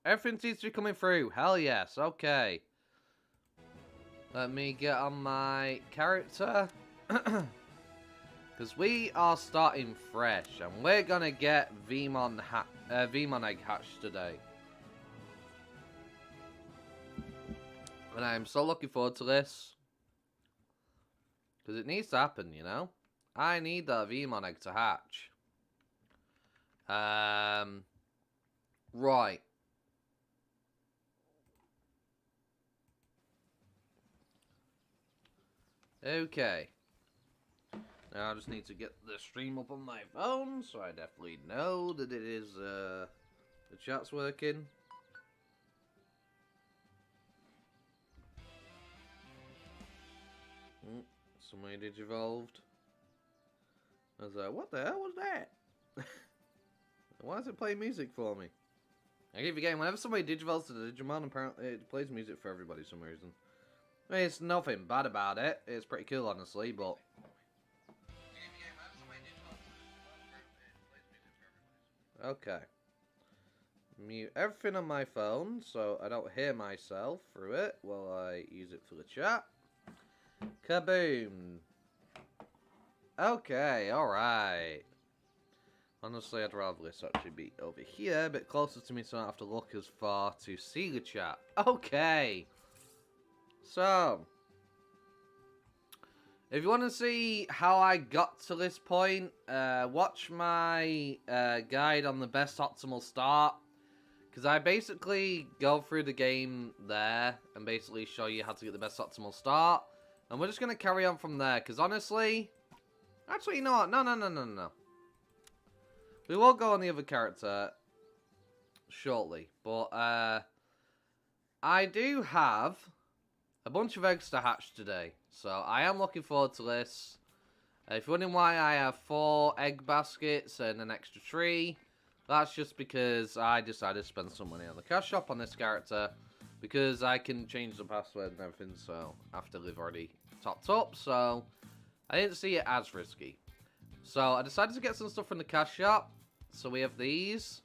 Everything seems to be coming through. Hell yes. Okay. Let me get on my character. Because we are starting fresh. And we're going to get Veemon egg hatched today. And I'm so looking forward to this. Because it needs to happen, you know? I need that Veemon egg to hatch. Right. Okay. Now I just need to get the stream up on my phone, so I definitely know that it is, the chat's working. Somebody digivolved. I was like, what the hell was that? Why is it playing music for me? I keep forgetting, whenever somebody digivolves to the Digimon, apparently it plays music for everybody for some reason. I mean, it's nothing bad about it. It's pretty cool, honestly, but... Okay. Mute everything on my phone, so I don't hear myself through it while I use it for the chat. Kaboom! Okay, alright. Honestly, I'd rather this actually be over here, a bit closer to me so I don't have to look as far to see the chat. Okay! So, if you want to see how I got to this point, watch my guide on the best optimal start. Because I basically go through the game there and basically show you how to get the best optimal start. And we're just going to carry on from there. Because honestly, actually, you know what? No. We will go on the other character shortly. But I do have a bunch of eggs to hatch today. So I am looking forward to this. If you're wondering why I have 4 egg baskets and an extra 3, that's just because I decided to spend some money on the cash shop on this character. Because I can change the password and everything, so after they've already topped up. So I didn't see it as risky. So I decided to get some stuff from the cash shop. So we have these.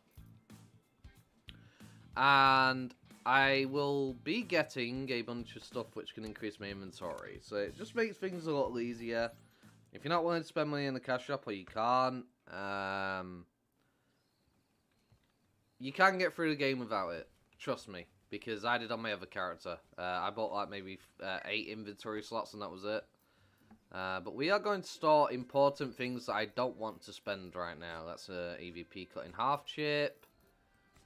And I will be getting a bunch of stuff which can increase my inventory. So it just makes things a little easier. If you're not willing to spend money in the cash shop, or you can't, you can get through the game without it. Trust me. Because I did on my other character. I bought like maybe 8 inventory slots and that was it. But we are going to store important things that I don't want to spend right now. That's a EVP cut in half chip.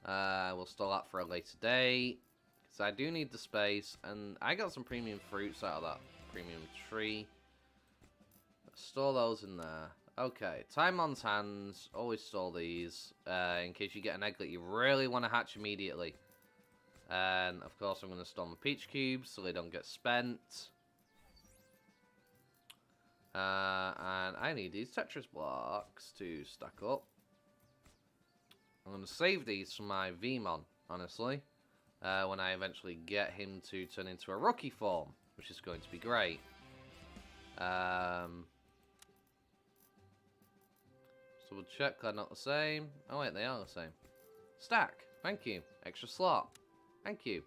We'll store that for a later date. Because I do need the space. And I got some premium fruits out of that premium tree. Let's store those in there. Okay, time on hands. Always store these. In case you get an egg that you really want to hatch immediately. And of course I'm going to store my peach cubes so they don't get spent. And I need these Tetris blocks to stack up. I'm going to save these for my Veemon, honestly. When I eventually get him to turn into a rookie form, which is going to be great. So we'll check they're not the same. Oh wait, they are the same. Stack, thank you. Extra slot. Thank you.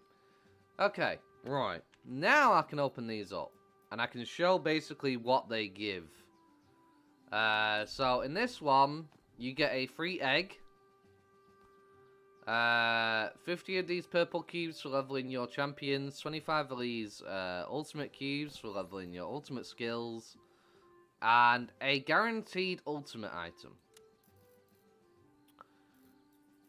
Okay, right. Now I can open these up. And I can show basically what they give. So in this one, you get a free egg. 50 of these purple cubes for leveling your champions. 25 of these ultimate cubes for leveling your ultimate skills. And a guaranteed ultimate item.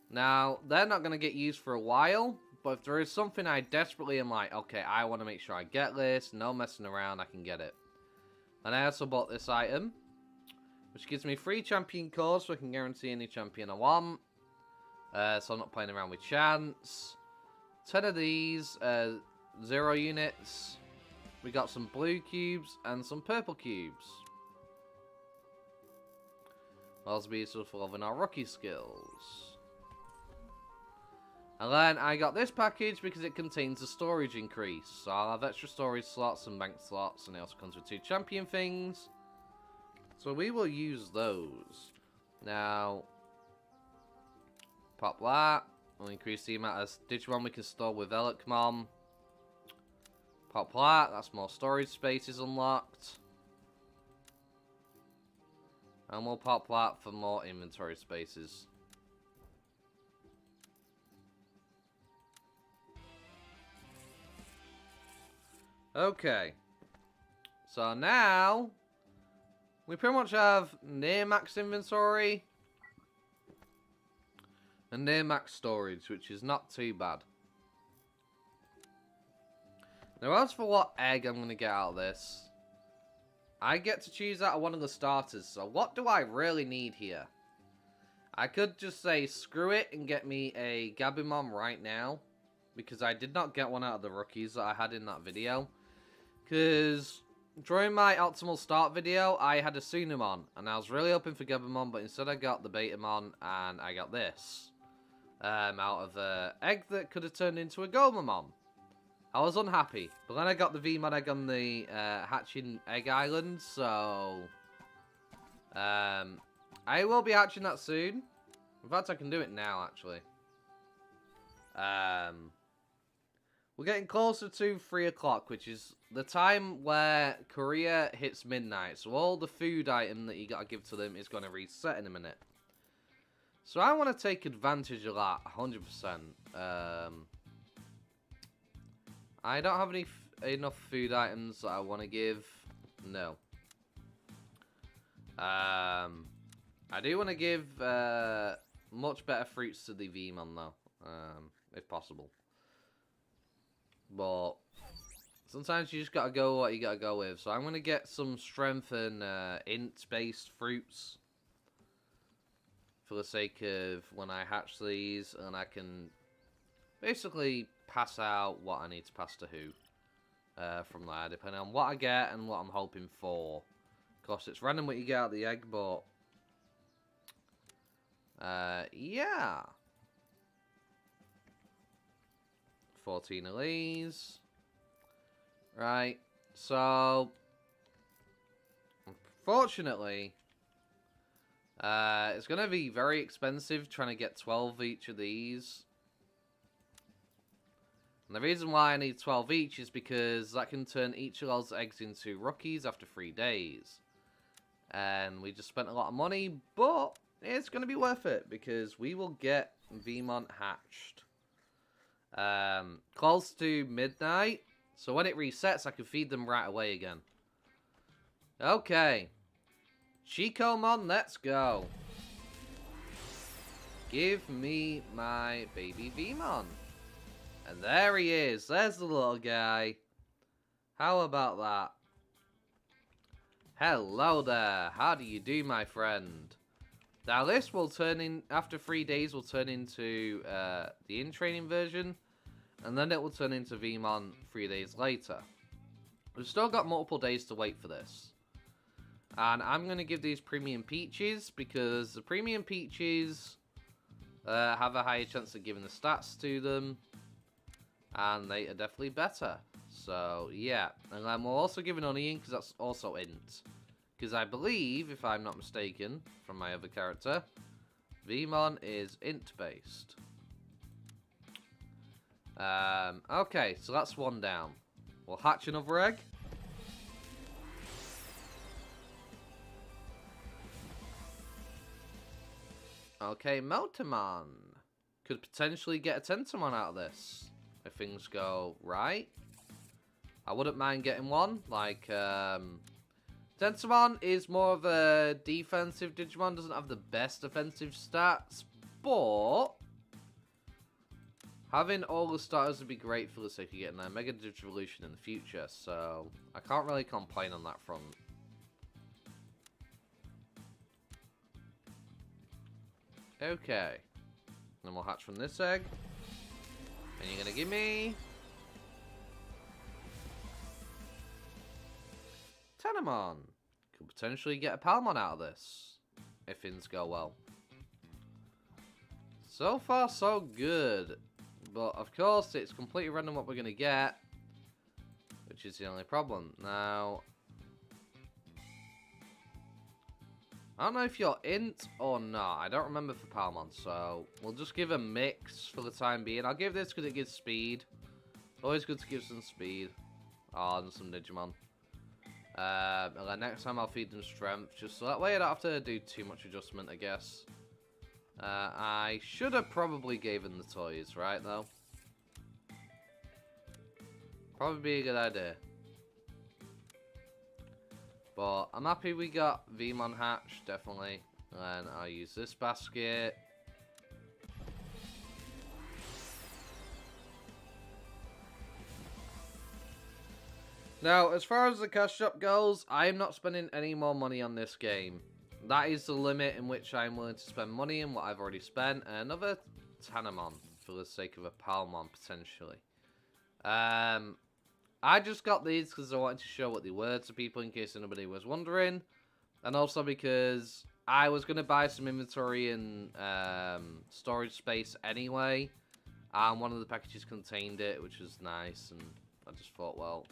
Now, they're not going to get used for a while. But if there is something I desperately am like, okay, I want to make sure I get this, no messing around, I can get it. And I also bought this item, which gives me free champion codes, so I can guarantee any champion I want. So I'm not playing around with chance. 10 of these, 0 units. We got some blue cubes and some purple cubes. Also be useful for leveling our rookie skills. And then I got this package because it contains a storage increase. So I'll have extra storage slots and bank slots. And it also comes with 2 champion things. So we will use those. Now, pop that. We'll increase the amount of Digimon we can store with Elecmon. Pop that. That's more storage spaces unlocked. And we'll pop that for more inventory spaces. Okay. So now, we pretty much have near max inventory and near max storage, which is not too bad. Now as for what egg I'm going to get out of this, I get to choose out of one of the starters, so what do I really need here? I could just say screw it and get me a Gabumon right now, because I did not get one out of the rookies that I had in that video. Because during my optimal start video, I had a Sunamon, and I was really hoping for Gabumon, but instead I got the Betamon, and I got this. Out of the egg that could have turned into a Gomamon. I was unhappy, but then I got the Veemon egg on the hatching egg island, so I will be hatching that soon. In fact, I can do it now, actually. We're getting closer to 3 o'clock, which is the time where Korea hits midnight, so all the food item that you gotta give to them is going to reset in a minute. So I want to take advantage of that, 100%. I don't have enough food items that I want to give. No. I do want to give much better fruits to the Veemon though, if possible. But sometimes you just gotta go what you gotta go with. So I'm gonna get some strength and int-based fruits for the sake of when I hatch these, and I can basically pass out what I need to pass to who from there, depending on what I get and what I'm hoping for. Of course, it's random what you get out of the egg, but yeah. 14 of these. Right, so unfortunately, it's going to be very expensive trying to get 12 of each of these. And the reason why I need 12 each is because that can turn each of those eggs into rookies after 3 days. And we just spent a lot of money, but it's going to be worth it because we will get Veemon hatched. Close to midnight, so when it resets, I can feed them right away again. Okay. Chicomon, let's go. Give me my baby Veemon. And there he is. There's the little guy. How about that? Hello there. How do you do, my friend? Now this will turn in, after 3 days, will turn into the in-training version. And then it will turn into Veemon 3 days later. We've still got multiple days to wait for this. And I'm going to give these Premium Peaches, because the Premium Peaches have a higher chance of giving the stats to them. And they are definitely better. So, yeah. And then we'll also give an Onion, because that's also int. Because I believe, if I'm not mistaken, from my other character, Veemon is int-based. Okay, so that's one down. We'll hatch another egg. Okay, Meltamon. Could potentially get a Tentamon out of this, if things go right. I wouldn't mind getting one. Like, Tentamon is more of a defensive Digimon, doesn't have the best offensive stats, but having all the starters would be great for the sake of getting a Mega Digivolution in the future, so I can't really complain on that front. Okay. Then we'll hatch from this egg. And you're gonna give me Tenamon. Could potentially get a Palmon out of this, if things go well. So far, so good. But, of course, it's completely random what we're going to get, which is the only problem. Now, I don't know if you're int or not. I don't remember for Palmon, so we'll just give a mix for the time being. I'll give this because it gives speed. Always good to give some speed. Oh, and some Digimon. And then next time I'll feed them strength, just so that way I don't have to do too much adjustment, I guess. I should have probably given the toys, right, though? Probably be a good idea. But I'm happy we got Veemon hatch, definitely. And I'll use this basket. Now, as far as the cash shop goes, I am not spending any more money on this game. That is the limit in which I'm willing to spend money in what I've already spent. And another Tanamon for the sake of a Palmon, potentially. I just got these because I wanted to show what they were to people in case anybody was wondering. And also because I was going to buy some inventory and storage space anyway. And one of the packages contained it, which was nice. And I just thought, well,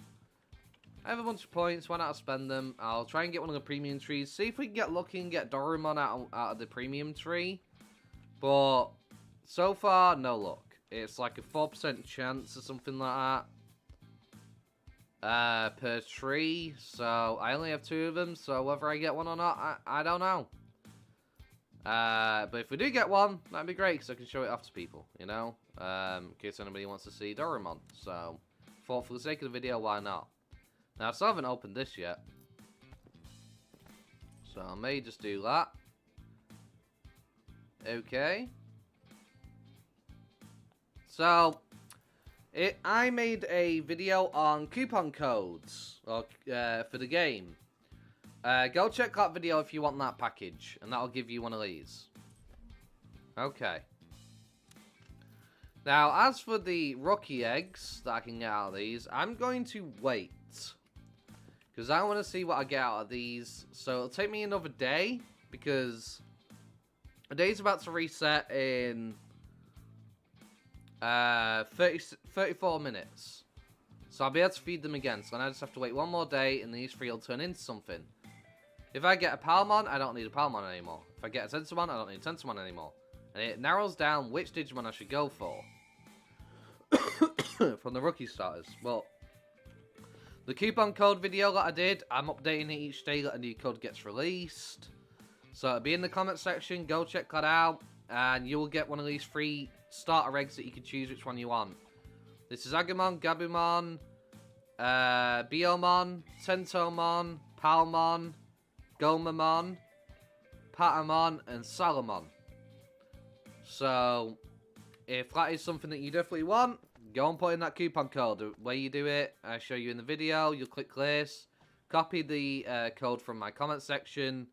I have a bunch of points, why not spend them? I'll try and get one of the premium trees. See if we can get lucky and get Doraemon out of the premium tree. But so far, no luck. It's like a 4% chance or something like that. Per tree, so I only have 2 of them, so whether I get one or not, I don't know. But if we do get one, that'd be great, because I can show it off to people, you know? In case anybody wants to see Doraemon, so for the sake of the video, why not? Now, I still haven't opened this yet, so I may just do that. Okay. So I made a video on coupon codes for the game. Go check that video if you want that package, and that'll give you one of these. Okay. Now, as for the rookie eggs that I can get out of these, I'm going to wait. Because I want to see what I get out of these. So it'll take me another day, because the day's about to reset in 34 minutes. So I'll be able to feed them again. So then I just have to wait one more day, and these 3 will turn into something. If I get a Palmon, I don't need a Palmon anymore. If I get a Sensimon, I don't need a Sensimon anymore. And it narrows down which Digimon I should go for. From the rookie starters. Well, the coupon code video that I did, I'm updating it each day that a new code gets released. So it'll be in the comment section. Go check that out. And you will get one of these 3 starter eggs that you can choose which one you want. This is Agumon, Gabumon, Biomon, Tentomon, Palmon, Gomamon, Patamon, and Salamon. So, if that is something that you definitely want, go and put in that coupon code. The way you do it, I show you in the video. You'll click this, copy the code from my comment section,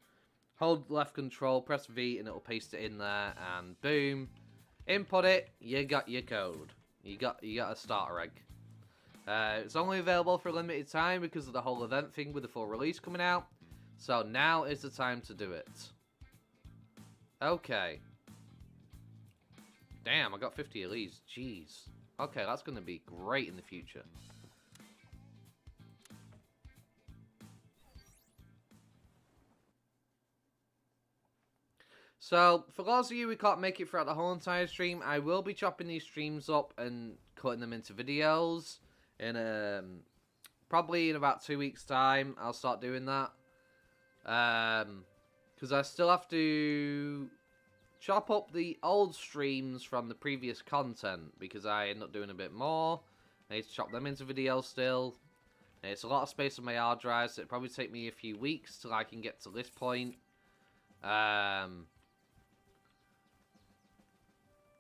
hold left control, press V, and it'll paste it in there, and boom, input it, you got your code. You got a starter egg. It's only available for a limited time because of the whole event thing with the full release coming out. So now is the time to do it. Okay. Damn, I got 50 of these. Jeez. Okay, that's going to be great in the future. So, for those of you who can't make it throughout the whole entire stream, I will be chopping these streams up and cutting them into videos. In probably in about 2 weeks' time, I'll start doing that. Because I still have to chop up the old streams from the previous content, because I end up doing a bit more. I need to chop them into videos still. And it's a lot of space on my hard drive, so it'll probably take me a few weeks till I can get to this point.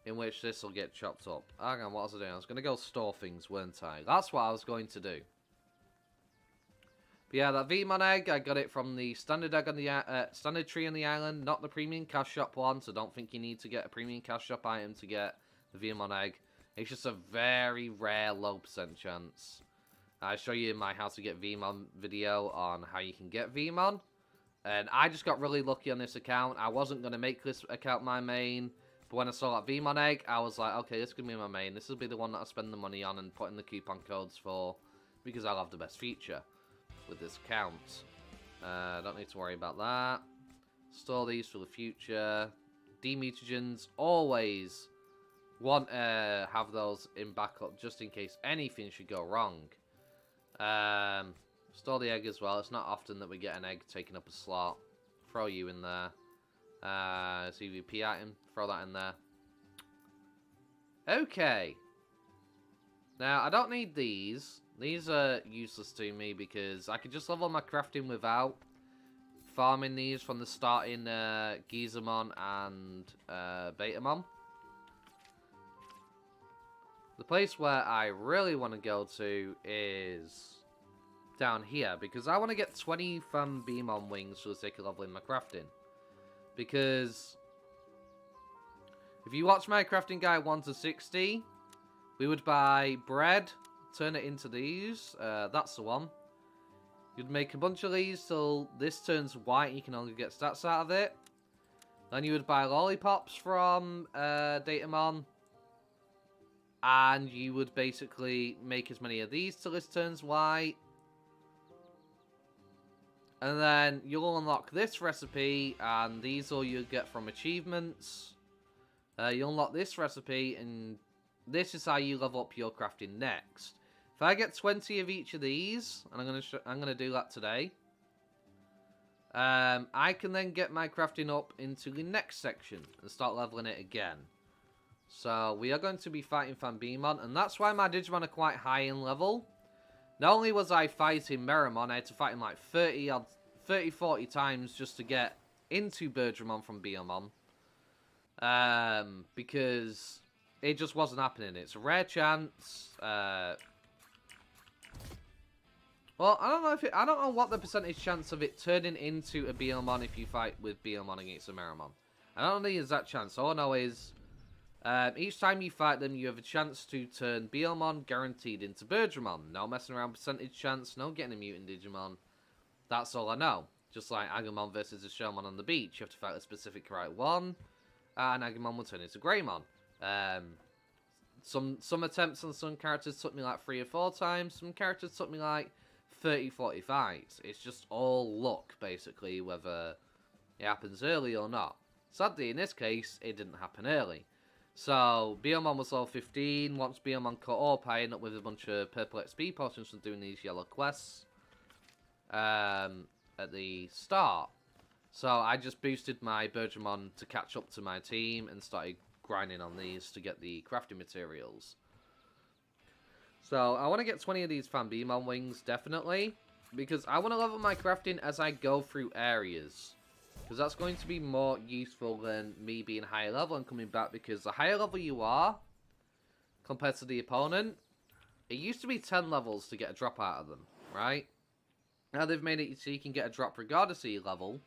In which this will get chopped up. Hang on, what was I doing? I was going to go store things, weren't I? That's what I was going to do. But yeah, that Veemon egg, I got it from the standard egg on the standard tree on the island, not the premium cash shop one. So don't think you need to get a premium cash shop item to get the Veemon egg. It's just a very rare, low % chance. I show you in my how to get Veemon video on how you can get Veemon, and I just got really lucky on this account. I wasn't going to make this account my main. But when I saw that Veemon egg, I was like, okay, this could be my main. This will be the one that I spend the money on and put in the coupon codes for, because I'll have the best feature with this account. Don't need to worry about that. Store these for the future. D-mutagens, always want to have those in backup just in case anything should go wrong. Store the egg as well. It's not often that we get an egg taking up a slot. Throw you in there. CVP item. Throw that in there. Okay. Now, I don't need these. These are useless to me because I could just level my crafting without farming these from the starting Gizamon and Betamon. The place where I really want to go to is down here because I want to get 20 Veemon wings for the sake of leveling my crafting. Because if you watch my crafting guide 1 to 60, we would buy bread, turn it into these. That's the one. You'd make a bunch of these till this turns white and you can only get stats out of it. Then you would buy lollipops from Datamon. And you would basically make as many of these till this turns white. And then you'll unlock this recipe, and these all you'll get from achievements. You'll unlock this recipe, and this is how you level up your crafting next. If I get 20 of each of these, and I'm gonna do that today, I can then get my crafting up into the next section and start leveling it again. So we are going to be fighting Veemon, and that's why my Digimon are quite high in level. Not only was I fighting Meramon, I had to fight him like 30-40 times just to get into Birdramon from Beamon. Because it just wasn't happening. It's a rare chance. Well, I don't know I don't know what the percentage chance of it turning into a Beamon if you fight with Beamon against a Meramon. I don't know the exact chance. All I know is each time you fight them, you have a chance to turn Beamon guaranteed into Birdramon. No messing around percentage chance, no getting a mutant Digimon. That's all I know. Just like Agumon versus a Showmon on the beach. You have to fight a specific right one, and Agumon will turn into Greymon. Some attempts on some characters took me like 3 or 4 times. Some characters took me like 30-40 fights. It's just all luck, basically, whether it happens early or not. Sadly, in this case, it didn't happen early. So, Beamon was level 15. Once Beamon caught up, I ended up with a bunch of purple XP potions from doing these yellow quests at the start. So, I just boosted my Birdramon to catch up to my team and started grinding on these to get the crafting materials. So, I want to get 20 of these Veemon wings, definitely, because I want to level my crafting as I go through areas. Because that's going to be more useful than me being higher level and coming back, because the higher level you are, compared to the opponent, it used to be 10 levels to get a drop out of them, right? Now they've made it so you can get a drop regardless of your level,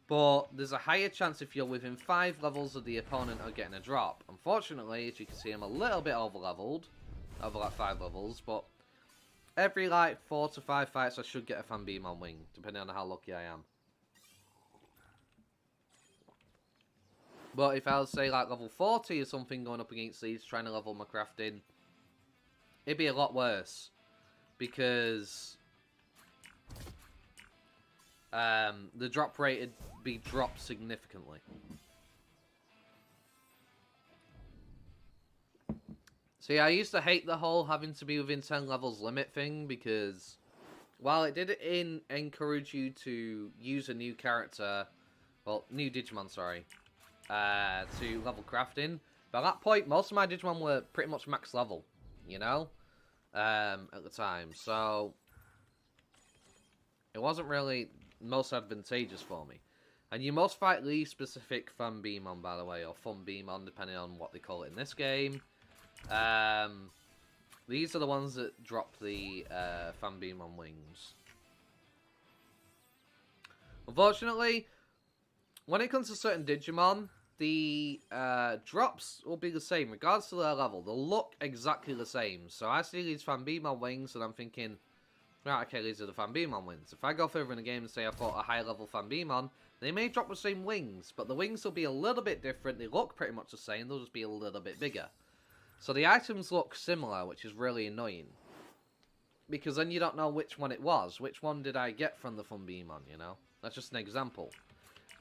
but there's a higher chance if you're within 5 levels of the opponent of getting a drop. Unfortunately, as you can see, I'm a little bit over-leveled, over like 5 levels, but every like 4 to 5 fights I should get a Veemon wing, depending on how lucky I am. But if I was, say, like, level 40 or something going up against these, trying to level my crafting, it'd be a lot worse. Because the drop rate would be dropped significantly. See, I used to hate the whole having to be within 10 levels limit thing, because while it did encourage you to use a new character, well, new Digimon, sorry, to level crafting. By that point, most of my Digimon were pretty much max level, you know, at the time. So, it wasn't really most advantageous for me. And you must fight these specific Veemon, by the way, or Veemon, depending on what they call it in this game. These are the ones that drop the Veemon wings. Unfortunately, when it comes to certain Digimon, the drops will be the same, regardless of their level. They'll look exactly the same. So I see these Veemon wings, and I'm thinking, right, okay, these are the Veemon wings. If I go further in the game and say I fought a high level Veemon, they may drop the same wings, but the wings will be a little bit different. They look pretty much the same, they'll just be a little bit bigger. So the items look similar, which is really annoying. Because then you don't know which one it was. Which one did I get from the Veemon, you know? That's just an example.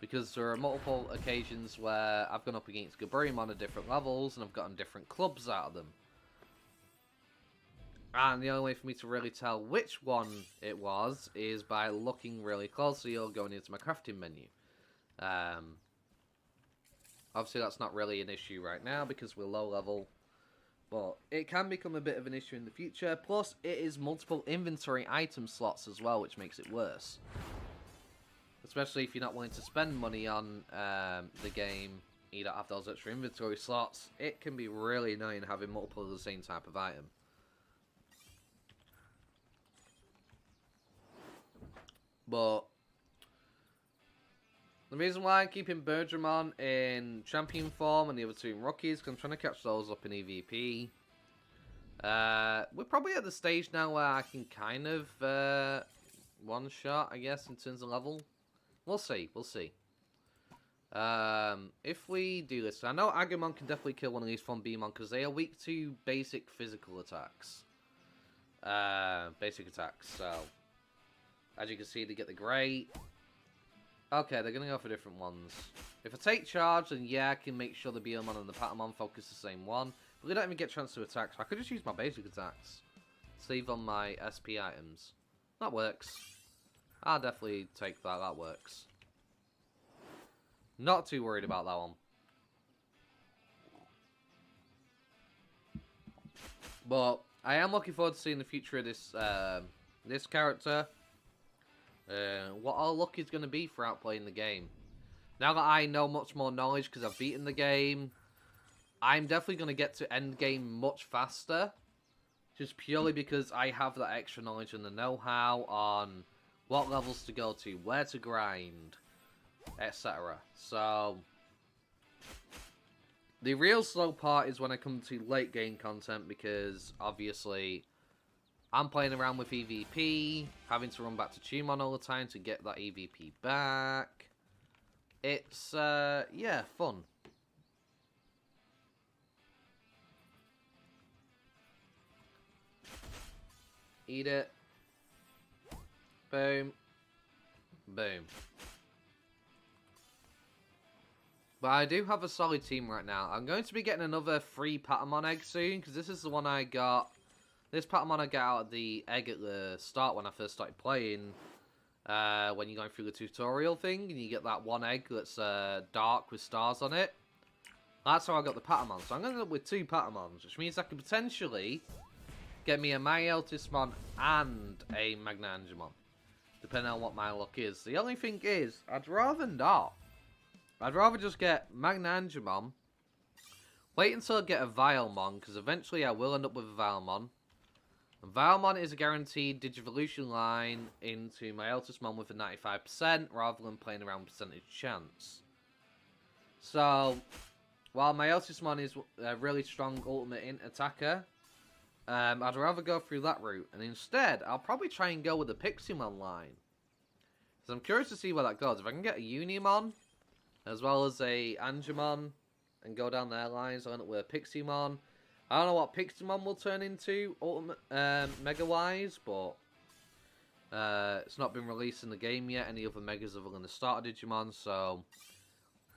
Because there are multiple occasions where I've gone up against Veemon at different levels and I've gotten different clubs out of them. And the only way for me to really tell which one it was is by looking really closely or going into my crafting menu. Obviously that's not really an issue right now because we're low level. But it can become a bit of an issue in the future. Plus, it is multiple inventory item slots as well, which makes it worse. Especially if you're not willing to spend money on the game, you don't have those extra inventory slots. It can be really annoying having multiple of the same type of item. But the reason why I'm keeping Digimon in champion form and the other two in rookies, because I'm trying to catch those up in EVP. We're probably at the stage now where I can kind of one-shot, I guess, in terms of level. We'll see, we'll see. If we do this, I know Agumon can definitely kill one of these from Veemon because they are weak to basic physical attacks. So, as you can see, they get the great. Okay, they're going to go for different ones. If I take charge, then yeah, I can make sure the Veemon and the Patamon focus the same one. But they don't even get a chance to attack, so I could just use my basic attacks. Save on my SP items. That works. I'll definitely take that, that works. Not too worried about that one. But I am looking forward to seeing the future of this this character. What our luck is going to be throughout playing the game. Now that I know much more knowledge because I've beaten the game, I'm definitely going to get to end game much faster. Just purely because I have that extra knowledge and the know-how on what levels to go to, where to grind, etc. So, the real slow part is when I come to late game content because, obviously, I'm playing around with EVP, having to run back to Digimon all the time to get that EVP back. It's, yeah, fun. Eat it. Boom. Boom. But I do have a solid team right now. I'm going to be getting another free Patamon egg soon, because this is the one I got. This Patamon I got out of the egg at the start when I first started playing. When you're going through the tutorial thing, and you get that one egg that's dark with stars on it. That's how I got the Patamon. So I'm going to end up with 2 Patamons, which means I could potentially get me a Magnetismon and a Magnangemon, depending on what my luck is. The only thing is, I'd rather not. I'd rather just get Magnangemon, wait until I get a Vilemon, because eventually I will end up with a Vilemon. And Vilemon is a guaranteed Digivolution line into my Eltismon with a 95%, rather than playing around percentage chance. So, while my Eltismon is a really strong ultimate int attacker, I'd rather go through that route. And instead, I'll probably try and go with the Piximon line. So I'm curious to see where that goes. If I can get a Unimon, as well as a Angemon, and go down their lines, I'll end up with a Piximon. I don't know what Piximon will turn into, ultimate, Mega-wise, but it's not been released in the game yet, any other Megas other than the starter Digimon, so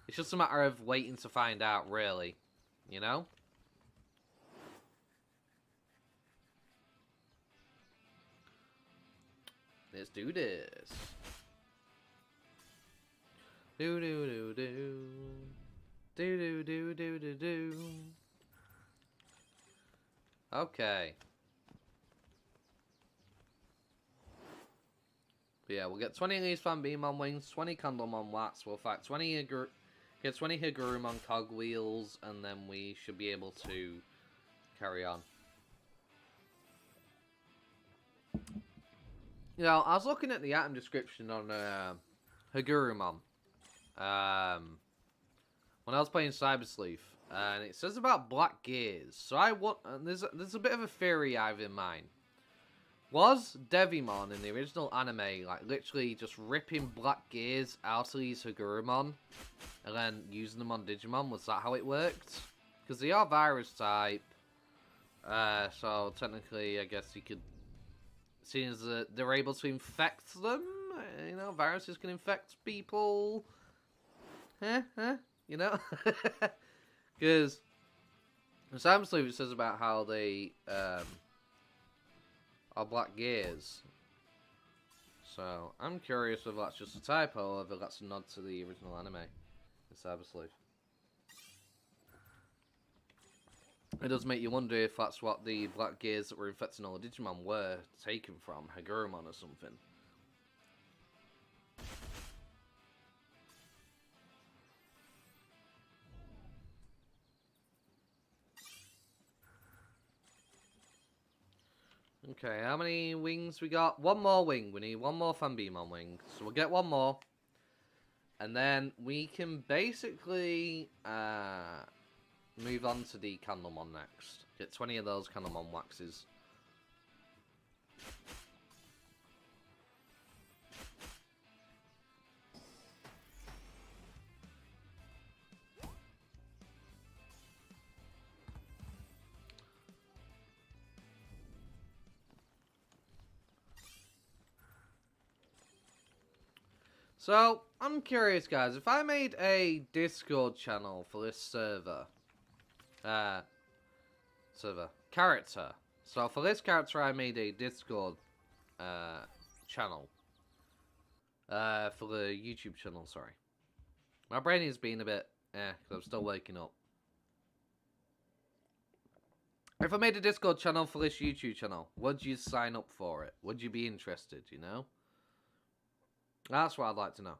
it's just a matter of waiting to find out, really, you know? Let's do this. Do do do do. Do do do do do do. Okay. But yeah, we'll get 20 of these Veemon wings, 20 Candlemon wax. We'll fight 20 get 20 Higurumon cogwheels, and then we should be able to carry on. You know, I was looking at the item description on Higurumon when I was playing Cyber Sleuth, and it says about black gears. So there's a bit of a theory I have in mind. Was Veemon in the original anime like literally just ripping black gears out of these Higurumon and then using them on Digimon? Was that how it worked? Because they are virus type, so technically I guess you could. Seeing as they're able to infect them, you know, viruses can infect people. you know? Because Sam Sleeve says about how they are black gears. So, I'm curious whether that's just a typo or whether that's a nod to the original anime in Cyber Sleuth. It does make you wonder if that's what the black gears that were infecting all the Digimon were taken from, Hagurumon or something. Okay, how many wings we got? One more wing. We need one more Veemon wing. So we'll get one more. And then we can basically move on to the Candlemon next. Get 20 of those Candlemon waxes. So, I'm curious, guys. If I made a Discord channel for this character. So, for this character, I made a Discord channel. For the YouTube channel, sorry. My brain is being a bit because I'm still waking up. If I made a Discord channel for this YouTube channel, would you sign up for it? Would you be interested, you know? That's what I'd like to know.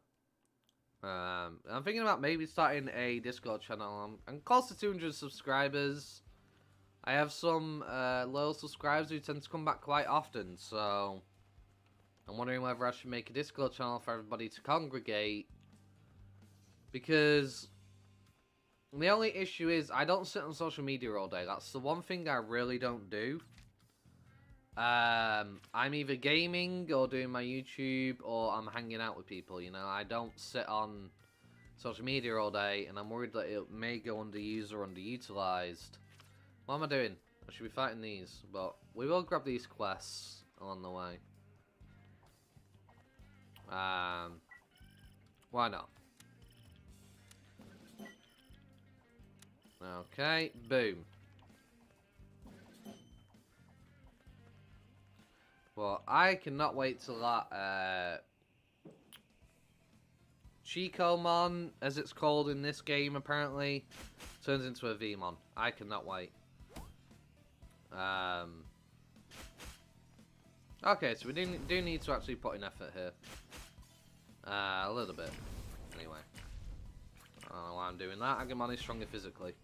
I'm thinking about maybe starting a Discord channel. I'm close to 200 subscribers. I have some loyal subscribers who tend to come back quite often, so I'm wondering whether I should make a Discord channel for everybody to congregate. Because the only issue is I don't sit on social media all day. That's the one thing I really don't do. I'm either gaming or doing my YouTube or I'm hanging out with people, you know. I don't sit on social media all day and I'm worried that it may go underused or underutilized. What am I doing? I should be fighting these, but we will grab these quests along the way. Why not? Okay, boom. Well, I cannot wait till that Chicomon, as it's called in this game apparently, turns into a Veemon. I cannot wait. Okay, so we do need to actually put in effort here. A little bit. Anyway. I don't know why I'm doing that. Agumon is stronger physically.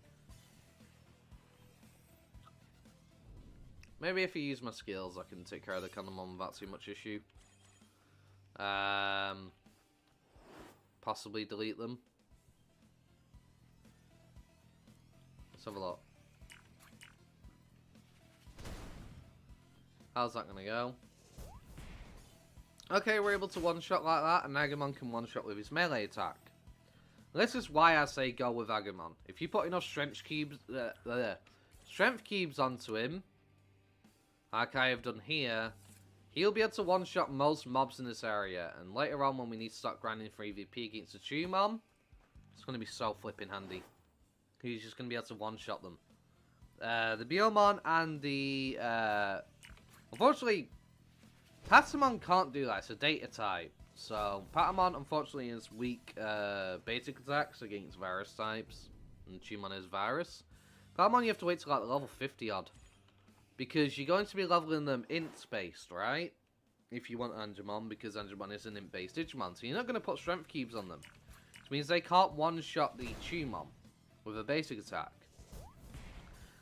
Maybe if I use my skills, I can take care of the Candlemon without too much issue. Possibly delete them. Let's have a look. How's that gonna go? Okay, we're able to one-shot like that, and Agumon can one-shot with his melee attack. This is why I say go with Agumon. If you put enough strength cubes onto him, like I have done here, he'll be able to one-shot most mobs in this area. And later on, when we need to start grinding for EVP against the Digimon, it's going to be so flipping handy. He's just going to be able to one-shot them. The Veemon and the... unfortunately, Patamon can't do that. It's a data type. So, Patamon, unfortunately, is weak basic attacks against virus types. And Digimon is virus. Patamon, you have to wait till like level 50-odd. Because you're going to be leveling them int-based, right? If you want Angemon, because Angemon is an int-based Digimon. So you're not going to put strength cubes on them. Which means they can't one-shot the Digimon with a basic attack.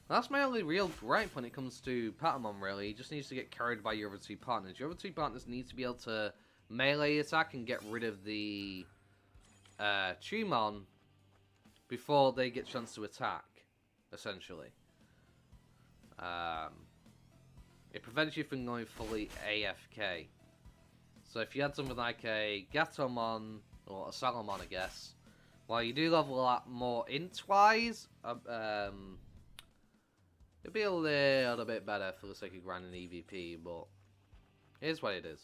That's my only real gripe when it comes to Patamon, really. He just needs to get carried by your other two partners. Your other two partners need to be able to melee attack and get rid of the Digimon before they get a chance to attack, essentially. It prevents you from going fully AFK. So if you had something like a Gatomon, or a Salamon, I guess, while you do level a lot more int-wise, it'd be a little bit better for the sake of grinding EVP, but it is what it is.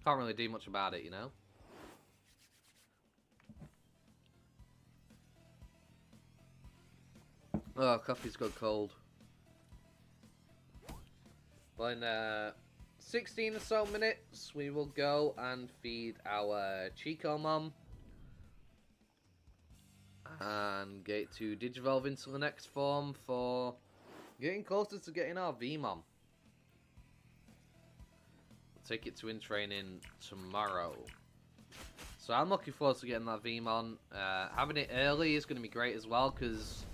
Can't really do much about it, you know? Oh, coffee's got cold. But in 16 or so minutes, we will go and feed our Chico Mom. And get to Digivolve into the next form for getting closer to getting our Veemon. Take it to in-training tomorrow. So I'm looking forward to getting that Veemon. Having it early is going to be great as well, because,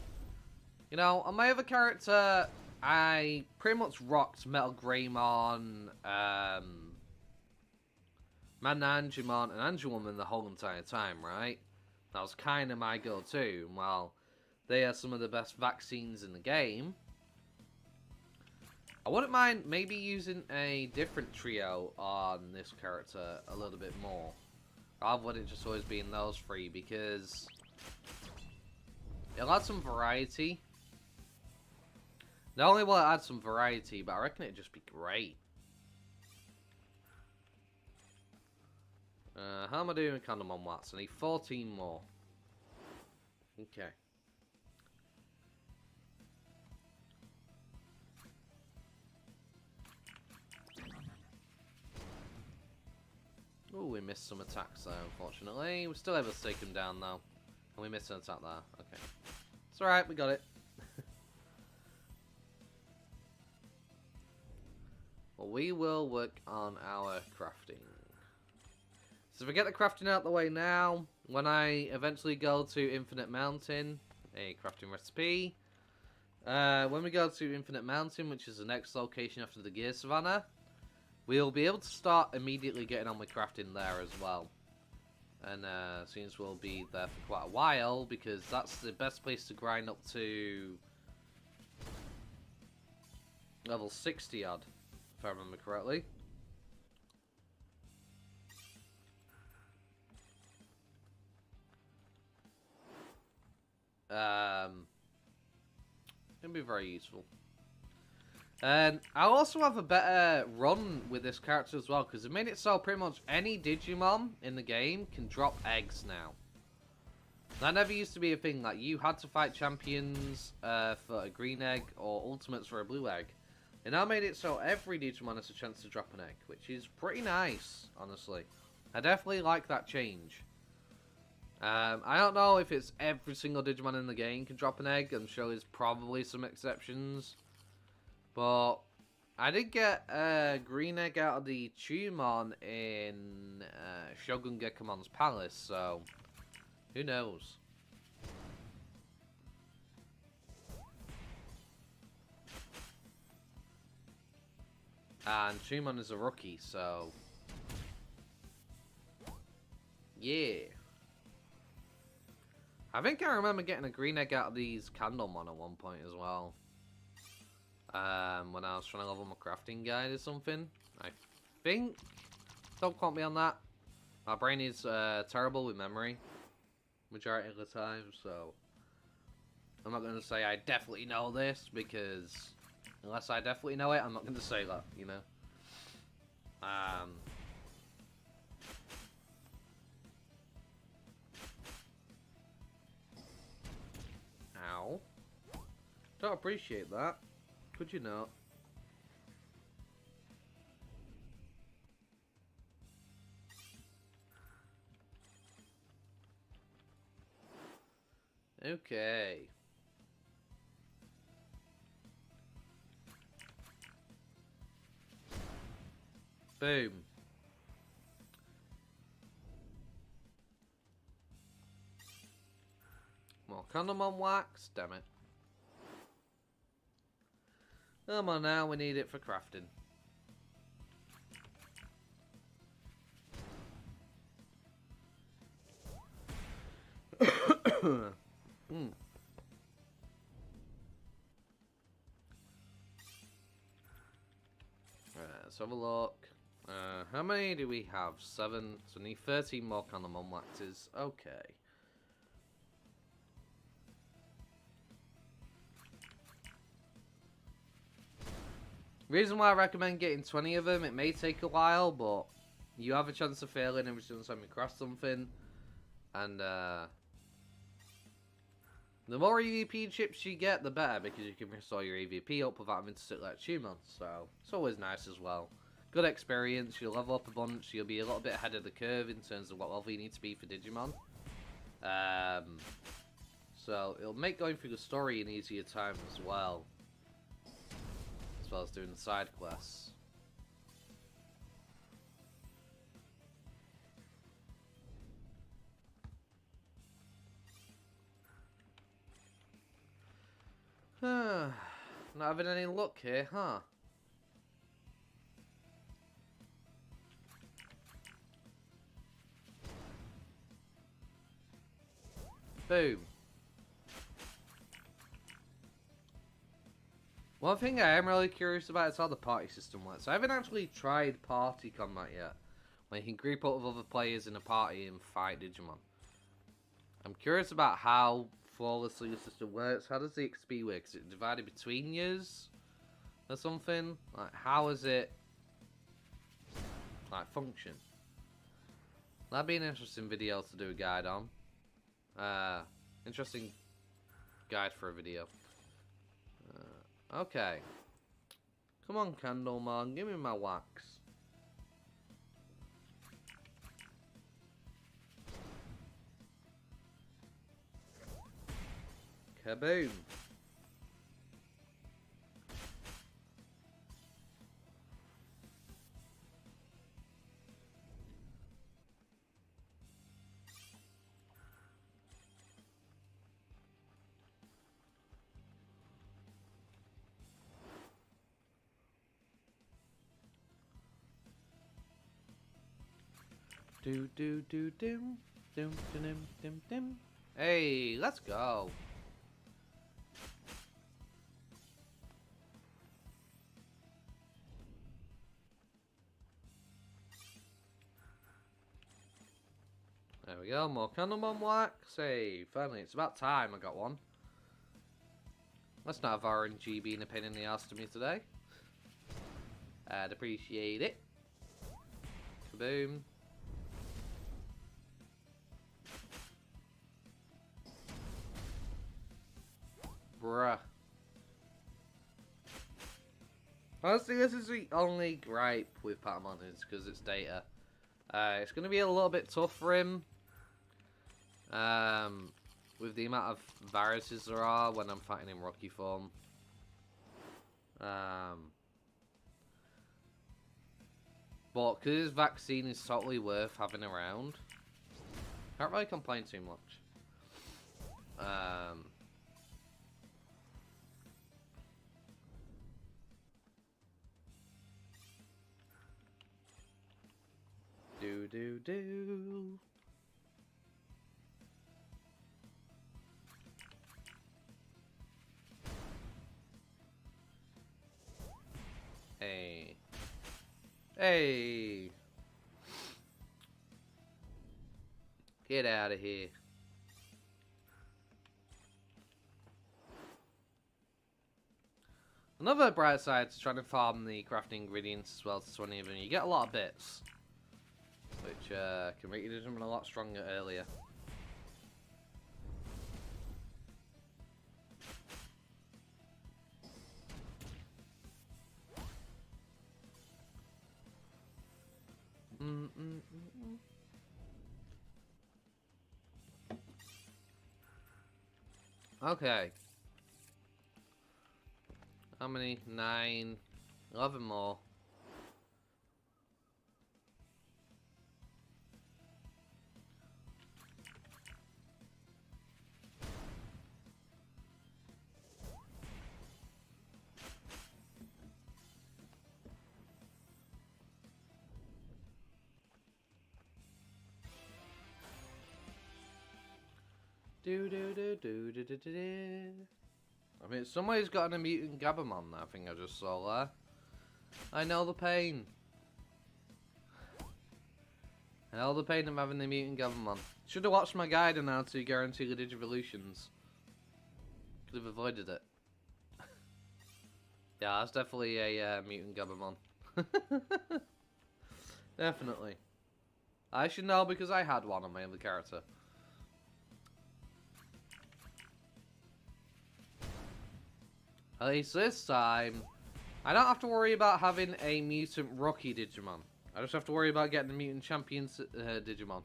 you know, on my other character, I pretty much rocked Metal Greymon, Digimon, and Angelwoman the whole entire time, right? That was kind of my go-to. While they are some of the best vaccines in the game, I wouldn't mind maybe using a different trio on this character a little bit more, rather than it just always being those three, because it'll add some variety. Not only will it add some variety, but I reckon it'd just be great. How am I doing with Condom on Watts? I need 14 more. Okay. Oh, we missed some attacks there, unfortunately. We're still able to take him down, though. And we missed an attack there. Okay. It's alright, we got it. Well, we will work on our crafting. So if we get the crafting out the way now, when I eventually go to Infinite Mountain, a crafting recipe, when we go to Infinite Mountain, which is the next location after the Gear Savannah, we'll be able to start immediately getting on with crafting there as well. And since we'll be there for quite a while, because that's the best place to grind up to level 60 odd, if I remember correctly. It'll be very useful. And I'll also have a better run with this character as well, because it made it so pretty much any Digimon in the game can drop eggs now. That never used to be a thing. Like, you had to fight champions for a green egg or ultimates for a blue egg. It now made it so every Digimon has a chance to drop an egg, which is pretty nice, honestly. I definitely like that change. I don't know if it's every single Digimon in the game can drop an egg. I'm sure there's probably some exceptions. But I did get a green egg out of the Tumon in Shogun Gekumon's palace, so who knows? And Tumon is a rookie, so yeah. I think I remember getting a green egg out of these Candlemon at one point as well. When I was trying to level my crafting guide or something. I think. Don't quote me on that. My brain is terrible with memory majority of the time, so I'm not going to say I definitely know this, because unless I definitely know it, I'm not going to say that, you know. Ow. Don't appreciate that. Could you not? Okay. Boom. More condom on wax, damn it. Come on now, we need it for crafting. Let's have a look. How many do we have? 7. So we need 13 more condom on waxes. Okay. Reason why I recommend getting 20 of them, it may take a while, but you have a chance of failing every single time you craft something. And, The more EVP chips you get, the better, because you can restore your EVP up without having to sit like Digimon. So it's always nice as well. Good experience. You'll level up a bunch. You'll be a little bit ahead of the curve in terms of what level you need to be for Digimon. So it'll make going through the story an easier time as well as doing the side quests. Not having any luck here, huh? Boom. One thing I am really curious about is how the party system works. I haven't actually tried party combat yet, where you can group up with other players in a party and fight Digimon. I'm curious about how flawlessly the system works. How does the XP work? Is it divided between years or something? Like, how is it like function? That'd be an interesting video to do a guide on. Interesting guide for a video. Okay. Come on, Candlemon, give me my wax. Kaboom. Do do do doom doom doom doom doom. Hey, let's go. There we go, more Candlemon wax. Hey, finally, it's about time I got one. Let's not have RNG being a pain in the ass to me today. I'd appreciate it. Kaboom. Bruh. Honestly, this is the only gripe with Patamon is because it's data. It's going to be a little bit tough for him. With the amount of viruses there are when I'm fighting in Rocky form. But because his vaccine is totally worth having around, can't really complain too much. Do do do. Hey. Hey. Get out of here. Another bright side to trying to farm the crafting ingredients as well to 20 of them. You get a lot of bits, which can make your Digimon a lot stronger earlier. Okay. How many? 9, 11 more. Do do do do do do do. I mean, somebody's got a mutant Gabumon that I think I just saw there. I know the pain. I know the pain of having the mutant Gabumon. Should have watched my guide on how to guarantee the Digivolutions. Could have avoided it. Yeah, that's definitely a mutant Gabumon. Definitely. I should know because I had one on my other character. At least this time, I don't have to worry about having a mutant rookie Digimon. I just have to worry about getting the mutant champion Digimon.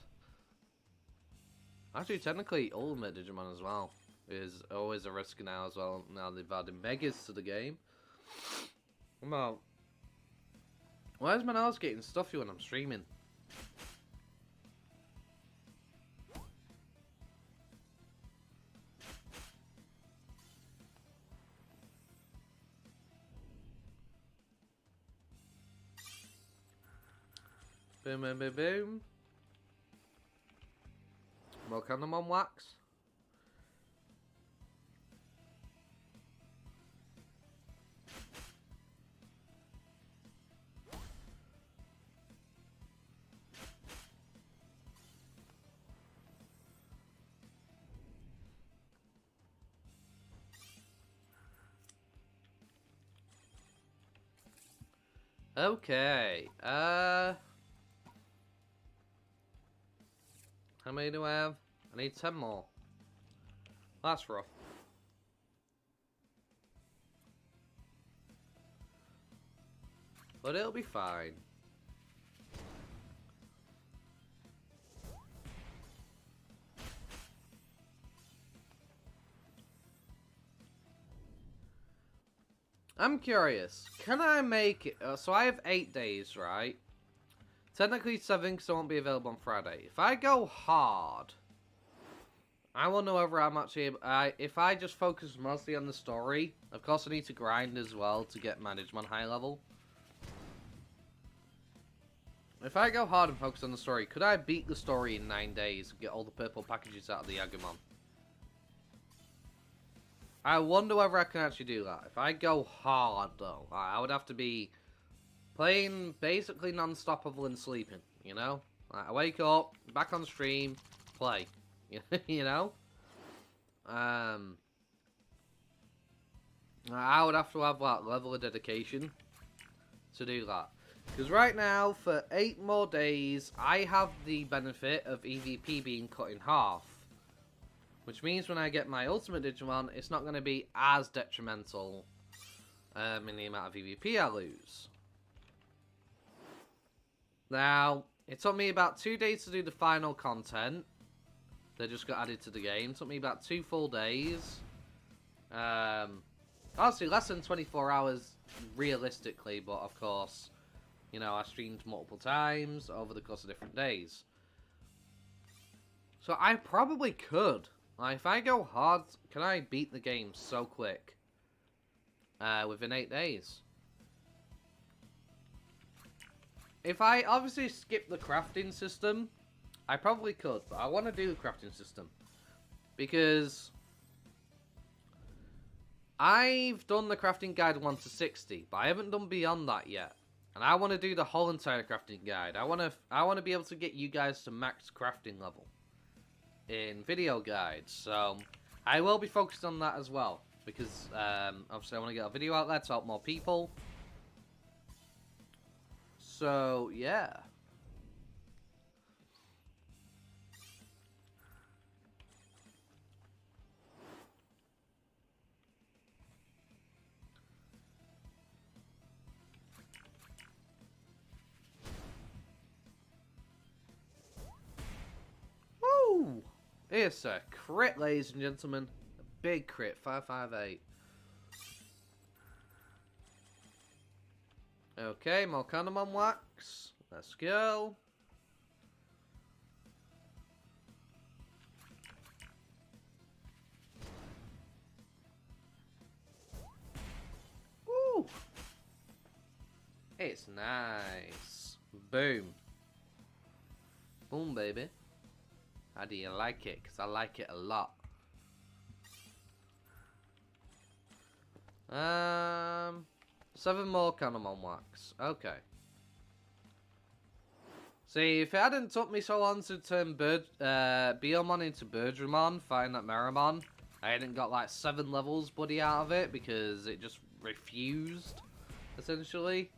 Actually, technically, ultimate Digimon as well is always a risk now as well. Now they've added Megas to the game. Well, why is my nose getting stuffy when I'm streaming? Boom, boom, boom, boom. More condom on wax. Okay, how many do I have? I need 10 more. That's rough. But it'll be fine. I'm curious, can I make it, so I have 8 days, right? Technically 7 because I won't be available on Friday. If I go hard, I will know whether I'm actually, if I just focus mostly on the story, of course I need to grind as well to get my Digimon high level. If I go hard and focus on the story, could I beat the story in 9 days and get all the purple packages out of the Agumon? I wonder whether I can actually do that. If I go hard, though, I would have to be playing basically non-stoppable and sleeping, you know? I wake up, back on stream, play, you know? I would have to have that level of dedication to do that. Because right now, for 8 more days, I have the benefit of EVP being cut in half. Which means when I get my Ultimate Digimon, it's not going to be as detrimental in the amount of EVP I lose. Now, it took me about 2 days to do the final content. They just got added to the game. It took me about 2 full days. Honestly, less than 24 hours realistically, but of course, you know, I streamed multiple times over the course of different days. So I probably could. Like, if I go hard, can I beat the game so quick? Within 8 days. If I obviously skip the crafting system, I probably could, but I want to do the crafting system. Because I've done the crafting guide 1 to 60, but I haven't done beyond that yet. And I want to do the whole entire crafting guide. I want to be able to get you guys to max crafting level in video guides, so I will be focused on that as well, because obviously I want to get a video out there to help more people. So yeah. Woo! It's a crit, ladies and gentlemen. A big crit, 558. Okay, more Condom wax. Let's go. Woo! It's nice. Boom. Boom, baby. How do you like it? Because I like it a lot. 7 more Canamon wax. Okay. See, if it hadn't took me so long to turn Veemon into Birdramon, find that Meramon, I hadn't got like 7 levels buddy out of it because it just refused, essentially.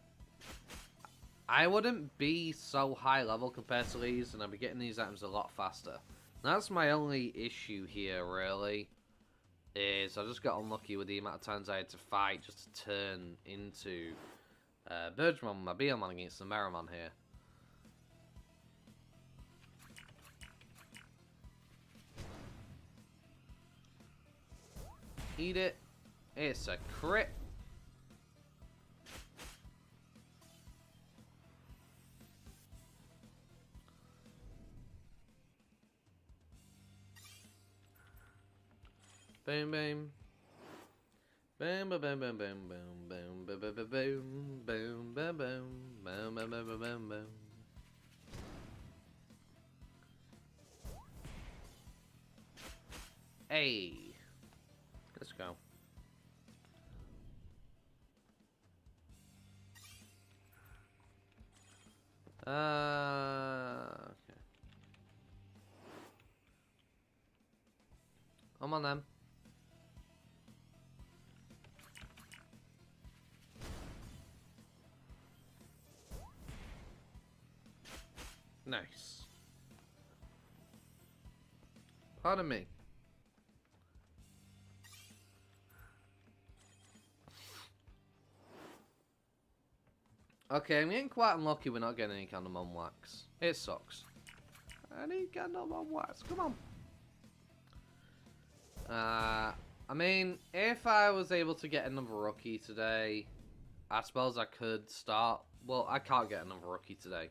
I wouldn't be so high level compared to these, and I'd be getting these items a lot faster. That's my only issue here, really. is I just got unlucky with the amount of times I had to fight just to turn into Digimon with my Veemon against the Meramon here. Eat it. It's a crit. Boom, boom. Boom, boom, boom, boom, boom, boom, boom, boom, boom, boom, boom, boom, boom, boom, boom, boom, boom, boom. Hey, let's go. Okay. Come on then. Nice. Pardon me. Okay, I'm getting quite unlucky we're not getting any kind of Mon Wax. It sucks. I need kind of Mon Wax. Come on. I mean, if I was able to get another rookie today, I suppose I could start. Well, I can't get another rookie today.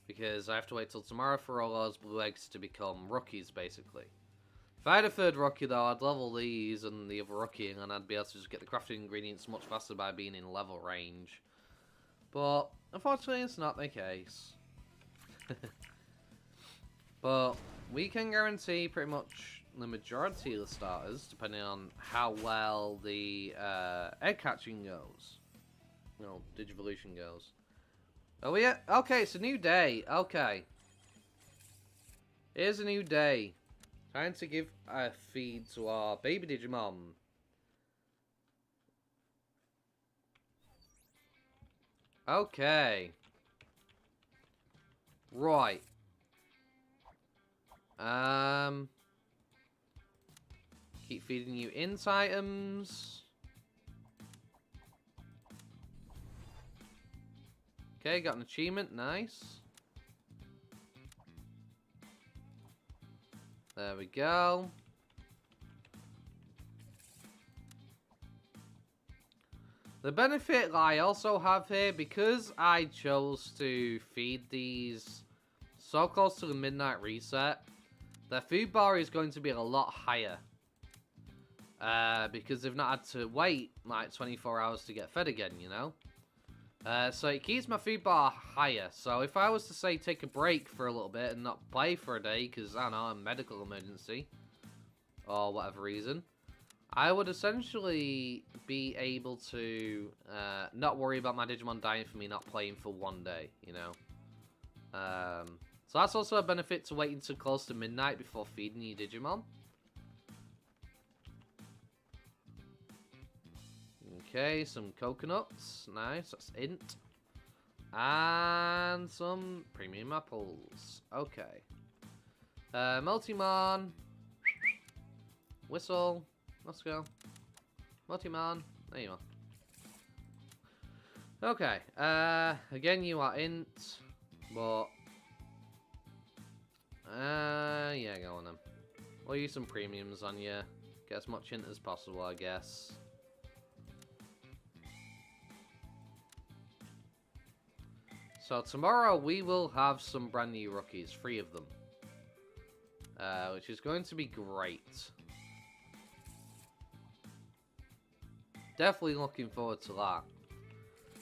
Because I have to wait till tomorrow for all those blue eggs to become rookies, basically. If I had a third rookie, though, I'd level these and the other rookie, and I'd be able to just get the crafting ingredients much faster by being in level range. But, unfortunately, it's not the case. But, we can guarantee pretty much the majority of the starters, depending on how well the egg catching goes. No, Digivolution goes. Oh yeah, okay, it's a new day. Okay. Here's a new day. Time to give a feed to our baby Digimon. Okay. Right. Keep feeding you int items. Okay, got an achievement. Nice. There we go. The benefit I also have here, because I chose to feed these so close to the midnight reset, their food bar is going to be a lot higher. Because they've not had to wait like 24 hours to get fed again, you know? So it keeps my food bar higher. So if I was to say take a break for a little bit and not play for a day because, I don't know, a medical emergency or whatever reason, I would essentially be able to not worry about my Digimon dying for me not playing for one day, you know? So that's also a benefit to waiting until close to midnight before feeding your Digimon. Okay, some coconuts. Nice, that's int. And some premium apples. Okay. Multimon. Whistle. Let's go. Multimon. There you are. Okay. Again, you are int. But... yeah, go on then. We'll use some premiums on you. Get as much int as possible, I guess. So tomorrow we will have some brand new rookies, 3 of them. Which is going to be great. Definitely looking forward to that.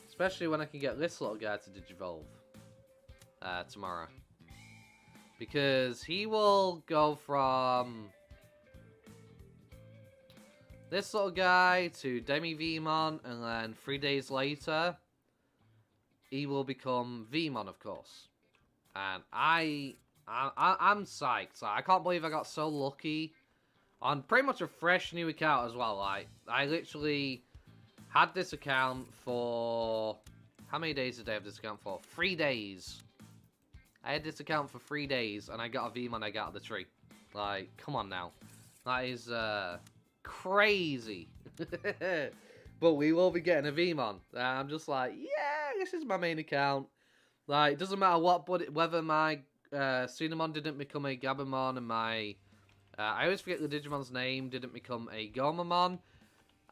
Especially when I can get this little guy to Digivolve. Tomorrow. Because he will go from this little guy to Demi Veemon, and then 3 days later he will become Veemon, of course. And I'm psyched. I can't believe I got so lucky on pretty much a fresh new account as well. Like, I literally had this account for... How many days did I have this account for? 3 days. I had this account for 3 days, and I got a Veemon egg out of the tree. Like, come on now. That is crazy. But we will be getting a Veemon. I'm just like, yeah, this is my main account. Like, it doesn't matter what, but whether my Cinnamon didn't become a Gabumon and my... I always forget the Digimon's name, didn't become a Gomamon.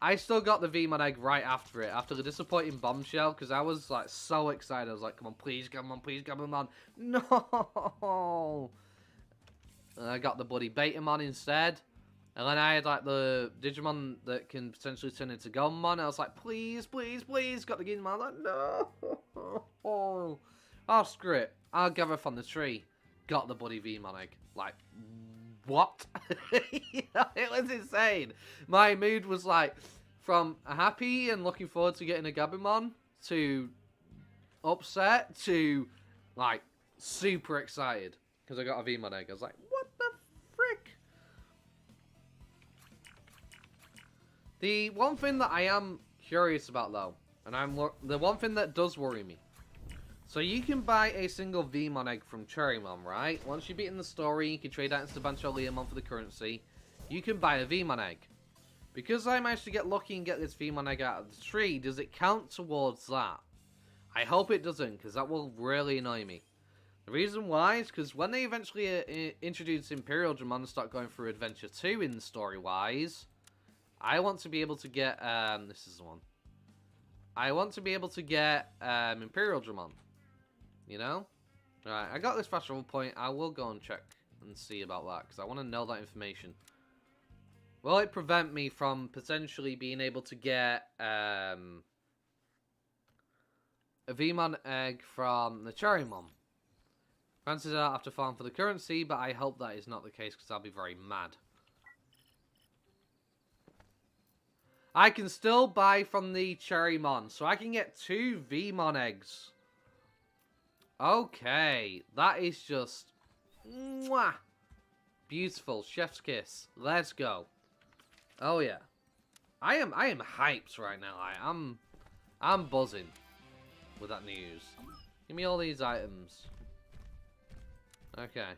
I still got the Veemon egg right after it, after the disappointing bombshell, because I was, like, so excited. I was like, come on, please, Gabumon. No! And I got the Buddy Betamon instead. And then I had, like, the Digimon that can potentially turn into Gomamon. I was like, please, please, please. Got the Gizmon. I was like, no. Oh, screw it. I'll gather from the tree. Got the Buddy Veemon egg. Like, what? It was insane. My mood was, like, from happy and looking forward to getting a Gabumon to upset to, like, super excited because I got a Veemon egg. I was like, what the frick? The one thing that I am curious about, though, and the one thing that does worry me. So you can buy a single Veemon egg from Cherrymon, right? Once you've beaten the story, you can trade out into Bancholeamon for the currency. You can buy a Veemon egg. Because I managed to get lucky and get this Veemon egg out of the tree, does it count towards that? I hope it doesn't, because that will really annoy me. The reason why is because when they eventually introduce Imperial Dramon and start going through Adventure 2 in story-wise, I want to be able to get, this is the one. I want to be able to get Imperial Dramon. You know? Alright, I got this fast travel point. I will go and check and see about that, because I want to know that information. Will it prevent me from potentially being able to get a Veemon egg from the Cherrymon? Granted, I'll have to farm for the currency, but I hope that is not the case, because I'll be very mad. I can still buy from the Cherrymon, so I can get 2 Veemon eggs. Okay, that is just mwah, beautiful. Chef's kiss. Let's go. Oh yeah, I am hyped right now. I'm buzzing with that news. Give me all these items. Okay.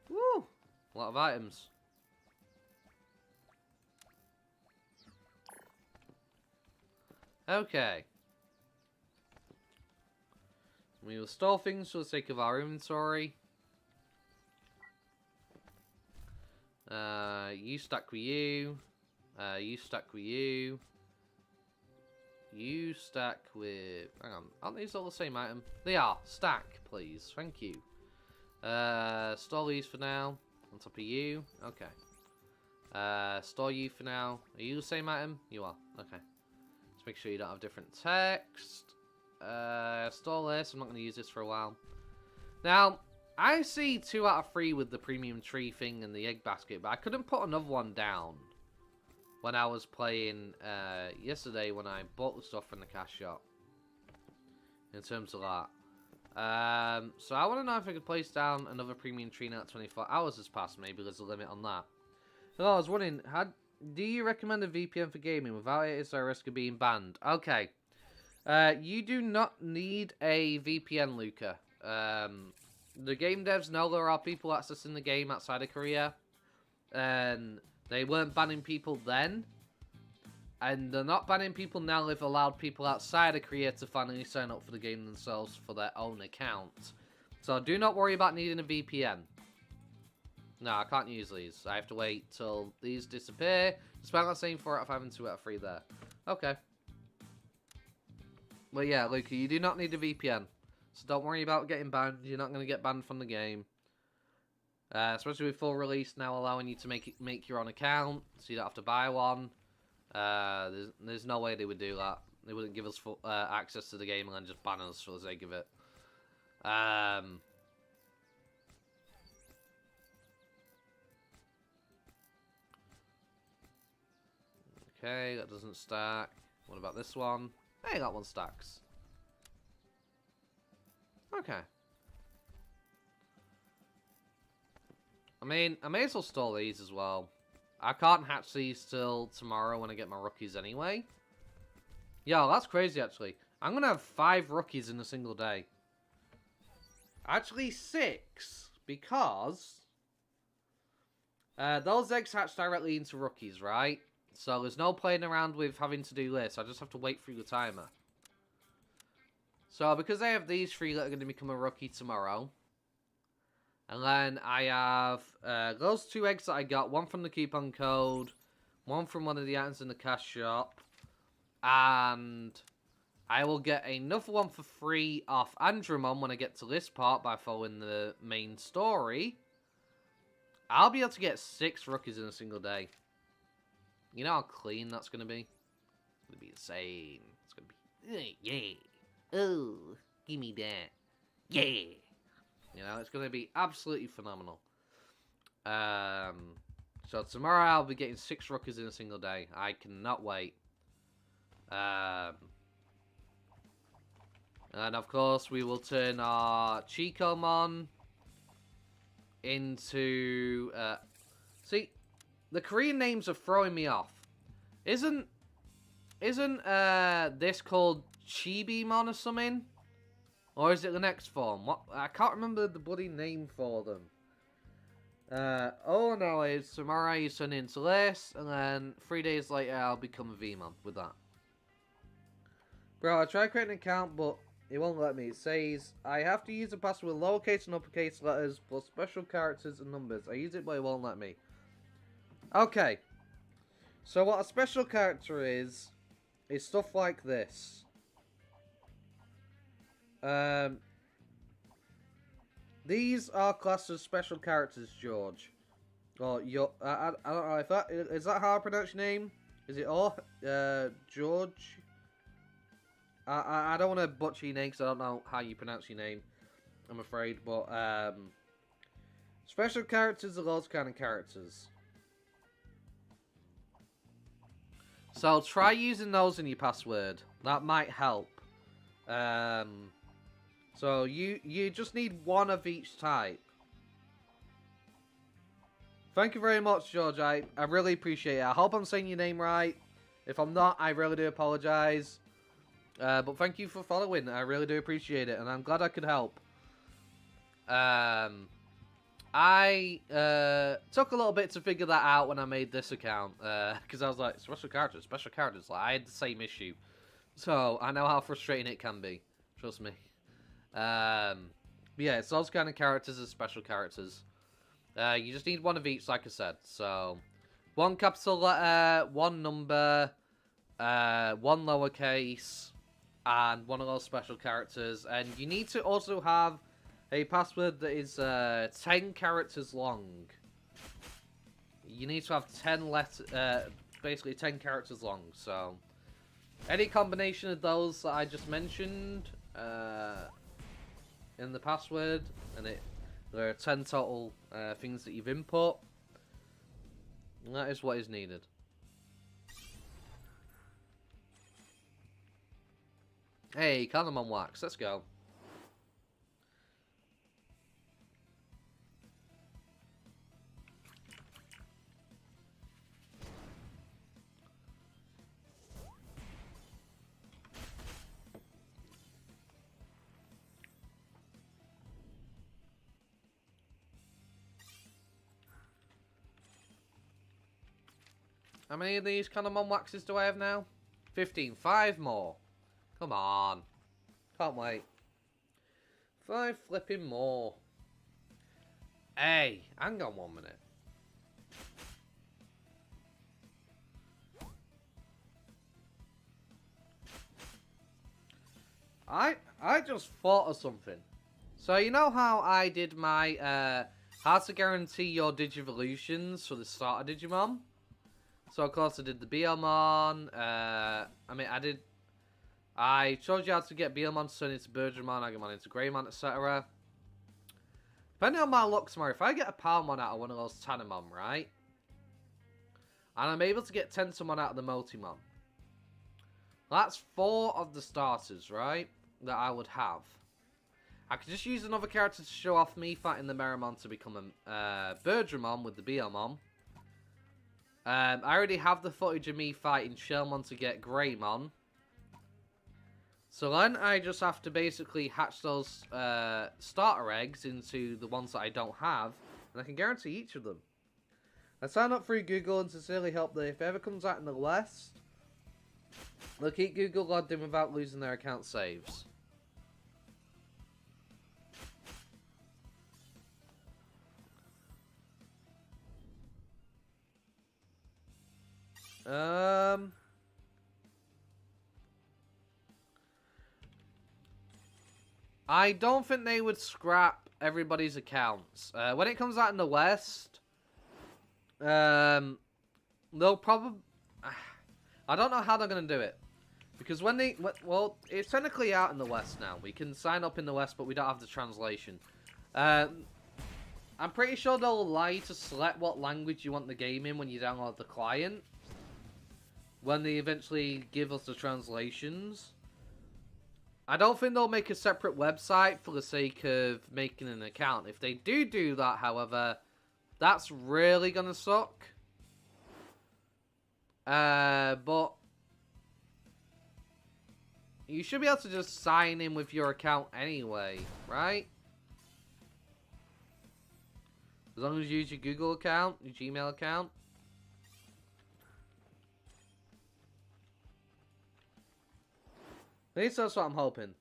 Woo, a lot of items. Okay. We will store things for the sake of our inventory. You stack with you. You stack with you. You stack with... Hang on. Aren't these all the same item? They are. Stack, please. Thank you. Store these for now. On top of you. Okay. Store you for now. Are you the same item? You are. Okay. Let's make sure you don't have different text. Store this. I'm not going to use this for a while. Now, I see 2 out of 3 with the premium tree thing and the egg basket, but I couldn't put another one down when I was playing yesterday when I bought the stuff from the cash shop. In terms of that. So I want to know if I could place down another premium tree now that 24 hours has passed. Maybe there's a limit on that. Hello, I was wondering, do you recommend a VPN for gaming? Without it, is there a risk of being banned? Okay. You do not need a VPN, Luca. The game devs know there are people accessing the game outside of Korea. And they weren't banning people then. And they're not banning people now. They've allowed people outside of Korea to finally sign up for the game themselves for their own account. So do not worry about needing a VPN. No, I can't use these. I have to wait till these disappear. Despite not saying 4 out of 5 and 2 out of 3 there. Okay. But yeah, Luca, you do not need a VPN. So don't worry about getting banned. You're not going to get banned from the game. Especially with full release now allowing you to make your own account. So you don't have to buy one. There's no way they would do that. They wouldn't give us full access to the game and then just ban us for the sake of it. Okay, that doesn't stack. What about this one? Hey, that one stacks. Okay. I mean, I may as well store these as well. I can't hatch these till tomorrow when I get my rookies anyway. Yo, that's crazy, actually. I'm going to have 5 rookies in a single day. Actually, 6. Because... Those eggs hatch directly into rookies, right? So there's no playing around with having to do this. I just have to wait through the timer. So because I have these 3 that are going to become a rookie tomorrow. And then I have those 2 eggs that I got. One from the coupon code. One from one of the items in the cash shop. And I will get another one for free off Andromon when I get to this part by following the main story. I'll be able to get 6 rookies in a single day. You know how clean that's going to be? It's going to be insane. It's going to be... Yeah. Oh, give me that. Yeah. You know, it's going to be absolutely phenomenal. So tomorrow I'll be getting 6 rookies in a single day. I cannot wait. And of course we will turn our Chicomon into... see, the Korean names are throwing me off. Isn't this called Chibimon or something? Or is it the next form? What? I can't remember the bloody name for them. All I know is tomorrow you turn into this, and then 3 days later I'll become a Veemon with that. Bro, I tried creating an account, but it won't let me. It says I have to use a password with lowercase and uppercase letters plus special characters and numbers. I use it, but it won't let me. Okay. So what a special character is stuff like this. These are classed as special characters, George. Or I don't know if that is that how I pronounce your name? Is it George? I don't want to butcher your name because I don't know how you pronounce your name. I'm afraid, but special characters are those kind of characters. So try using those in your password. That might help. So you just need 1 of each type. Thank you very much, George. I really appreciate it. I hope I'm saying your name right. If I'm not, I really do apologize. But thank you for following. I really do appreciate it, and I'm glad I could help. I took a little bit to figure that out when I made this account, because I was like, special characters. Like, I had the same issue. So, I know how frustrating it can be. Trust me. But yeah, it's those kind of characters as special characters. You just need 1 of each, like I said. So, 1 capital letter, 1 number, 1 lowercase, and 1 of those special characters. And you need to also have a password that is 10 characters long. You need to have 10 basically 10 characters long. So, any combination of those that I just mentioned in the password, and there are 10 total things that you've input, and that is what is needed. Hey, Canamon Wax, let's go. How many of these Canamon Waxes do I have now? 15. 5 more. Come on. Can't wait. 5 flipping more. Hey, hang on 1 minute. I just thought of something. So you know how I did my how to guarantee your Digivolutions for the starter Digimon? So of course I did the Beelmon. I showed you how to get Beelmon to turn into Birdramon, Agumon into Greymon, etc. Depending on my luck tomorrow, if I get a Palmon out of one of those Tanimon, right? And I'm able to get Tentomon out of the Multimon. That's 4 of the starters, right? That I would have. I could just use another character to show off me fighting the Meramon to become a Birdramon with the Beelmon. I already have the footage of me fighting Shellmon to get Greymon. So then I just have to basically hatch those starter eggs into the ones that I don't have. And I can guarantee each of them. I sign up through Google and sincerely hope that if it ever comes out in the West, they'll keep Google logged in without losing their account saves. I don't think they would scrap everybody's accounts. When it comes out in the West, they'll probably... I don't know how they're going to do it. Because when they... Well, it's technically out in the West now. We can sign up in the West, but we don't have the translation. I'm pretty sure they'll allow you to select what language you want the game in when you download the client. When they eventually give us the translations. I don't think they'll make a separate website for the sake of making an account. If they do that, however, that's really gonna suck. But you should be able to just sign in with your account anyway, right? As long as you use your Google account, your Gmail account. At least that's what I'm hoping.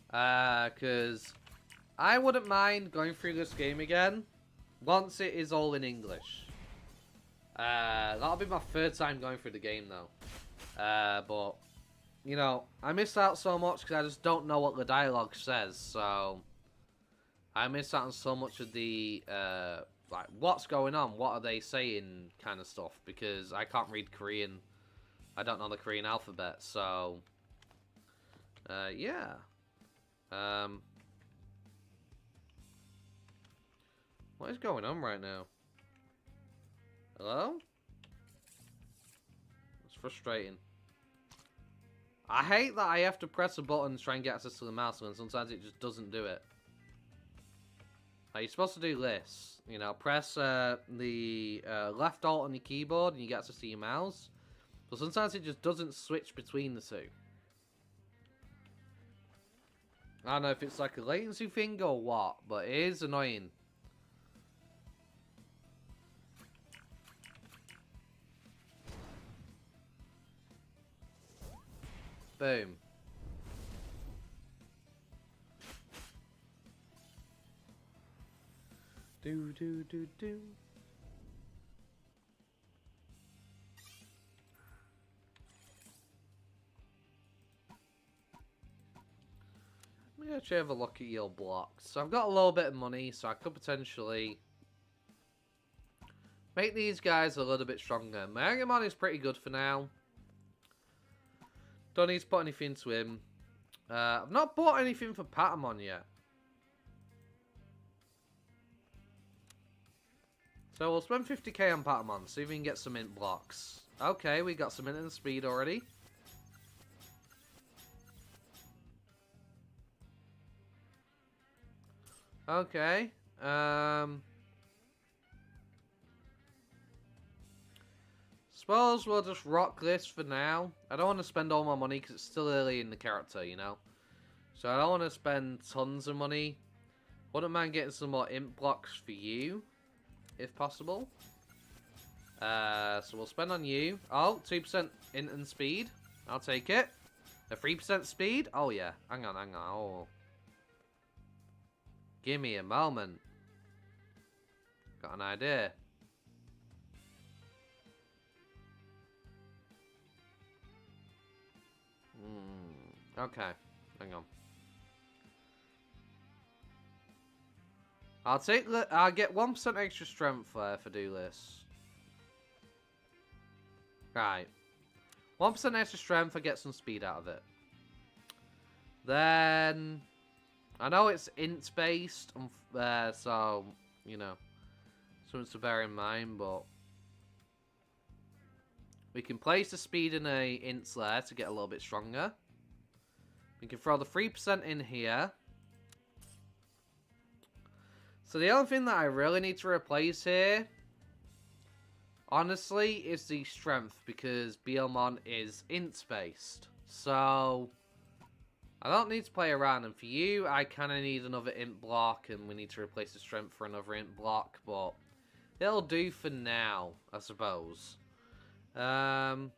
Because I wouldn't mind going through this game again once it is all in English. That'll be my third time going through the game though. But, you know, I miss out so much because I just don't know what the dialogue says. So, I miss out on so much of the, like, what's going on? What are they saying kind of stuff. Because I can't read Korean. I don't know the Korean alphabet, so... yeah. What is going on right now? Hello? It's frustrating. I hate that I have to press a button to try and get access to the mouse, and sometimes it just doesn't do it. Like, you're supposed to do this. You know, press the left alt on your keyboard and you get access to your mouse. But sometimes it just doesn't switch between the two. I don't know if it's like a latency thing or what, but it is annoying. Boom. Do. Let me actually have a look at your blocks. So I've got a little bit of money, so I could potentially make these guys a little bit stronger. My Veemon is pretty good for now. Don't need to put anything into him. I've not bought anything for Patamon yet. So we'll spend 50k on Patamon, see if we can get some int blocks. Okay, we got some int and speed already. Okay. Suppose we'll just rock this for now. I don't want to spend all my money because it's still early in the character, you know. So I don't want to spend tons of money. Wouldn't mind getting some more int blocks for you, if possible. So we'll spend on you. Oh, 2% int and speed. I'll take it. A 3% speed? Oh yeah. Hang on. Oh. Give me a moment. Got an idea. Okay. Hang on. I'll get 1% extra strength there if I do this. Right. 1% extra strength, I get some speed out of it. Then... I know it's int based, so, you know, something to bear in mind, but we can place the speed in a int there to get a little bit stronger. We can throw the 3% in here. So the only thing that I really need to replace here, honestly, is the strength, because Veemon is int based. So I don't need to play around, and for you, I kind of need another int block, and we need to replace the strength for another int block, but it'll do for now, I suppose. Will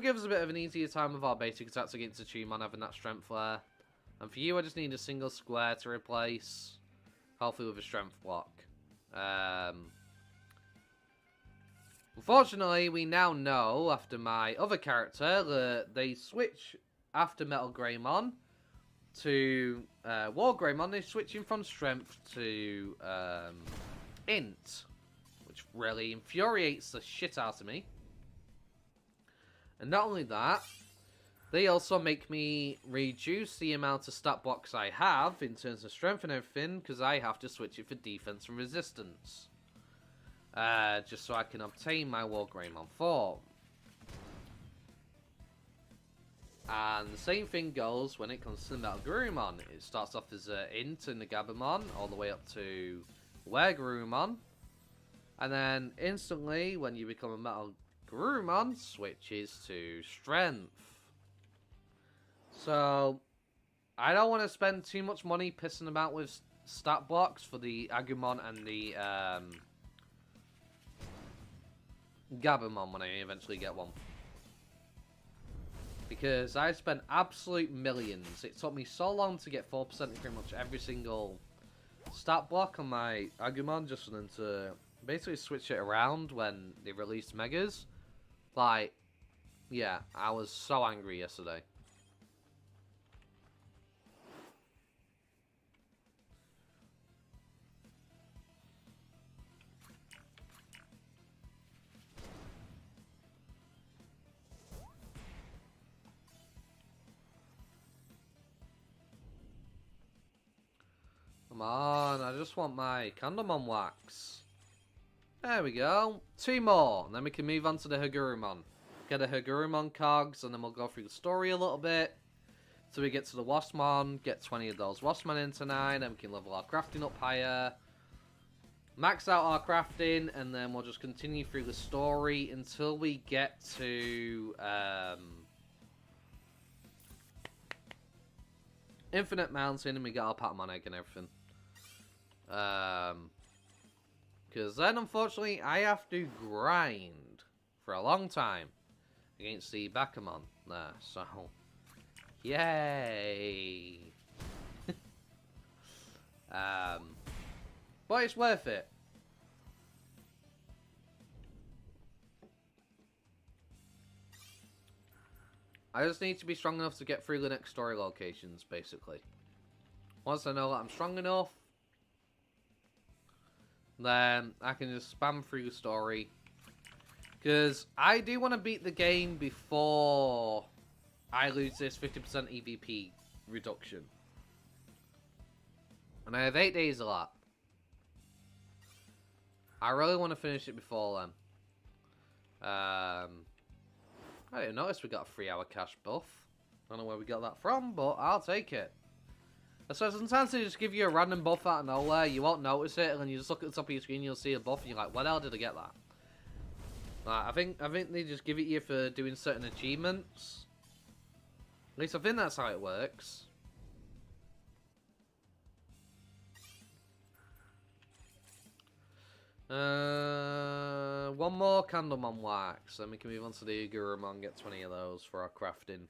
give us a bit of an easier time with our basic attacks against the Digimon having that strength there. And for you, I just need a single square to replace, hopefully with a strength block. Unfortunately, we now know, after my other character, that they switch after Metal Greymon to War Greymon. They're switching from strength to int, which really infuriates the shit out of me. And not only that, they also make me reduce the amount of stat blocks I have in terms of strength and everything, because I have to switch it for defense and resistance. Just so I can obtain my War Greymon form. And the same thing goes when it comes to the Metal Garurumon. It starts off as an int in the Gabumon, all the way up to Were Garurumon. And then instantly, when you become a Metal Garurumon, switches to strength. So, I don't want to spend too much money pissing about with stat blocks for the Agumon and the Gabumon when I eventually get one. Because I spent absolute millions. It took me so long to get 4% in pretty much every single stat block on my Agumon, just for them to basically switch it around when they released Megas. Like, yeah, I was so angry yesterday. Come on, I just want my Candlemon wax. There we go. 2 more, and then we can move on to the Hagurumon. Get a Hagurumon cogs, and then we'll go through the story a little bit. So we get to the Waspmon, get 20 of those Waspmon in tonight, and we can level our crafting up higher. Max out our crafting, and then we'll just continue through the story until we get to Infinite Mountain, and we get our Patamon egg and everything. Because then, unfortunately, I have to grind for a long time against the Bakamon there, so yay! But it's worth it. I just need to be strong enough to get through the next story locations, basically. Once I know that I'm strong enough, then I can just spam through the story. Because I do want to beat the game before I lose this 50% EVP reduction. And I have 8 days left. I really want to finish it before then. I didn't notice we got a 3-hour cash buff. I don't know where we got that from, but I'll take it. So sometimes they just give you a random buff out of nowhere, you won't notice it, and then you just look at the top of your screen, you'll see a buff, and you're like, where the hell did I get that? I think they just give it you for doing certain achievements. At least I think that's how it works. One more Candlemon wax, then we can move on to the Gurumon, get 20 of those for our crafting.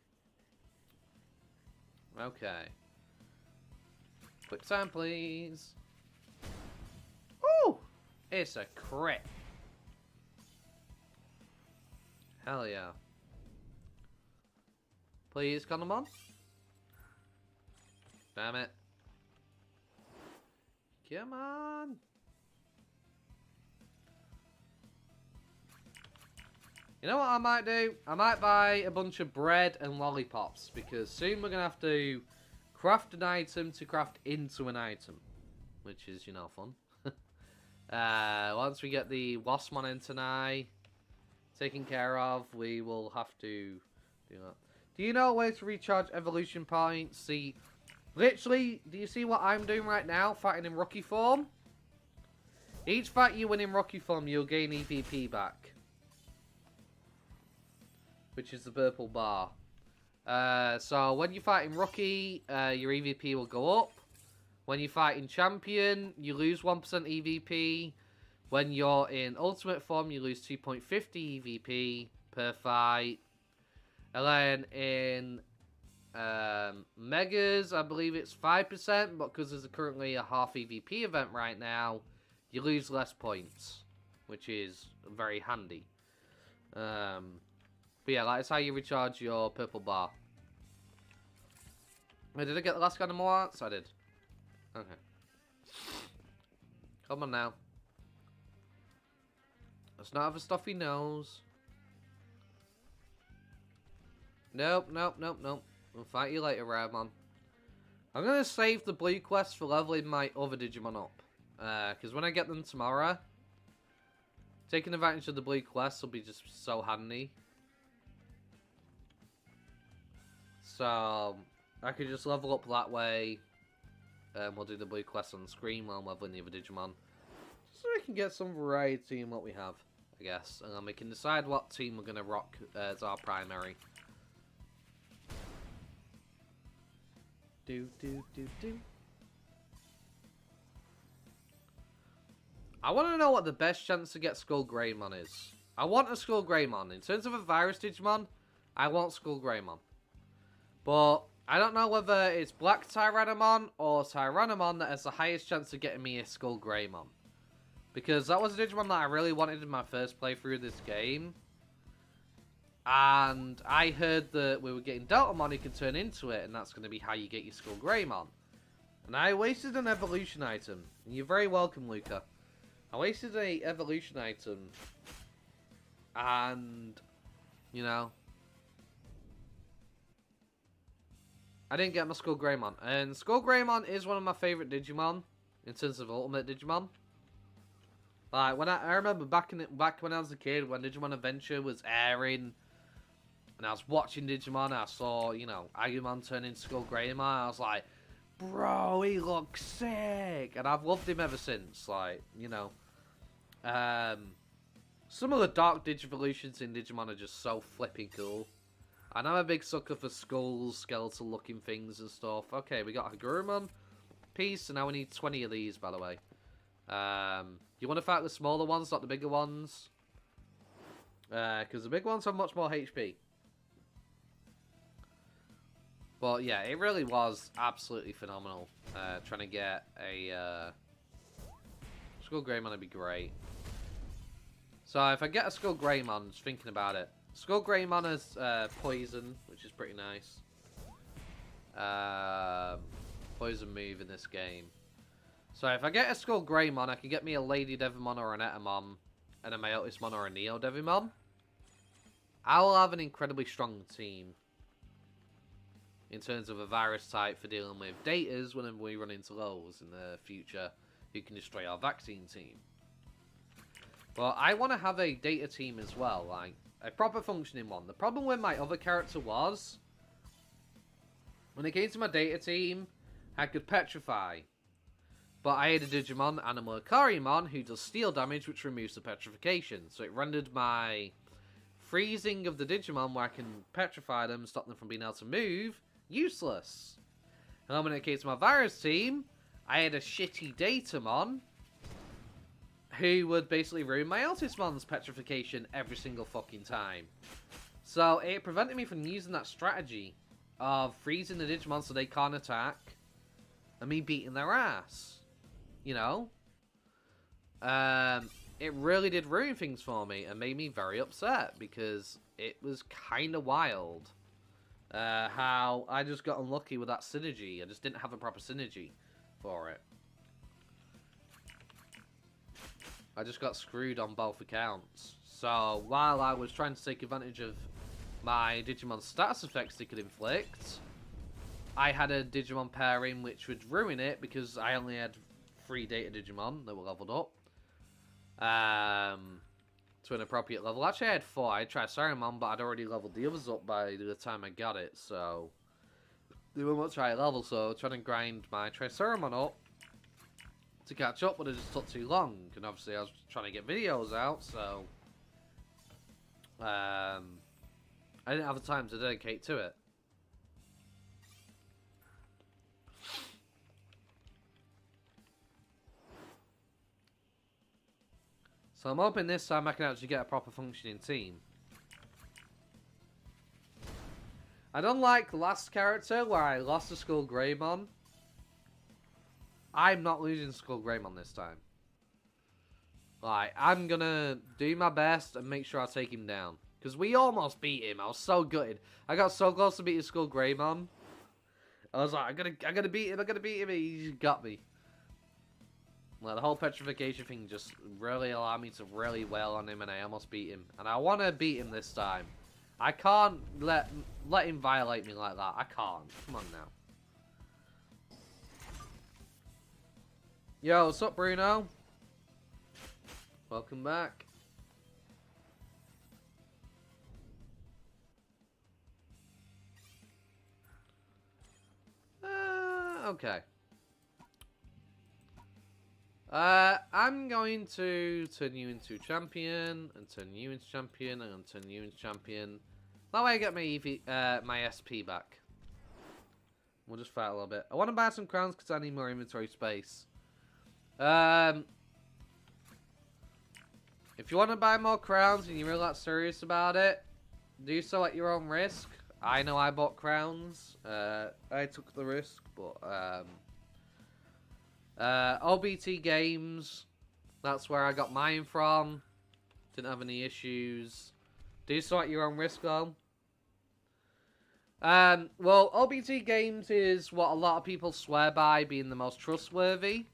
Okay. Quick time, please. Woo! It's a crit. Hell yeah. Please, Candlemon. Damn it. Come on. You know what I might do? I might buy a bunch of bread and lollipops, because soon we're going to have to craft an item to craft into an item, which is, you know, fun. Once we get the Waspmon in tonight taken care of, we will have to do that. Do you know a way to recharge evolution points? See, literally, do you see what I'm doing right now, fighting in rookie form? Each fight you win in rookie form, you'll gain EVP back, which is the purple bar. So when you're fighting Rookie, your EVP will go up. When you're fighting Champion, you lose 1% EVP. When you're in Ultimate form, you lose 2.50 EVP per fight. And then in Megas, I believe it's 5%, but because there's currently a half EVP event right now, you lose less points, which is very handy. But yeah, that's how you recharge your purple bar. Wait, did I get the last animal arts? I did. Okay. Come on now. Let's not have a stuffy nose. Nope, nope, nope, nope. We'll fight you later, Veemon. I'm going to save the blue quest for leveling my other Digimon up. Because when I get them tomorrow, taking advantage of the blue quests will be just so handy. So, I could just level up that way. And we'll do the blue quest on the screen while I'm leveling the other Digimon. So we can get some variety in what we have, I guess. And then we can decide what team we're going to rock as our primary. I want to know what the best chance to get Skull Greymon is. I want a Skull Greymon. In terms of a virus Digimon, I want Skull Greymon. But I don't know whether it's Black Tyrannomon or Tyrannomon that has the highest chance of getting me a Skull Greymon. Because that was a Digimon that I really wanted in my first playthrough of this game. And I heard that we were getting Deltamon who can turn into it, and that's going to be how you get your Skull Greymon. And I wasted an evolution item. And you're very welcome, Luca. I wasted an evolution item. And, you know, I didn't get my Skull Greymon. And Skull Greymon is one of my favourite Digimon in terms of Ultimate Digimon. Like, when I remember back when I was a kid, when Digimon Adventure was airing, and I was watching Digimon, I saw, you know, Agumon turn into Skull Greymon, I was like, bro, he looks sick! And I've loved him ever since, like, you know. Some of the dark Digivolutions in Digimon are just so flipping cool. And I'm a big sucker for skulls, skeletal looking things and stuff. Okay, we got Hagurumon piece, and now we need 20 of these, by the way. You want to fight the smaller ones, not the bigger ones? Because the big ones have much more HP. But yeah, it really was absolutely phenomenal. Trying to get a Skull Greymon would be great. So if I get a Skull Greymon, just thinking about it. Skull Greymon has poison, which is pretty nice. Poison move in this game. So if I get a Skull Greymon, I can get me a Lady Devimon or an Etamon, and a Meotismon or a Neo Devimon. I'll have an incredibly strong team in terms of a virus type for dealing with datas whenever we run into those in the future who can destroy our vaccine team. Well, I want to have a data team as well, like a proper functioning one. The problem with my other character was, when it came to my data team, I could petrify. But I had a Digimon, Animal Ikariamon, who does steel damage, which removes the petrification. So it rendered my freezing of the Digimon, where I can petrify them, stop them from being able to move, useless. And then when it came to my virus team, I had a shitty Datamon, who would basically ruin my Altismon's petrification every single fucking time. So it prevented me from using that strategy of freezing the Digimon so they can't attack, and me beating their ass. You know? It really did ruin things for me and made me very upset because it was kind of wild how I just got unlucky with that synergy. I just didn't have a proper synergy for it. I just got screwed on both accounts. So while I was trying to take advantage of my Digimon status effects they could inflict, I had a Digimon pairing which would ruin it because I only had 3 data Digimon that were leveled up to an appropriate level. Actually, I had 4. I had Triceramon, but I'd already leveled the others up by the time I got it, so they were much higher level. So trying to grind my Triceramon up to catch up, but it just took too long. And obviously, I was trying to get videos out, so I didn't have the time to dedicate to it. So I'm hoping this time I can actually get a proper functioning team. I don't like the last character where I lost to Skull Greymon. I'm not losing Skull Greymon this time. Like, I'm gonna do my best and make sure I take him down. Because we almost beat him. I was so gutted. I got so close to beating Skull Greymon. I was like, I'm gonna beat him, I'm gonna beat him, and he just got me. Like, the whole petrification thing just really allowed me to really wail on him, and I almost beat him. And I want to beat him this time. I can't let him violate me like that. I can't. Come on now. Yo, what's up, Bruno? Welcome back. Okay. I'm going to turn you into champion, and turn you into champion, and turn you into champion. That way I get my my SP back. We'll just fight a little bit. I want to buy some crowns because I need more inventory space. If you want to buy more crowns and you're really not serious about it, do so at your own risk. I know I bought crowns. I took the risk, but OBT Games, that's where I got mine from. Didn't have any issues. Do so at your own risk, though. Well, OBT Games is what a lot of people swear by being the most trustworthy.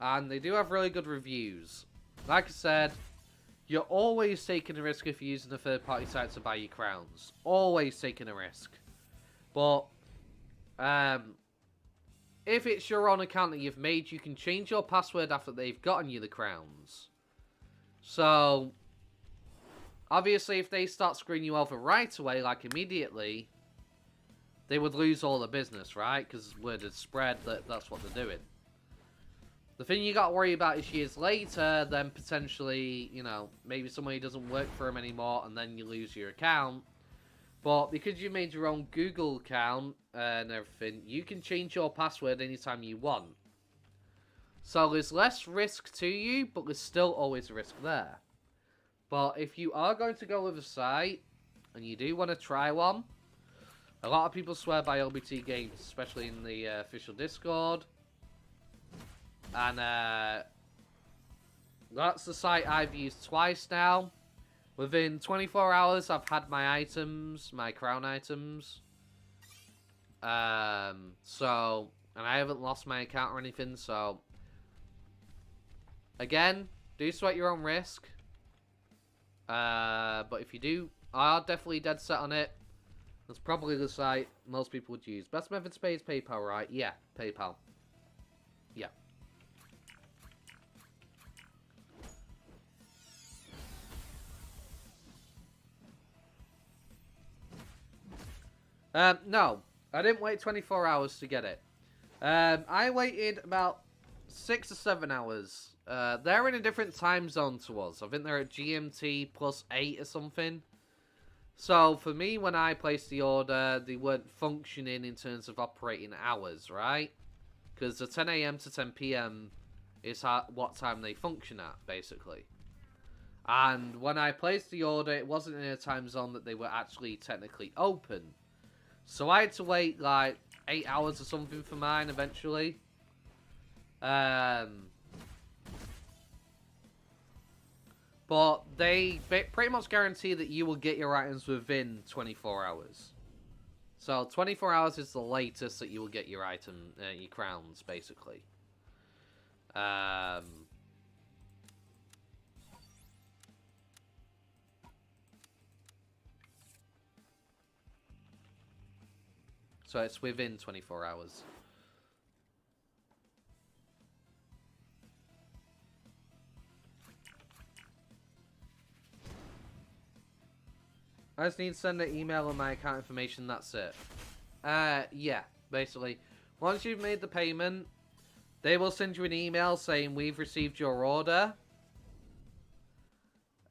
And they do have really good reviews. Like I said, you're always taking a risk if you're using a third-party site to buy your crowns. Always taking a risk. But, if it's your own account that you've made, you can change your password after they've gotten you the crowns. So, obviously, if they start screwing you over right away, like immediately, they would lose all the business, right? Because word has spread that that's what they're doing. The thing you got to worry about is years later, then potentially, you know, maybe somebody doesn't work for them anymore, and then you lose your account. But because you made your own Google account and everything, you can change your password anytime you want. So there's less risk to you, but there's still always a risk there. But if you are going to go with a site, and you do want to try one, a lot of people swear by LBT Games, especially in the official Discord. And that's the site I've used twice now. Within 24 hours, I've had my items, my crown items. So, and I haven't lost my account or anything, so. Again, do so at your own risk. But if you do, are definitely dead set on it, that's probably the site most people would use. Best method to pay is PayPal, right? Yeah, PayPal. Yeah. No, I didn't wait 24 hours to get it. I waited about 6 or 7 hours. They're in a different time zone to us. I think they're at GMT plus 8 or something. So, for me, when I placed the order, they weren't functioning in terms of operating hours, right? Because the 10 AM to 10 PM is what time they function at, basically. And when I placed the order, it wasn't in a time zone that they were actually technically open. So I had to wait like 8 hours or something for mine eventually. But they pretty much guarantee that you will get your items within 24 hours. So 24 hours is the latest that you will get your item, your crowns, basically. So it's within 24 hours. I just need to send an email with my account information, that's it. Yeah, basically. Once you've made the payment, they will send you an email saying we've received your order.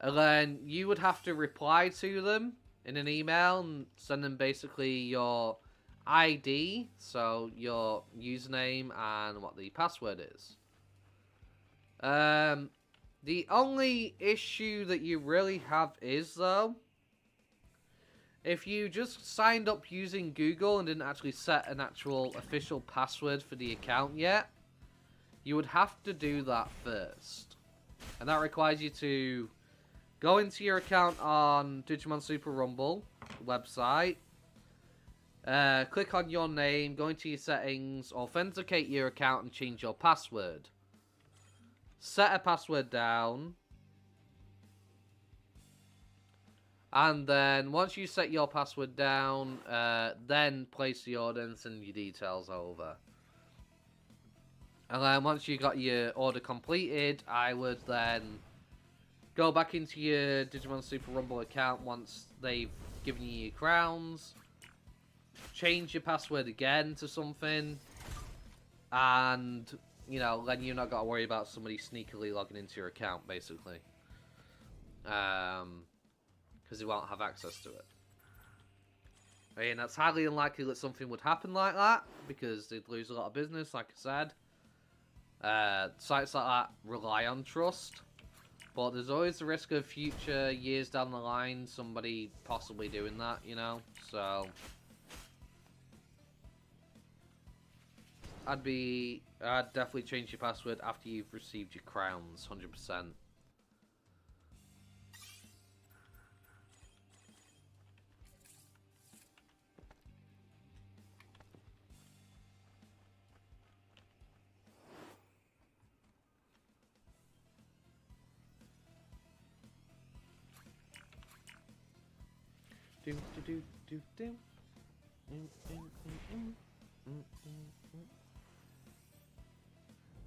And then you would have to reply to them in an email and send them basically your ID, so your username and what the password is. The only issue that you really have is, though, if you just signed up using Google and didn't actually set an actual official password for the account yet, you would have to do that first. And that requires you to go into your account on Digimon Super Rumble website, click on your name, go into your settings, authenticate your account and change your password. Set a password down. And then once you set your password down, then place the order and send your details over. And then once you got your order completed, I would then go back into your Digimon Super Rumble account once they've given you your crowns. Change your password again to something. And, you know, then you're not got to worry about somebody sneakily logging into your account, basically. Because they won't have access to it. I mean, that's highly unlikely that something would happen like that, because they'd lose a lot of business, like I said. Sites like that rely on trust, but there's always the risk of future years down the line somebody possibly doing that, you know, so I'd definitely change your password after you've received your crowns, 100%.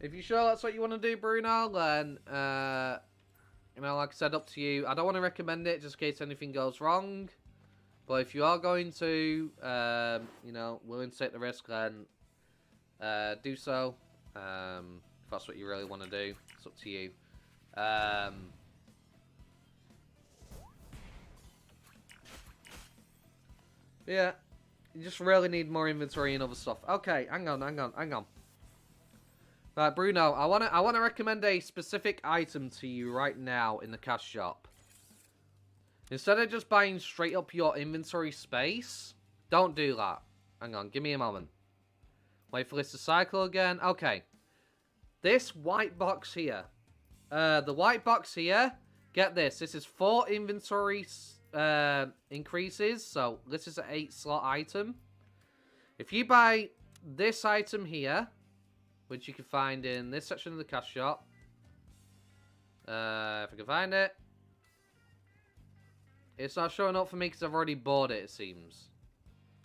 If you're sure that's what you want to do, Bruno, then, you know, like I said, up to you. I don't want to recommend it just in case anything goes wrong. But if you are going to, you know, willing to take the risk, then do so. If that's what you really want to do, it's up to you. Yeah, you just really need more inventory and other stuff. Okay, hang on. Right, Bruno, I wanna recommend a specific item to you right now in the cash shop. Instead of just buying straight up your inventory space, don't do that. Hang on, give me a moment. Wait for this to cycle again. Okay. This white box here. The white box here, get this. This is 4 inventory increases, so this is an 8 slot item. If you buy this item here, which you can find in this section of the cash shop, if I can find it, it's not showing up for me because I've already bought it, it seems.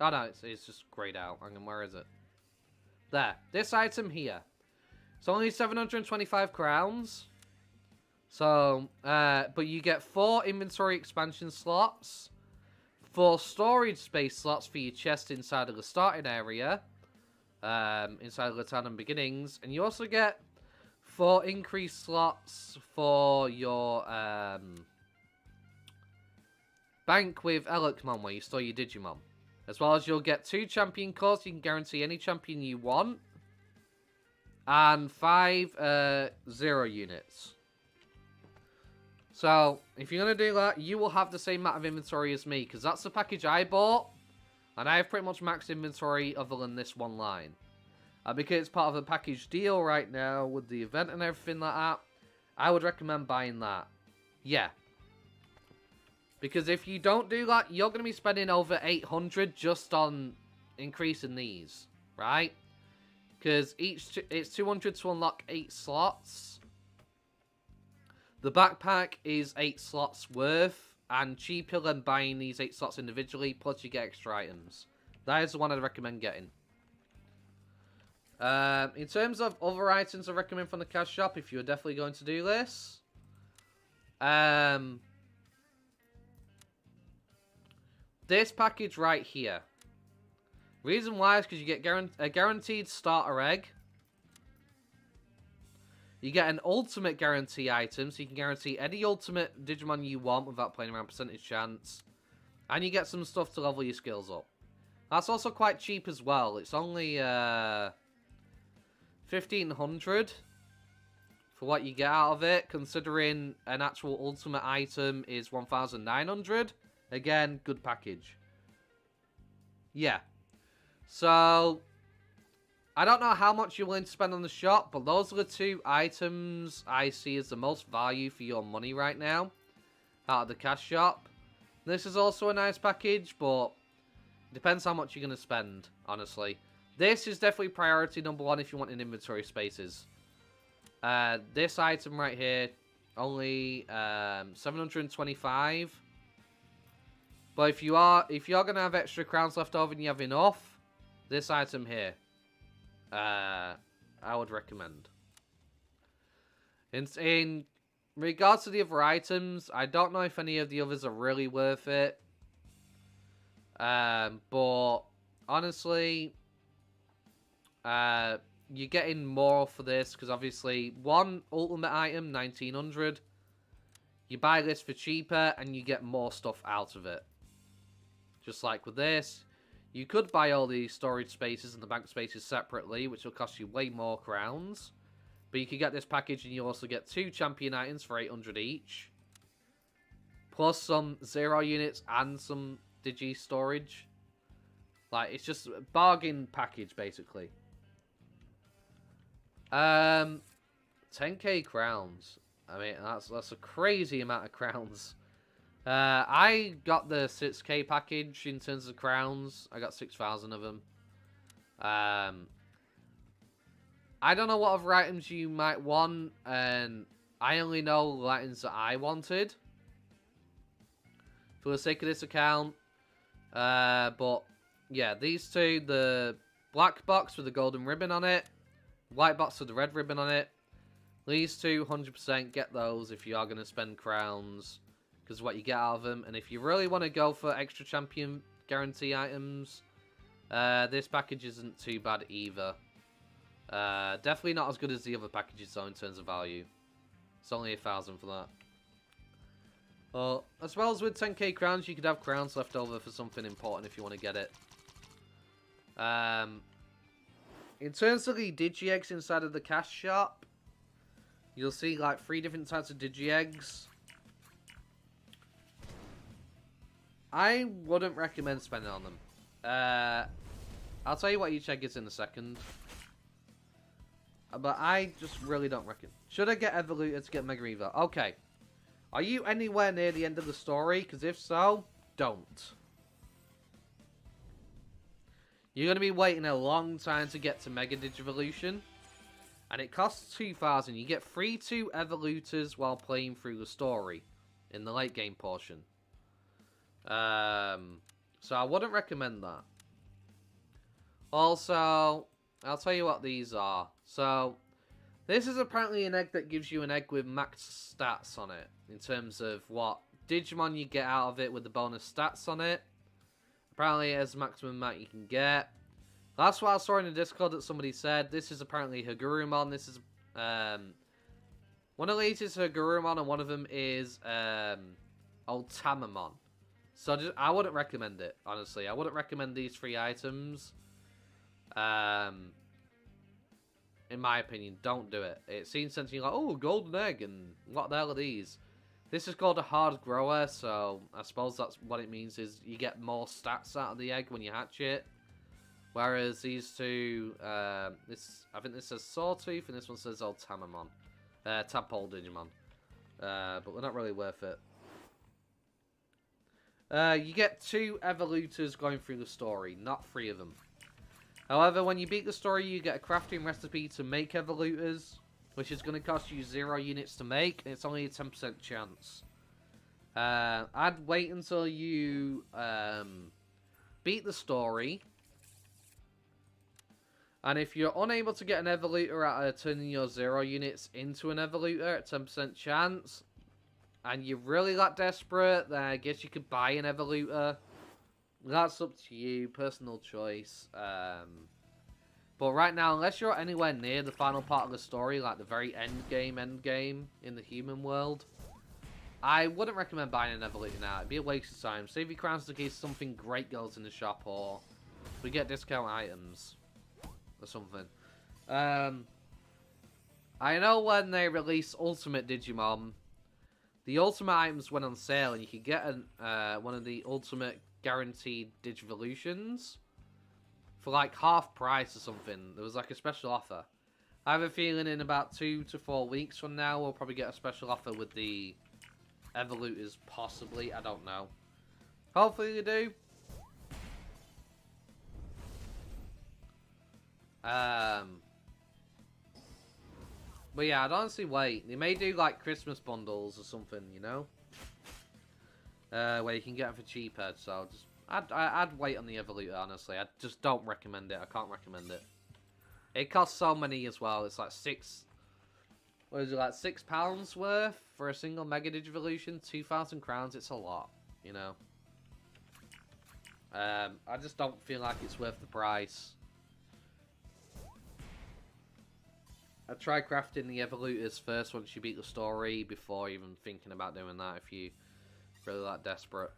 Oh no, it's just grayed out. Hang on, where is it? There, this item here. It's only 725 crowns. So, but you get 4 inventory expansion slots, 4 storage space slots for your chest inside of the starting area, inside of the Tandem Beginnings, and you also get 4 increased slots for your bank with Elecmon, where you store your Digimon. As well as you'll get 2 champion cores, you can guarantee any champion you want, and 5 0 units. So, if you're going to do that, you will have the same amount of inventory as me, because that's the package I bought, and I have pretty much max inventory other than this one line. Because it's part of a package deal right now with the event and everything like that, I would recommend buying that. Yeah. Because if you don't do that, you're going to be spending over 800 just on increasing these, right? Because it's 200 to unlock 8 slots. The backpack is 8 slots worth, and cheaper than buying these 8 slots individually, plus you get extra items. That is the one I'd recommend getting. In terms of other items I recommend from the cash shop, if you're definitely going to do this, this package right here. Reason why is because you get a guaranteed starter egg. You get an ultimate guarantee item, so you can guarantee any ultimate Digimon you want without playing around percentage chance. And you get some stuff to level your skills up. That's also quite cheap as well. It's only 1,500 for what you get out of it, considering an actual ultimate item is 1,900. Again, good package. Yeah. So, I don't know how much you're willing to spend on the shop, but those are the two items I see as the most value for your money right now out of the cash shop. This is also a nice package, but it depends how much you're going to spend, honestly. This is definitely priority number one if you want in inventory spaces. This item right here, only 725. But if you're gonna have extra crowns left over and you have enough, this item here, I would recommend. In regards to the other items, I don't know if any of the others are really worth it. But honestly, you're getting more for this because obviously one ultimate item 1900. You buy this for cheaper and you get more stuff out of it. Just like with this, you could buy all the storage spaces and the bank spaces separately, which will cost you way more crowns. But you can get this package and you also get 2 champion items for 800 each. Plus some 0 units and some digi storage. Like, it's just a bargain package, basically. 10k crowns. I mean, that's a crazy amount of crowns. I got the 6k package in terms of crowns. I got 6,000 of them. I don't know what other items you might want, and I only know the items that I wanted for the sake of this account. But yeah, these two, the black box with the golden ribbon on it, white box with the red ribbon on it. These two, 100% get those if you are going to spend crowns, because what you get out of them. And if you really want to go for extra champion guarantee items, this package isn't too bad either. Definitely not as good as the other packages though in terms of value. It's only 1,000 for that. Well, as well as with 10k crowns, you could have crowns left over for something important if you want to get it. In terms of the digi-eggs inside of the cash shop, you'll see like 3 different types of digi-eggs. I wouldn't recommend spending on them. I'll tell you what each egg is in a second. But I just really don't reckon. Should I get Evolutor to get Mega Evo? Okay. Are you anywhere near the end of the story? Because if so, don't. You're going to be waiting a long time to get to Mega Digivolution. And it costs 2,000. You get free 2 Evolutors while playing through the story. In the late game portion. So I wouldn't recommend that. Also, I'll tell you what these are. So, this is apparently an egg that gives you an egg with max stats on it. In terms of what Digimon you get out of it with the bonus stats on it. Apparently it has the maximum amount you can get. That's what I saw in the Discord that somebody said. This is apparently Hagurumon. This is, one of these is Hagurumon and one of them is, Ultamamon. So I wouldn't recommend it, honestly. I wouldn't recommend these 3 items. In my opinion, don't do it. It seems something like, oh, golden egg, and what the hell are these? This is called a hard grower, so I suppose that's what it means is you get more stats out of the egg when you hatch it. Whereas these two, I think this says Sawtooth, and this one says Ultamamon. Tadpole Digimon. But they're not really worth it. You get 2 Evolutors going through the story, not 3 of them. However, when you beat the story, you get a crafting recipe to make Evolutors, which is going to cost you 0 units to make, and it's only a 10% chance. I'd wait until you beat the story, and if you're unable to get an Evolutor out of turning your 0 units into an Evolutor at 10% chance, and you're really that desperate, then I guess you could buy an Evolutor. That's up to you, personal choice. But right now, unless you're anywhere near the final part of the story, like the very end game in the human world, I wouldn't recommend buying an Evolutor now. It'd be a waste of time. Save your crowns in case something great goes in the shop, or we get discount items or something. I know when they released Ultimate Digimon, the Ultimate items went on sale and you could get one of the Ultimate Guaranteed Digivolutions for like half price or something. There was like a special offer. I have a feeling in about 2 to 4 weeks from now we'll probably get a special offer with the Evolutors, possibly. I don't know. Hopefully they do. But yeah, I'd honestly wait. They may do like Christmas bundles or something, you know, where you can get them for cheaper. So just, I'd wait on the Evolutor. Honestly, I just don't recommend it. I can't recommend it. It costs so many as well. It's like what is it, like £6 worth for a single Mega Digivolution? 2,000 crowns. It's a lot, you know. I just don't feel like it's worth the price. I'd try crafting the Evolutors first once you beat the story before even thinking about doing that if you really that desperate.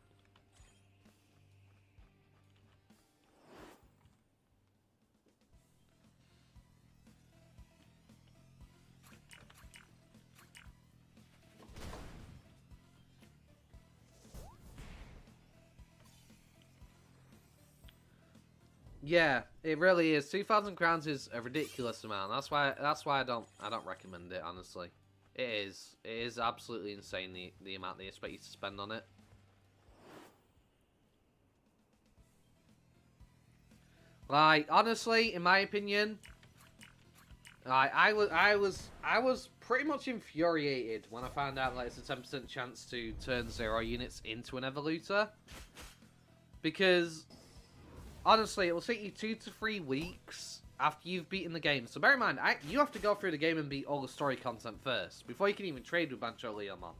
Yeah, it really is. 2,000 crowns is a ridiculous amount. That's why I don't recommend it, honestly. It is absolutely insane the amount they expect you to spend on it. Like, honestly, in my opinion, I was pretty much infuriated when I found out like it's a 10% chance to turn 0 units into an Evolutor. Because honestly, it will take you 2 to 3 weeks after you've beaten the game. So bear in mind, you have to go through the game and beat all the story content first, before you can even trade with Bancho Leomon.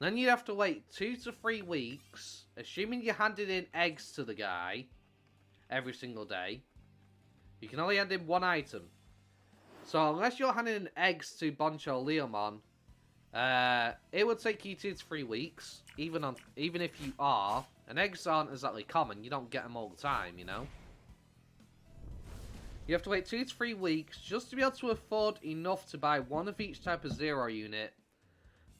Then you'd have to wait 2 to 3 weeks, assuming you handed in eggs to the guy every single day. You can only hand in 1 item. So unless you're handing in eggs to Bancho Leomon, it would take you 2 to 3 weeks, even if you are. And eggs aren't exactly common. You don't get them all the time, you know. You have to wait 2 to 3 weeks just to be able to afford enough to buy 1 of each type of 0 unit,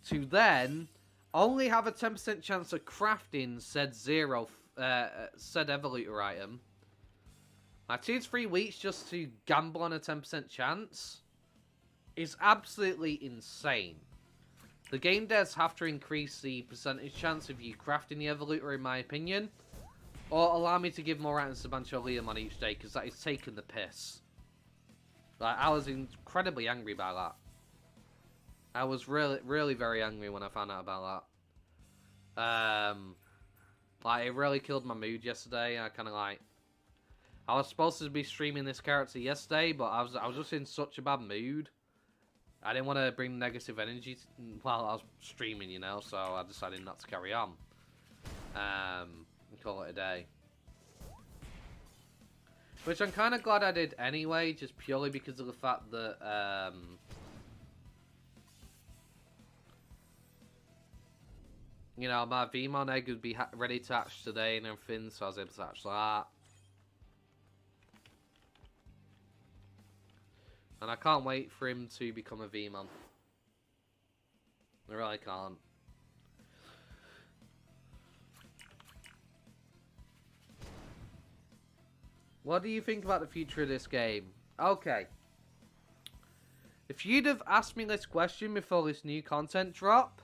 to then only have a 10% chance of crafting said said Evolutor item. Like 2 to 3 weeks just to gamble on a 10% chance is absolutely insane. The game devs have to increase the percentage chance of you crafting the Evolutor, in my opinion. Or allow me to give more items to Bancho Leomon each day, because that is taking the piss. Like, I was incredibly angry by that. I was really, really very angry when I found out about that. Like, it really killed my mood yesterday. I kind of like... I was supposed to be streaming this character yesterday, but I was just in such a bad mood. I didn't want to bring negative energy while I was streaming, you know, so I decided not to carry on. And call it a day. Which I'm kind of glad I did anyway, just purely because of the fact that, you know, my Veemon egg would be ready to hatch today and everything, so I was able to hatch that. And I can't wait for him to become a Veemon. I really can't. What do you think about the future of this game? Okay. If you'd have asked me this question before this new content drop,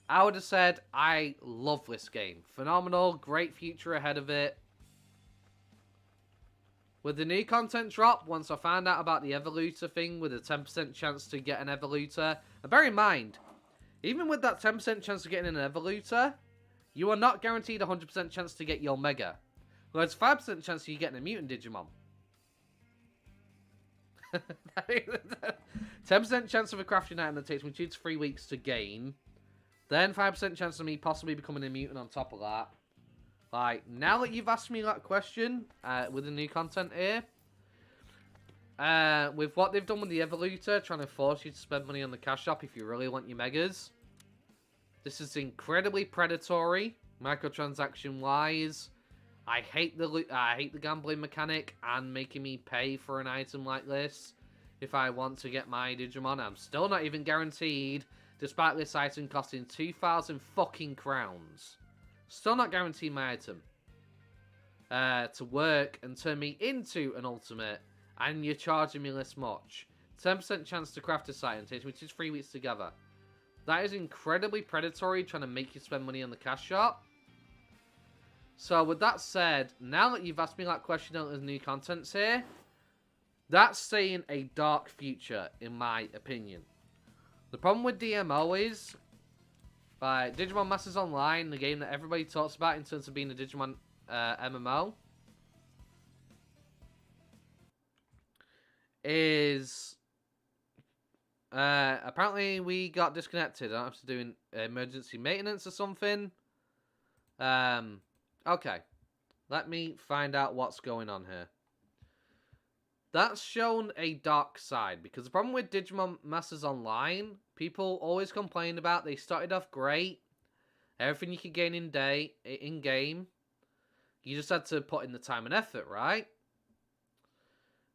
I would have said, I love this game. Phenomenal, great future ahead of it. With the new content drop, once I found out about the Evolutor thing with a 10% chance to get an Evolutor, and bear in mind, even with that 10% chance of getting an Evolutor, you are not guaranteed a 100% chance to get your Mega. Well, there's 5% chance of you getting a Mutant Digimon. 10% chance of a crafting item that takes me 2 to 3 weeks to gain. Then 5% chance of me possibly becoming a mutant on top of that. Like, now that you've asked me that question, with the new content here, with what they've done with the Evolutor, trying to force you to spend money on the cash shop if you really want your Megas, this is incredibly predatory, microtransaction-wise. I hate the gambling mechanic and making me pay for an item like this. if I want to get my Digimon. I'm still not even guaranteed, despite this item costing 2,000 fucking crowns. Still not guaranteed my item to work and turn me into an ultimate, and you're charging me this much. 10% chance to craft this item, takes me 2 to 3 weeks together. That is incredibly predatory, trying to make you spend money on the cash shop. So with that said, now that you've asked me that question on the new contents here, that's saying a dark future, in my opinion. The problem with DMO is, Digimon Masters Online, the game that everybody talks about in terms of being a Digimon MMO, is apparently we got disconnected. I don't have to do emergency maintenance or something. Okay, let me find out what's going on here. That's shown a dark side, because the problem with Digimon Masters Online, people always complain about, they started off great, everything you could gain in game, you just had to put in the time and effort, right?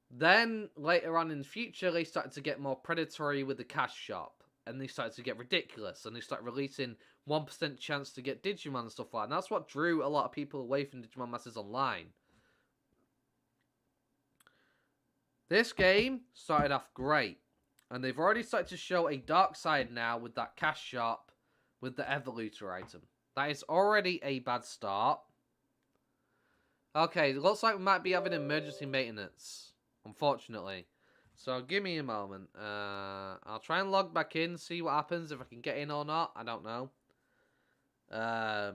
Then, later on in the future, they started to get more predatory with the cash shop, and they started to get ridiculous, and they started releasing 1% chance to get Digimon and stuff like that, and that's what drew a lot of people away from Digimon Masters Online. This game started off great, and they've already started to show a dark side now with that cash shop with the Evolutor item. That is already a bad start. Okay, it looks like we might be having emergency maintenance, unfortunately. So give me a moment. I'll try and log back in, see what happens, if I can get in or not. I don't know. I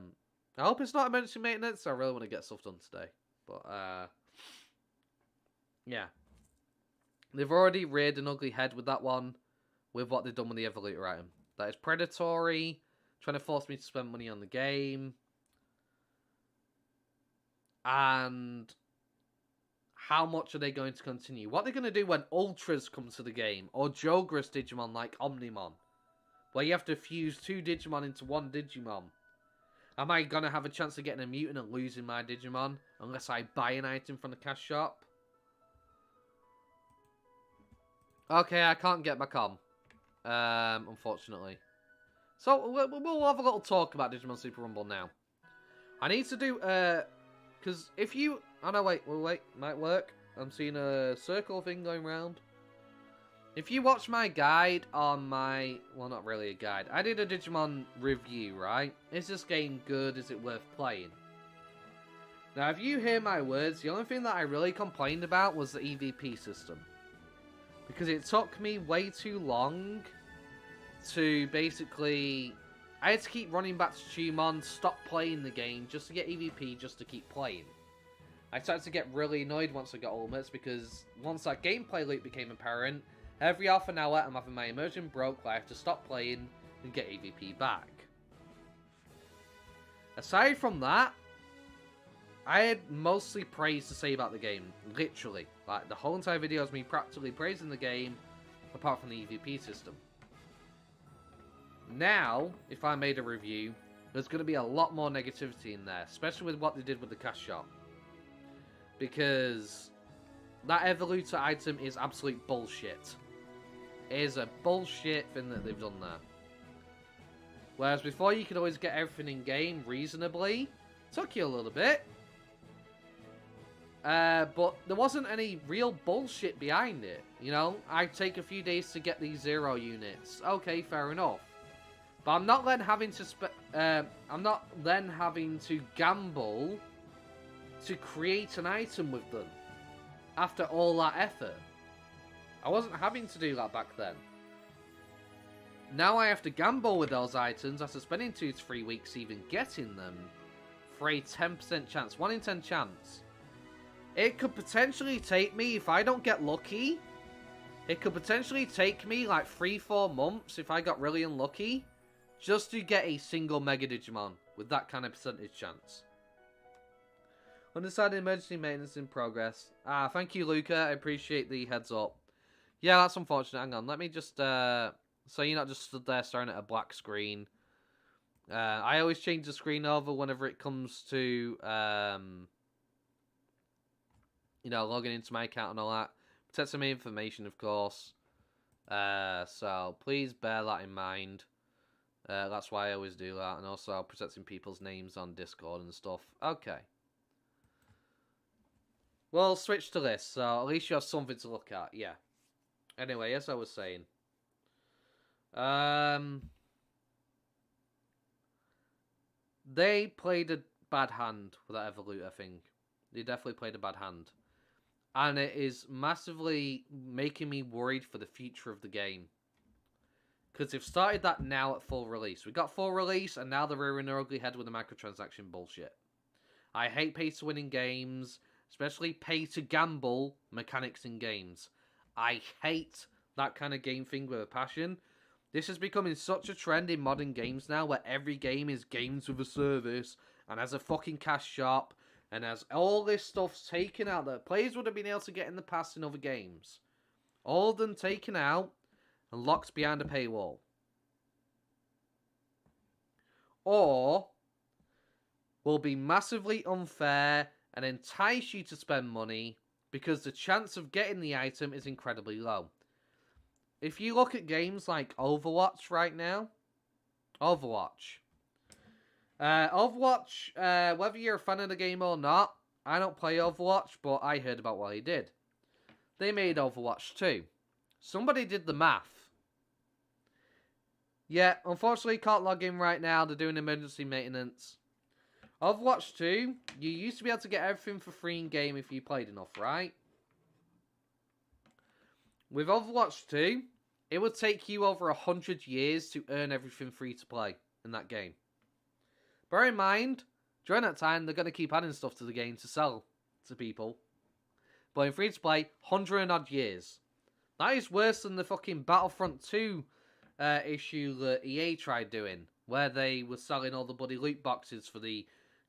hope it's not emergency maintenance. I really want to get stuff done today. But, yeah. They've already reared an ugly head with that one, with what they've done with the Evolutor item. That is predatory, trying to force me to spend money on the game. And how much are they going to continue? What are they going to do when Ultras come to the game? Or Jogress Digimon like Omnimon? Where you have to fuse 2 Digimon into 1 Digimon. Am I going to have a chance of getting a mutant and losing my Digimon? Unless I buy an item from the cash shop? Okay, I can't get back on. Unfortunately. So, we'll have a little talk about Digimon Super Rumble now. I need to do, because if you... Oh, no, wait, might work. I'm seeing a circle thing going around. If you watch my guide on my... Well, not really a guide. I did a Digimon review, right? Is this game good? Is it worth playing? Now, if you hear my words, the only thing that I really complained about was the EVP system. Because it took me way too long to basically... I had to keep running back to Digimon, stop playing the game, just to get EVP, just to keep playing. I started to get really annoyed once I got Ultimates, because once that gameplay loop became apparent, every half an hour I'm having my immersion broke, I have to stop playing and get EVP back. Aside from that, I had mostly praise to say about the game, literally. Like, the whole entire video is me practically praising the game, apart from the EVP system. Now, if I made a review, there's going to be a lot more negativity in there, especially with what they did with the cash shop. Because that Evolutor item is absolute bullshit. It is a bullshit thing that they've done there. Whereas before you could always get everything in game reasonably, took you a little bit. But there wasn't any real bullshit behind it. You know, I'd take a few days to get these 0 units. Okay, fair enough. But I'm not then having to gamble to create an item with them after all that effort. I wasn't having to do that back then. Now I have to gamble with those items after spending 2 to 3 weeks even getting them for a 10% chance, 1 in 10 chance. It could potentially take me, if I don't get lucky, it could potentially take me like 3-4 months if I got really unlucky, just to get a single Mega Digimon with that kind of percentage chance. Undecided emergency maintenance in progress. Ah, thank you, Luca. I appreciate the heads up. Yeah, that's unfortunate. Hang on, let me just, so you're not just stood there staring at a black screen. I always change the screen over whenever it comes to, you know, logging into my account and all that. protect some information, of course. So please bear that in mind. That's why I always do that, and also protecting people's names on Discord and stuff. Okay. We'll switch to this, so at least you have something to look at. Yeah. Anyway, as I was saying. They played a bad hand with that Evoluta thing. They definitely played a bad hand. And it is massively making me worried for the future of the game. Because they've started that now at full release. We got full release, and now they're rearing their ugly head with the microtransaction bullshit. I hate pay-to-win in games, especially pay-to-gamble mechanics in games. I hate that kind of game thing with a passion. This is becoming such a trend in modern games now, where every game is games with a service, and has a fucking cash shop, and has all this stuff taken out that players would have been able to get in the past in other games. All of them taken out, and locked behind a paywall. Or will be massively unfair and entice you to spend money because the chance of getting the item is incredibly low. If you look at games like Overwatch right now, Overwatch, whether you're a fan of the game or not, I don't play Overwatch, but I heard about what he did. They made Overwatch 2. Somebody did the math. Yeah, unfortunately can't log in right now. They're doing emergency maintenance. Overwatch 2, you used to be able to get everything for free in game if you played enough, right? With Overwatch 2, it would take you over 100 years to earn everything free to play in that game. Bear in mind, during that time, they're going to keep adding stuff to the game to sell to people. But in free to play, 100 and odd years. That is worse than the fucking Battlefront 2 issue that EA tried doing, where they were selling all the bloody loot boxes for the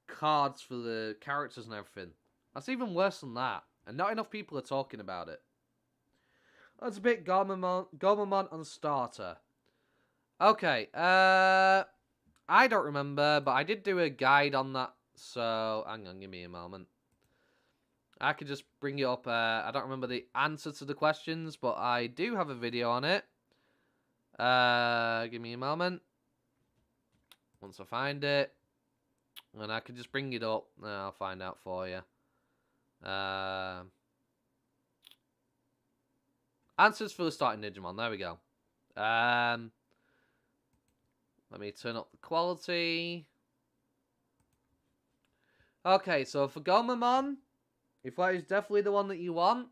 cards for the characters and everything. That's even worse than that, and not enough people are talking about it. That's a bit Gomamon on starter. Okay, I don't remember, but I did do a guide on that, so hang on, give me a moment. I could just bring it up. I don't remember the answer to the questions, but I do have a video on it. Give me a moment. Once I find it, and I can just bring it up, I'll find out for you. Answers for the starting Digimon. There we go. Let me turn up the quality. Okay, so for Gomamon, if that is definitely the one that you want,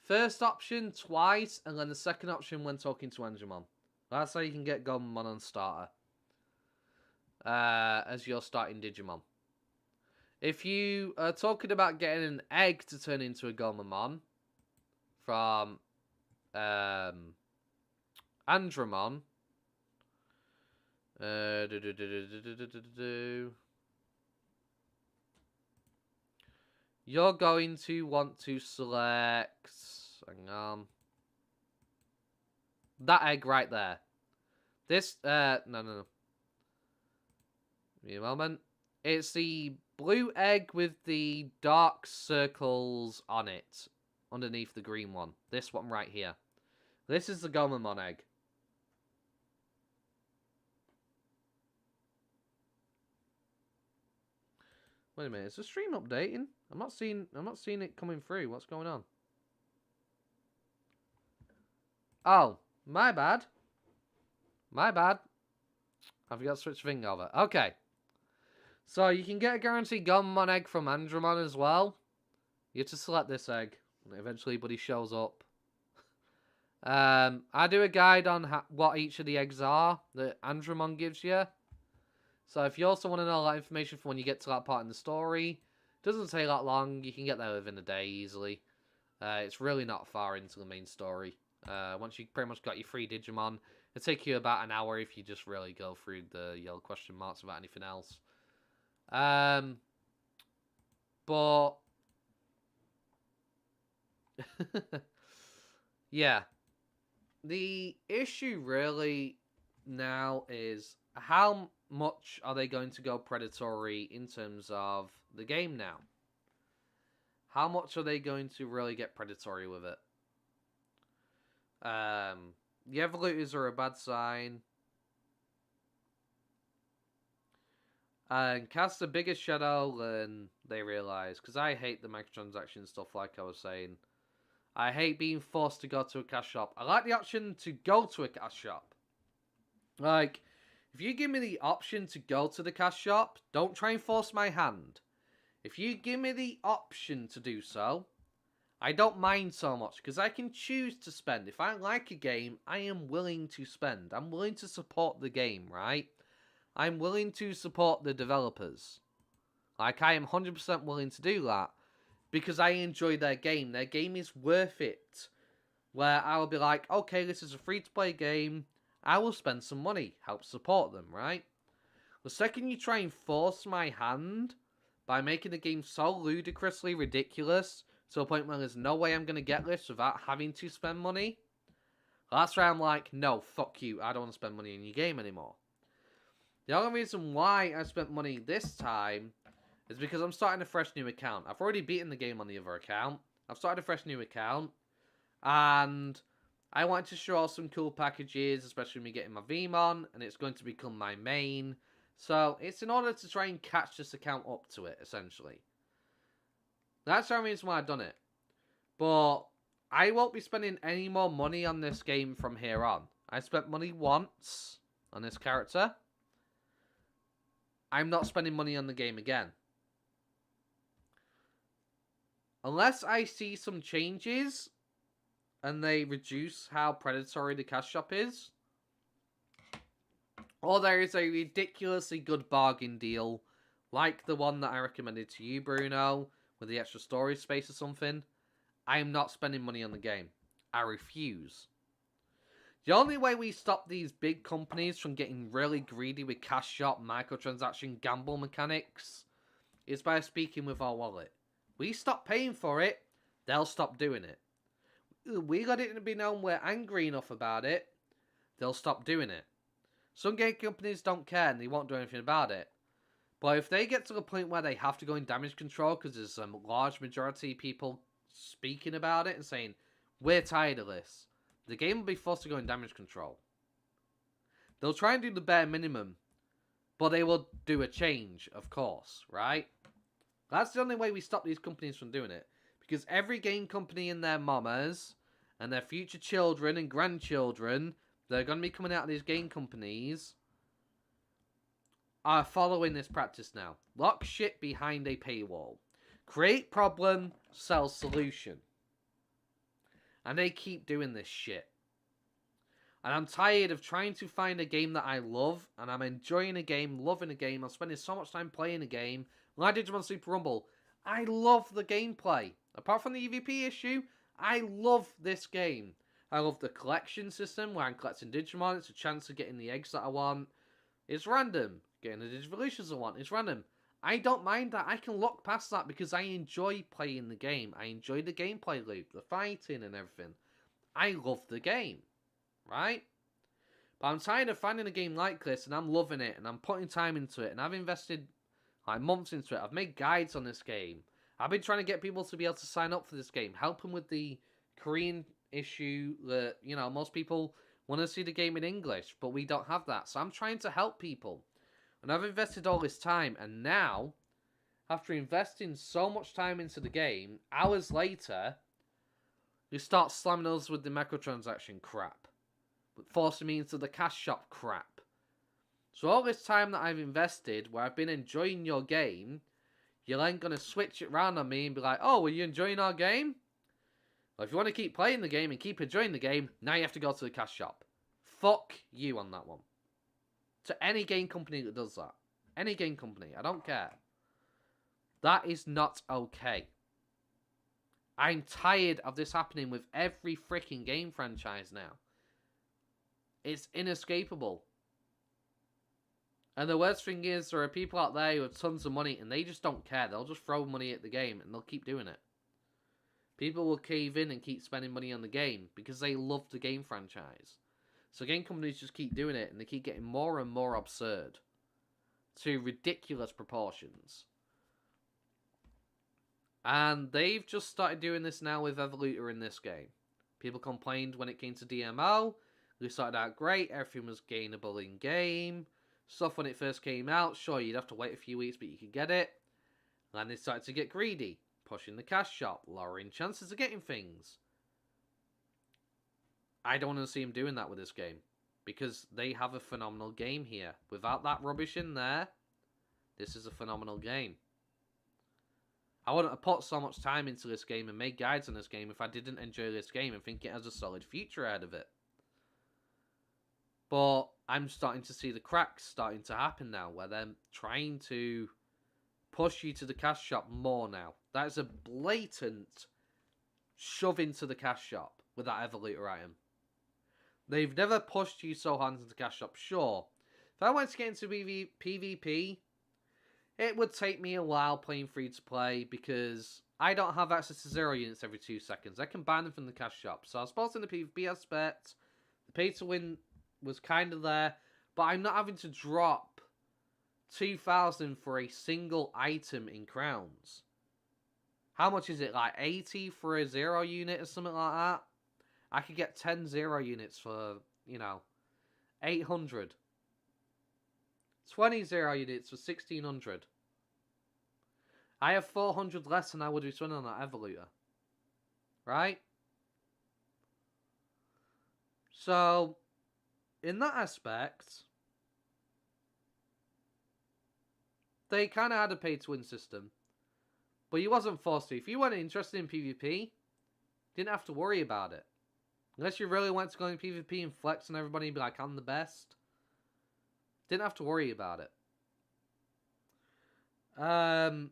first option twice, and then the second option when talking to Angemon. That's how you can get Gomamon on starter. As your starting Digimon. If you are talking about getting an egg to turn into a Gomamon from Andromon, you're going to want to select, hang on, that egg right there. This, no. Give me a moment. It's the blue egg with the dark circles on it, underneath the green one. This one right here. This is the Gomamon egg. Wait a minute, is the stream updating? I'm not seeing it coming through. What's going on? Oh, my bad. My bad. I forgot to switch the thing over. Okay. So you can get a guaranteed Gomamon egg from Andromon as well. You have to select this egg. And eventually buddy shows up. I do a guide on what each of the eggs are that Andromon gives you. So if you also want to know that information for when you get to that part in the story, it doesn't take that long. You can get there within a day easily. It's really not far into the main story. Once you pretty much got your 3 Digimon, it'll take you about an hour if you just really go through the yellow question marks without anything else. But yeah, the issue really now is how much are they going to go predatory in terms of the game now? How much are they going to really get predatory with it? The Evolutors are a bad sign. And cast a bigger shadow than they realise. Because I hate the microtransaction stuff, like I was saying. I hate being forced to go to a cash shop. I like the option to go to a cash shop. Like, if you give me the option to go to the cash shop, don't try and force my hand. If you give me the option to do so, I don't mind so much, because I can choose to spend. If I like a game, I am willing to spend. I'm willing to support the game, right? I'm willing to support the developers. Like, I am 100% willing to do that, because I enjoy their game. Their game is worth it. Where I'll be like, okay, this is a free-to-play game. I will spend some money, help support them, right? The second you try and force my hand by making the game so ludicrously ridiculous to a point where there's no way I'm going to get this without having to spend money, that's where I'm like, no, fuck you, I don't want to spend money in your game anymore. The only reason why I spent money this time is because I'm starting a fresh new account. I've already beaten the game on the other account. I've started a fresh new account. And I wanted to show off some cool packages, especially me getting my Veemon, and it's going to become my main. So it's in order to try and catch this account up to it, essentially. That's the only reason why I've done it. But I won't be spending any more money on this game from here on. I spent money once on this character. I'm not spending money on the game again. Unless I see some changes and they reduce how predatory the cash shop is, or there is a ridiculously good bargain deal, like the one that I recommended to you, Bruno, with the extra storage space or something, I am not spending money on the game. I refuse. The only way we stop these big companies from getting really greedy with cash shop, microtransaction, gamble mechanics is by speaking with our wallet. We stop paying for it, they'll stop doing it. We let it be known we're angry enough about it, they'll stop doing it. Some game companies don't care and they won't do anything about it. But if they get to the point where they have to go in damage control because there's a large majority of people speaking about it and saying, we're tired of this, the game will be forced to go in damage control. They'll try and do the bare minimum, but they will do a change, of course, right? That's the only way we stop these companies from doing it. Because every game company and their mamas and their future children and grandchildren that are going to be coming out of these game companies are following this practice now. Lock shit behind a paywall. Create problem, sell solution. And they keep doing this shit. And I'm tired of trying to find a game that I love, and I'm enjoying a game, loving a game, I'm spending so much time playing a game, like Digimon Super Rumble. I love the gameplay. Apart from the EVP issue, I love this game. I love the collection system where I'm collecting Digimon. It's a chance of getting the eggs that I want. It's random. Getting the Digivolutions I want. It's random. I don't mind that. I can look past that because I enjoy playing the game. I enjoy the gameplay loop, the fighting and everything. I love the game. Right? But I'm tired of finding a game like this and I'm loving it and I'm putting time into it and I've invested like months into it. I've made guides on this game. I've been trying to get people to be able to sign up for this game. Help them with the Korean issue that, you know, most people want to see the game in English, but we don't have that. So I'm trying to help people. And I've invested all this time. And now, after investing so much time into the game, hours later, you start slamming us with the microtransaction crap. Forcing me into the cash shop crap. So all this time that I've invested, where I've been enjoying your game, you're then going to switch it around on me and be like, oh, are you enjoying our game? Well, if you want to keep playing the game and keep enjoying the game, now you have to go to the cash shop. Fuck you on that one. To any game company that does that. Any game company, I don't care. That is not okay. I'm tired of this happening with every freaking game franchise now. It's inescapable. And the worst thing is, there are people out there who have tons of money and they just don't care. They'll just throw money at the game and they'll keep doing it. People will cave in and keep spending money on the game because they love the game franchise. So game companies just keep doing it and they keep getting more and more absurd. To ridiculous proportions. And they've just started doing this now with Evolutor in this game. People complained when it came to DMO. They started out great, everything was gainable in game. Stuff when it first came out, sure, you'd have to wait a few weeks, but you could get it. And they started to get greedy, pushing the cash shop, lowering chances of getting things. I don't want to see them doing that with this game, because they have a phenomenal game here. Without that rubbish in there, this is a phenomenal game. I wouldn't have put so much time into this game and made guides on this game if I didn't enjoy this game and think it has a solid future ahead of it. But I'm starting to see the cracks starting to happen now, where they're trying to push you to the cash shop more now. That is a blatant shove into the cash shop with that Evolutor item. They've never pushed you so hard into the cash shop. Sure, if I wanted to get into PvP, it would take me a while playing free to play because I don't have access to 0 units every 2 seconds. I can buy them from the cash shop. So I suppose in the PvP aspect, the pay to win was kind of there, but I'm not having to drop 2,000 for a single item in crowns. How much is it? Like 80 for a 0 unit or something like that? I could get 10 0 units for, 800. 20 0 units for 1,600. I have 400 less than I would be spending on that Evolutor. Right? So, in that aspect, they kind of had a pay-to-win system. But you wasn't forced to. If you weren't interested in PvP, didn't have to worry about it. Unless you really went to go in PvP and flex on everybody and be like, I'm the best. Didn't have to worry about it. But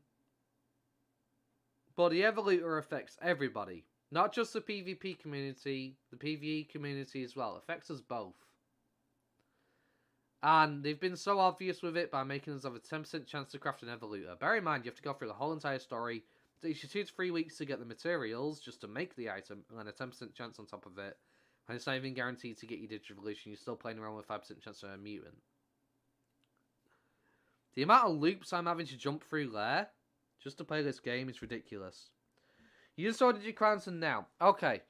the Evolutor affects everybody. Not just the PvP community, the PvE community as well. It affects us both. And they've been so obvious with it by making us have a 10% chance to craft an Evolutor. Bear in mind, you have to go through the whole entire story. It takes you 2 to 3 weeks to get the materials just to make the item, and then a 10% chance on top of it. And it's not even guaranteed to get you Digivolution. You're still playing around with a 5% chance of a mutant. The amount of loops I'm having to jump through there just to play this game is ridiculous. You just ordered your crowns and now. Okay.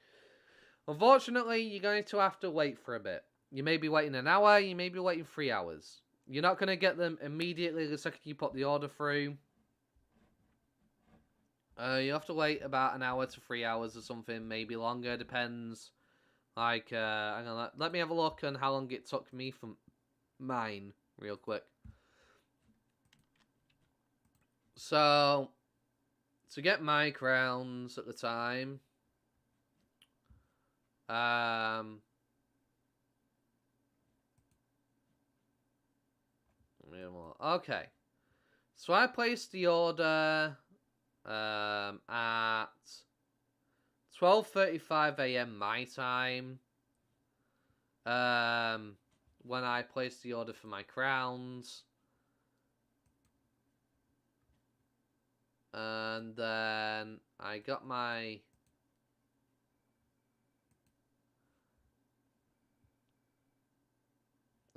Unfortunately, you're going to have to wait for a bit. You may be waiting an hour, you may be waiting 3 hours. You're not going to get them immediately the second you put the order through. You have to wait about an hour to 3 hours or something, maybe longer, depends. Like, hang on, let me have a look on how long it took me from mine, real quick. So, to get my crowns at the time, okay. So I placed the order at 12:35 a.m. my time. When I placed the order for my crowns. And then I got my...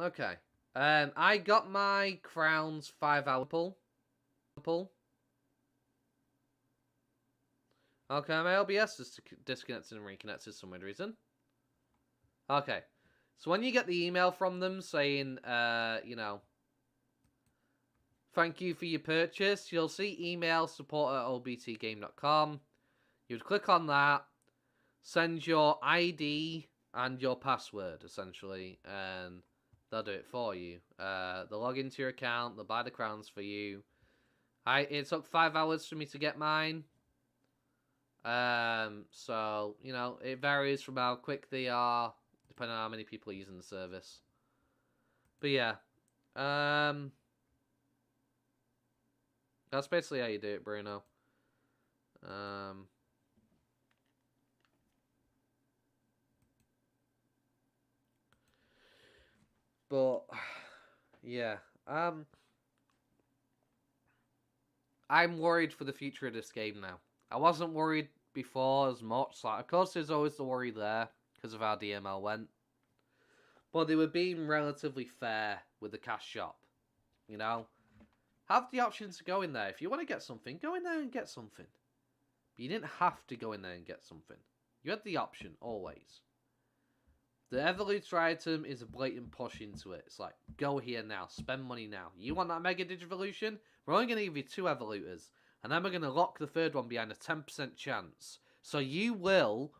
Okay. I got my crowns 5 hours pull. Okay, my LBS is disconnected and reconnected for some weird reason. Okay. So when you get the email from them saying, thank you for your purchase, you'll see email support@obtgame.com. You'd click on that, send your ID and your password, essentially, and they'll do it for you. They'll log into your account, they'll buy the crowns for you. It took 5 hours for me to get mine. So, it varies from how quick they are, depending on how many people are using the service. But yeah, that's basically how you do it, Bruno. But yeah, I'm worried for the future of this game now. I wasn't worried before as much. Like, of course, there's always the worry there because of how DML went. But they were being relatively fair with the cash shop. Have the option to go in there. If you want to get something, go in there and get something. But you didn't have to go in there and get something. You had the option, always. The Evolutor item is a blatant push into it. It's like, go here now, spend money now. You want that Mega Digivolution? We're only going to give you 2 Evolutors. And then we're going to lock the third one behind a 10% chance. So you will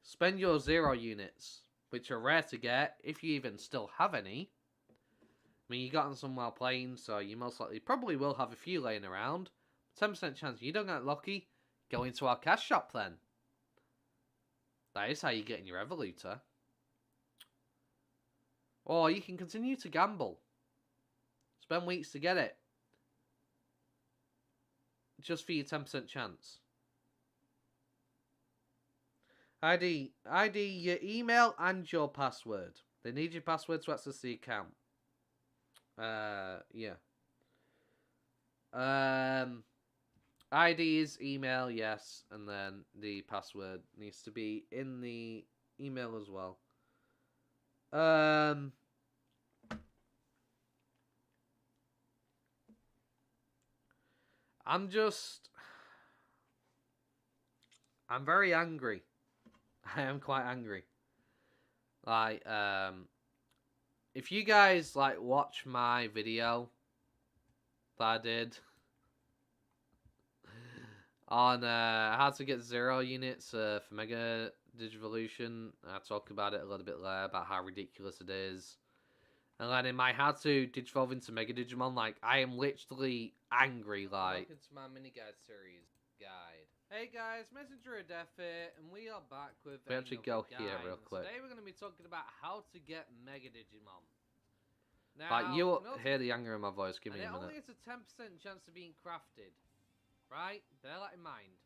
spend your 0 units, which are rare to get, if you even still have any. I mean, you got them some while playing, so you most likely probably will have a few laying around. 10% chance you don't get lucky, go into our cash shop then. That is how you get in your Evolutor. Or you can continue to gamble. Spend weeks to get it. Just for your 10% chance. ID, your email and your password. They need your password to access the account. Yeah. ID is email, yes, and then the password needs to be in the email as well. I'm very angry. I am quite angry. Like, if you guys, like, watch my video that I did on how to get 0 units for Mega Digivolution, I talk about it a little bit there, about how ridiculous it is. And then in my how to Digivolve into Mega Digimon, like, I am literally angry, like... Welcome to my mini guide series guide. Hey guys, Messenger of Death here, and we are back with we actually go here real quick. Today we're going to be talking about how to get Mega Digimon. Now, like, you will hear the anger in my voice, give me a minute. It only has a 10% chance of being crafted, right? Bear that in mind.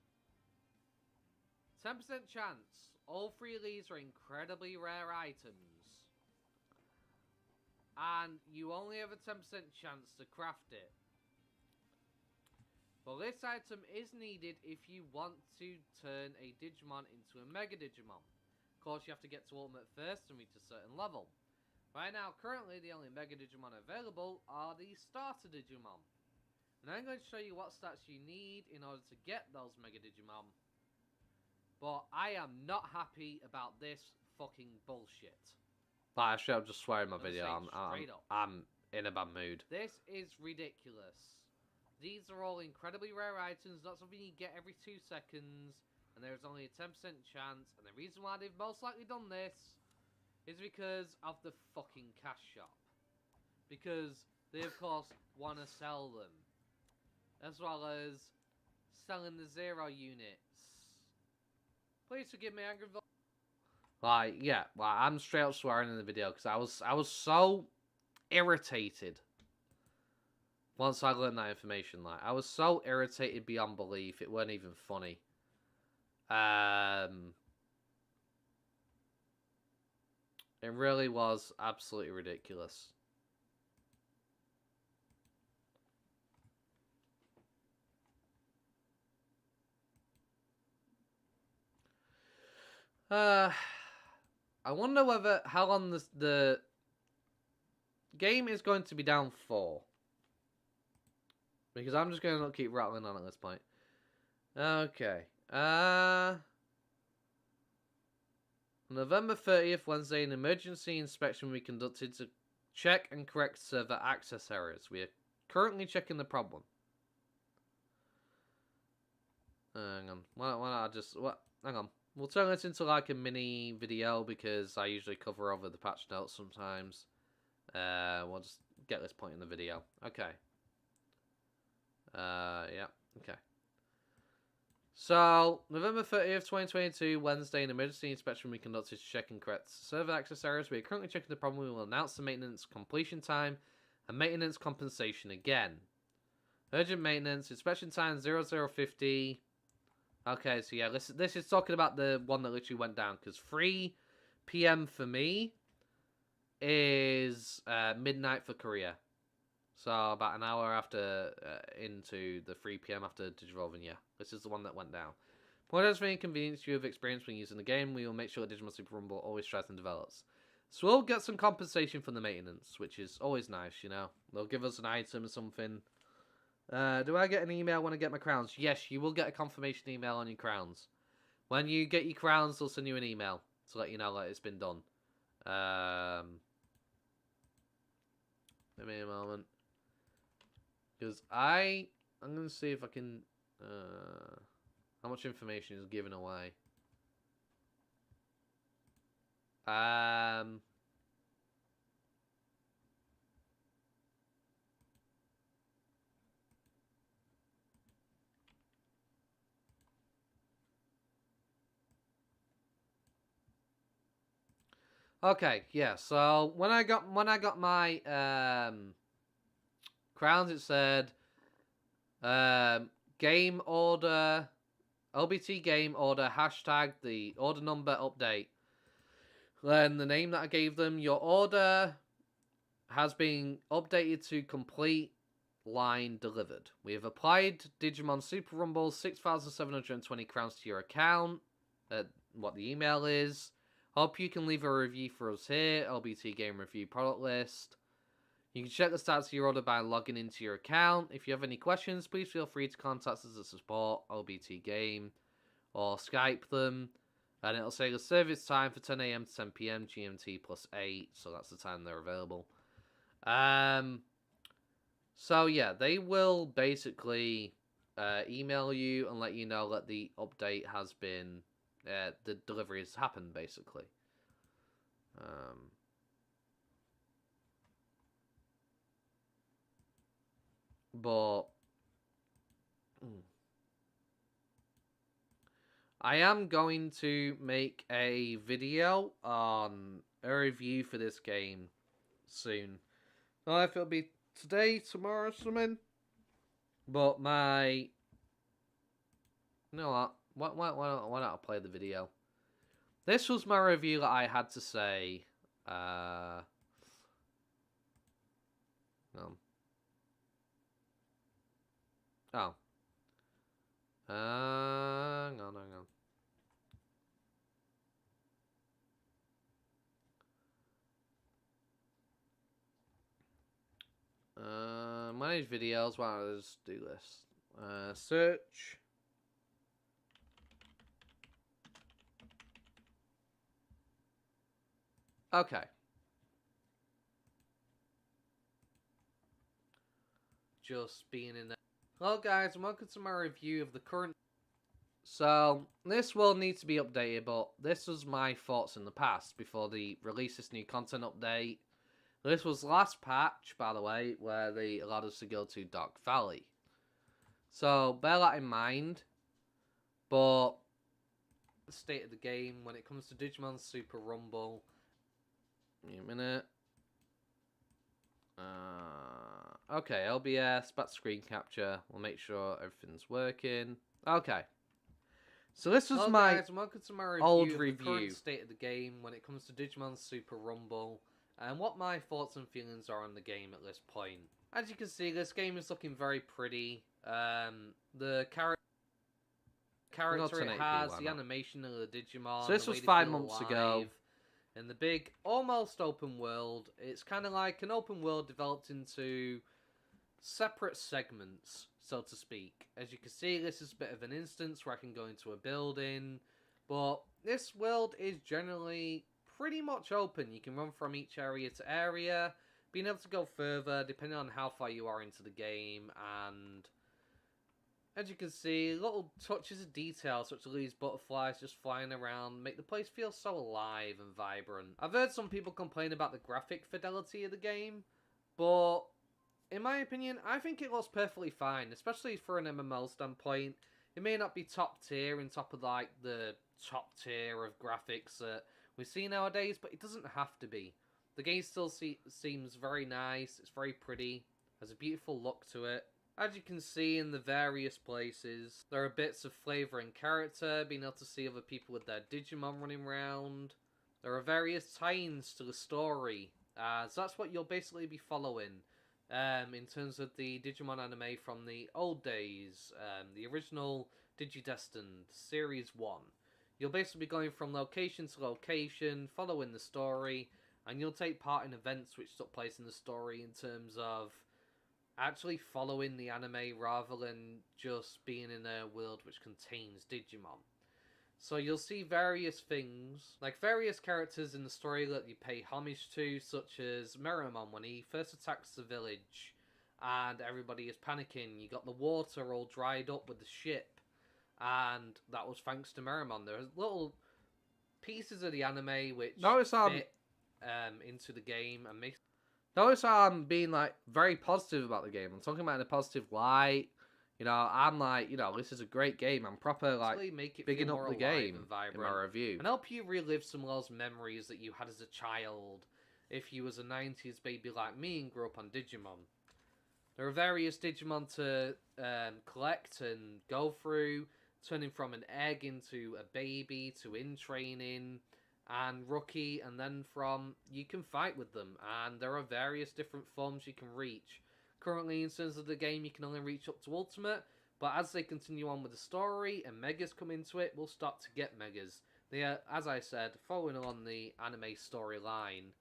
10% chance. All 3 of these are incredibly rare items. And you only have a 10% chance to craft it. But this item is needed if you want to turn a Digimon into a Mega Digimon. Of course, you have to get to Ultimate first and reach a certain level. Right now, currently, the only Mega Digimon available are the Starter Digimon. And I'm going to show you what stats you need in order to get those Mega Digimon. But I am not happy about this fucking bullshit. Like, I should have just swear in my video. I'm in a bad mood. This is ridiculous. These are all incredibly rare items, not something you get every 2 seconds, and there's only a 10% chance, and the reason why they've most likely done this is because of the fucking cash shop. Because they, of course, want to sell them. As well as selling the 0 units. Please forgive me, angry. Like, yeah, well, I'm straight up swearing in the video because I was so irritated once I learned that information. Like, I was so irritated beyond belief. It weren't even funny. It really was absolutely ridiculous. I wonder how long the game is going to be down for. Because I'm just going to keep rattling on at this point. Okay. November 30th, Wednesday, an emergency inspection will be conducted to check and correct server access errors. We are currently checking the problem. Hang on. Why don't I just... What? Hang on. We'll turn this into like a mini video because I usually cover over the patch notes sometimes. We'll just get this point in the video. Okay. Yeah. Okay. So, November 30th, 2022, Wednesday, an emergency inspection will be conducted to check and correct server access errors. We are currently checking the problem. We will announce the maintenance completion time and maintenance compensation again. Urgent maintenance, inspection time 0050. Okay, so yeah, this is talking about the one that literally went down, because 3 PM for me is midnight for Korea. So about an hour after into the 3 PM after Digivolving, yeah. This is the one that went down. Apologize for any inconvenience you have experienced when using the game. We will make sure that Digimon Super Rumble always tries and develops. So we'll get some compensation for the maintenance, which is always nice, you know. They'll give us an item or something. Do I get an email when I get my crowns? Yes, you will get a confirmation email on your crowns. When you get your crowns, they'll send you an email to let you know that it's been done. Give me a moment. Because I'm going to see if I can... how much information is given away? Okay, yeah. So when I got my crowns, it said game order, LBT game order, hashtag the order number update. Then the name that I gave them, your order has been updated to complete line delivered. We have applied Digimon Super Rumble 6,720 crowns to your account. What the email is. Hope you can leave a review for us here. LBT Game Review product list. You can check the status of your order by logging into your account. If you have any questions, please feel free to contact us at support LBT Game or Skype them. And it'll say the service time for 10 AM to 10 PM GMT plus 8. So that's the time they're available. So yeah, they will basically email you and let you know that the update has been, the delivery has happened, basically. But I am going to make a video on a review for this game soon. I don't know if it'll be today, tomorrow, or something. But my... You know what? Why not I play the video? This was my review that I had to say. No. Oh. Hang on. Manage videos. Why don't I just do this? Search. Okay. Just being in there. Hello guys, and welcome to my review of the current... So, this will need to be updated, but this was my thoughts in the past before they released this new content update. This was last patch, by the way, where they allowed us to go to Dark Valley. So, bear that in mind. But, the state of the game when it comes to Digimon Super Rumble... Give me a minute. Okay, LBS, back to screen capture. We'll make sure everything's working. Okay. So this was my welcome to my old review. The current state of the game when it comes to Digimon Super Rumble. And what my thoughts and feelings are on the game at this point. As you can see, this game is looking very pretty. The character it has, the animation of the Digimon. So this was 5 months ago. In the big, almost open world, it's kind of like an open world developed into separate segments, so to speak. As you can see, this is a bit of an instance where I can go into a building, but this world is generally pretty much open. You can run from each area to area, being able to go further depending on how far you are into the game, and as you can see, little touches of detail such as these butterflies just flying around make the place feel so alive and vibrant. I've heard some people complain about the graphic fidelity of the game, but in my opinion, I think it looks perfectly fine, especially for an MMO standpoint. It may not be top tier in top of like the top tier of graphics that we see nowadays, but it doesn't have to be. The game still seems very nice, it's very pretty, has a beautiful look to it. As you can see in the various places, there are bits of flavour and character, being able to see other people with their Digimon running around. There are various tie-ins to the story, so that's what you'll basically be following in terms of the Digimon anime from the old days, the original Digidestined Series 1. You'll basically be going from location to location, following the story, and you'll take part in events which took place in the story in terms of actually following the anime rather than just being in a world which contains Digimon. So you'll see various things, like various characters in the story that you pay homage to, such as Merimon when he first attacks the village and everybody is panicking. You got the water all dried up with the ship, and that was thanks to Merimon. There's little pieces of the anime which fit into the game and makes. Notice how I'm being like very positive about the game. I'm talking about it in a positive light. You know, I'm like, you know, this is a great game. I'm proper like make it bigging feel up more the game and vibrant, in my review and help you relive some of those memories that you had as a child. If you was a 90s baby like me and grew up on Digimon, there are various Digimon to collect and go through, turning from an egg into a baby to in training and rookie, and then from you can fight with them, and there are various different forms you can reach. Currently, in terms of the game, you can only reach up to Ultimate, but as they continue on with the story and Megas come into it, we'll start to get Megas. They are, as I said, following along the anime storyline.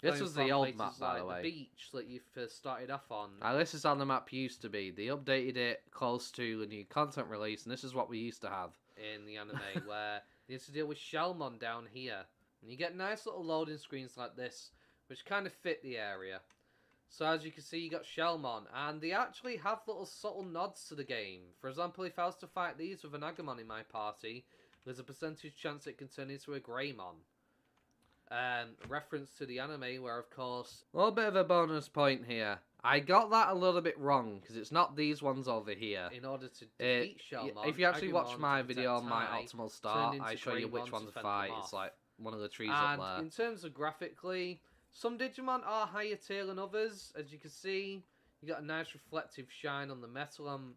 This was the old map, by like the way. The beach that you first started off on. This is how the map used to be. They updated it close to the new content release, and this is what we used to have. In the anime, where you have to deal with Shellmon down here. And you get nice little loading screens like this, which kind of fit the area. So as you can see, you got Shellmon, and they actually have little subtle nods to the game. For example, if I was to fight these with an Agumon in my party, there's a percentage chance it can turn into a Greymon. Reference to the anime, where of course... A little bit of a bonus point here. I got that a little bit wrong, because it's not these ones over here. In order to defeat Shellmon, if you actually Agumon watch my video on my optimal start, I show you which one to fight. It's like one of the trees and up there. In terms of graphically, some Digimon are higher tier than others. As you can see, you got a nice reflective shine on the metal on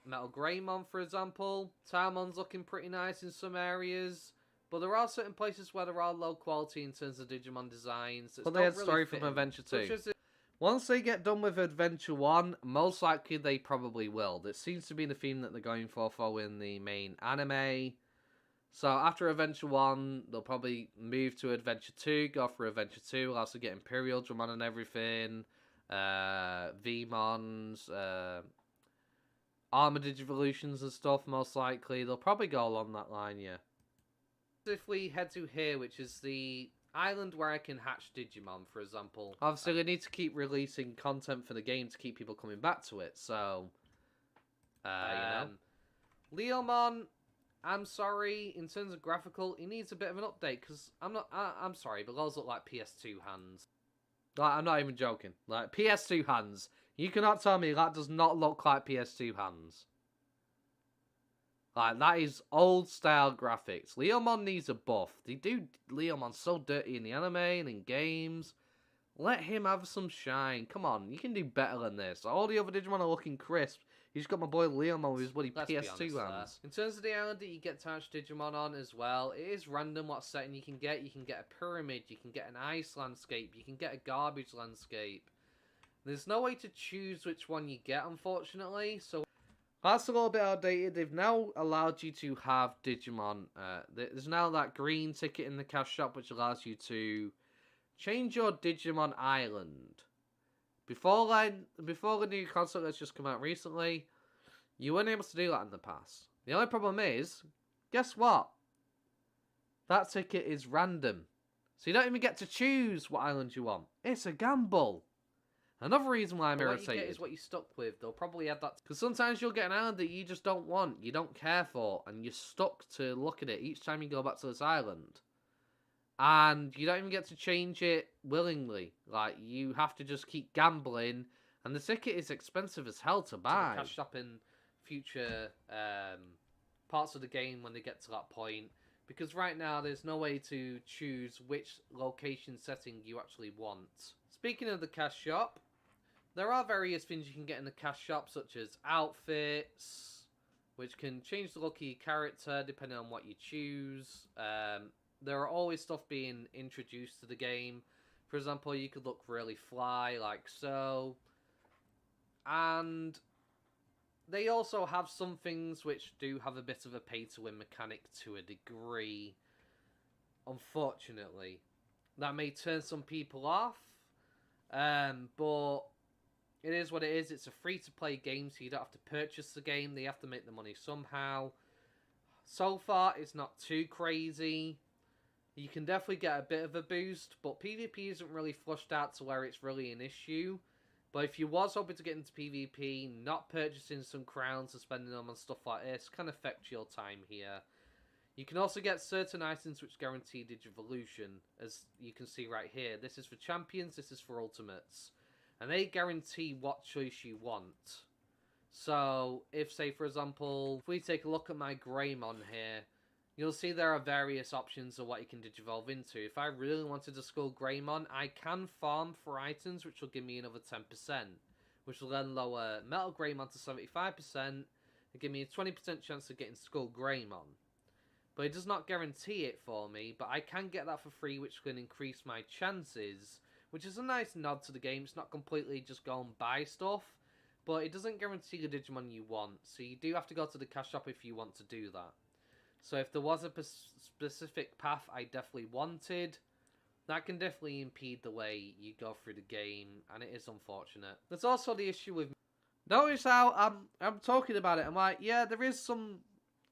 Metal Greymon, for example. Talmon's looking pretty nice in some areas. But there are certain places where there are low quality in terms of Digimon designs. But they had story from Adventure 2. Once they get done with Adventure 1, most likely they probably will. That seems to be the theme that they're going for following the main anime. So after Adventure 1, they'll probably move to Adventure 2, go for Adventure 2. We'll also get Imperial Dramon and everything. Veemons, Armor Digivolutions and stuff, most likely. They'll probably go along that line, yeah. If we head to here, which is the island where I can hatch Digimon, for example. Obviously, they need to keep releasing content for the game to keep people coming back to it, so... you know. Leomon, I'm sorry, in terms of graphical, he needs a bit of an update, because I'm sorry, but those look like PS2 hands. Like, I'm not even joking. Like, PS2 hands. You cannot tell me that does not look like PS2 hands. Like, that is old-style graphics. Leomon needs a buff. They do Leomon so dirty in the anime and in games. Let him have some shine. Come on, you can do better than this. All the other Digimon are looking crisp. You just got my boy Leomon with his bloody PS2 hands. In terms of the island that you get to hatch Digimon on as well, it is random what setting you can get. You can get a pyramid, you can get an ice landscape, you can get a garbage landscape. There's no way to choose which one you get, unfortunately, so... That's a little bit outdated. They've now allowed you to have Digimon. There's now that green ticket in the cash shop which allows you to change your Digimon island. Before the new console that's just come out recently, you weren't able to do that in the past. The only problem is, guess what? That ticket is random. So you don't even get to choose what island you want. It's a gamble. Another reason why I'm irritated. What you get is what you're stuck with. They'll probably add that. Because sometimes you'll get an island that you just don't want, you don't care for, and you're stuck to look at it each time you go back to this island. And you don't even get to change it willingly. Like, you have to just keep gambling, and the ticket is expensive as hell to buy. To the cash shop in future parts of the game when they get to that point. Because right now, there's no way to choose which location setting you actually want. Speaking of the cash shop, there are various things you can get in the cash shop, such as outfits, which can change the look of your character depending on what you choose. There are always stuff being introduced to the game. For example, you could look really fly, like so. And they also have some things which do have a bit of a pay-to-win mechanic to a degree. Unfortunately. That may turn some people off. But it is what it is. It's a free-to-play game, so you don't have to purchase the game. They have to make the money somehow. So far, it's not too crazy. You can definitely get a bit of a boost, but PvP isn't really flushed out to where it's really an issue. But if you was hoping to get into PvP, not purchasing some crowns and spending them on stuff like this can affect your time here. You can also get certain items which guarantee Digivolution, as you can see right here. This is for champions, this is for ultimates. And they guarantee what choice you want. So, if, say, for example, if we take a look at my Greymon here, you'll see there are various options of what you can Digivolve into. If I really wanted to Skull Greymon, I can farm for items which will give me another 10%, which will then lower Metal Greymon to 75% and give me a 20% chance of getting Skull Greymon. But it does not guarantee it for me, but I can get that for free, which can increase my chances, which is a nice nod to the game. It's not completely just go and buy stuff, but it doesn't guarantee the Digimon you want, so you do have to go to the cash shop if you want to do that. So if there was a specific path I definitely wanted, that can definitely impede the way you go through the game, and it is unfortunate. There's also the issue with... Notice how I'm talking about it, I'm like, yeah, there is some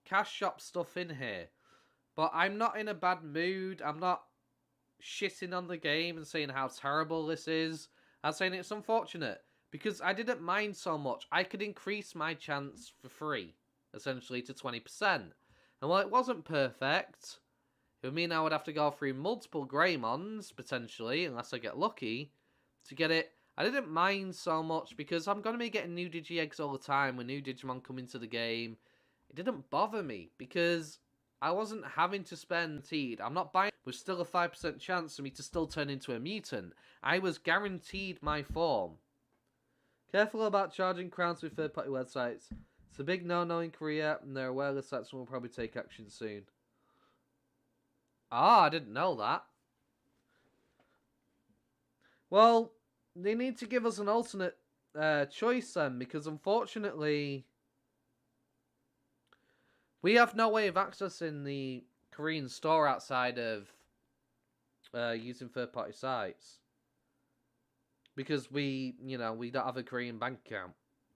cash shop stuff in here, but I'm not in a bad mood. I'm not shitting on the game and saying how terrible this is. I'm saying it's unfortunate, because I didn't mind so much. I could increase my chance for free, essentially, to 20%. And while it wasn't perfect, it would mean I would have to go through multiple Greymons, potentially, unless I get lucky, to get it. I didn't mind so much, because I'm going to be getting new Digi-Eggs all the time when new Digimon come into the game. It didn't bother me, because I wasn't having to spend seed. I'm not buying with still a 5% chance for me to still turn into a mutant. I was guaranteed my form. Careful about charging crowns with third-party websites. It's a big no-no in Korea, and they're aware the sites will probably take action soon. Ah, I didn't know that. Well, they need to give us an alternate choice then, because unfortunately, we have no way of accessing the Korean store outside of using third-party sites. Because we don't have a Korean bank account.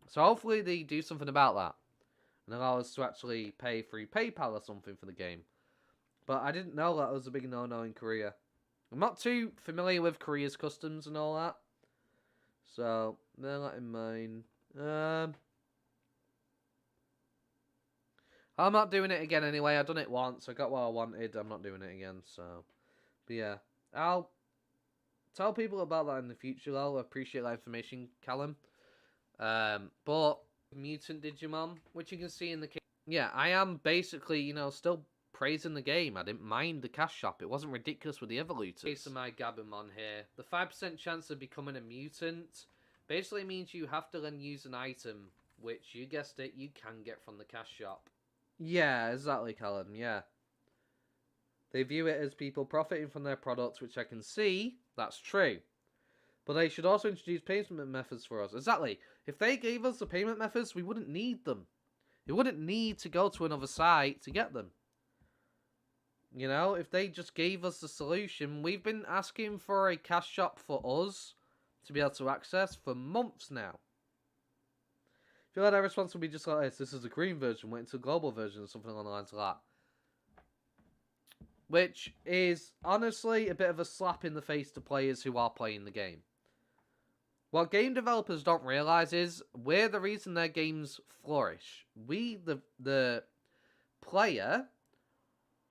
So hopefully they do something about that. And allow us to actually pay through PayPal or something for the game. But I didn't know that was a big no-no in Korea. I'm not too familiar with Korea's customs and all that. So, bear that in mind. I'm not doing it again anyway. I've done it once. I got what I wanted. I'm not doing it again. So, but yeah. I'll tell people about that in the future. I'll appreciate that information, Callum. But Mutant Digimon, which you can see in the case. Yeah, I am basically, still praising the game. I didn't mind the cash shop. It wasn't ridiculous with the evolutors. Case of my Gabumon here. The 5% chance of becoming a mutant basically means you have to then use an item, which, you guessed it, you can get from the cash shop. Yeah, exactly, Callum, yeah. They view it as people profiting from their products, which I can see, that's true. But they should also introduce payment methods for us. Exactly. If they gave us the payment methods, we wouldn't need them. We wouldn't need to go to another site to get them. If they just gave us the solution. We've been asking for a cash shop for us to be able to access for months now. I feel like their response will be just like this. This is a green version, wait until global version or something along the lines of that. Which is, honestly, a bit of a slap in the face to players who are playing the game. What game developers don't realise is, we're the reason their games flourish. We, the player,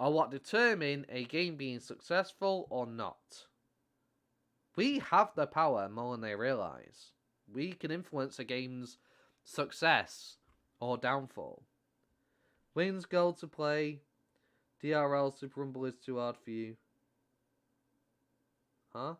are what determine a game being successful or not. We have the power more than they realise. We can influence a game's success or downfall. Wins gold to play. DRL Super Rumble is too hard for you. Huh?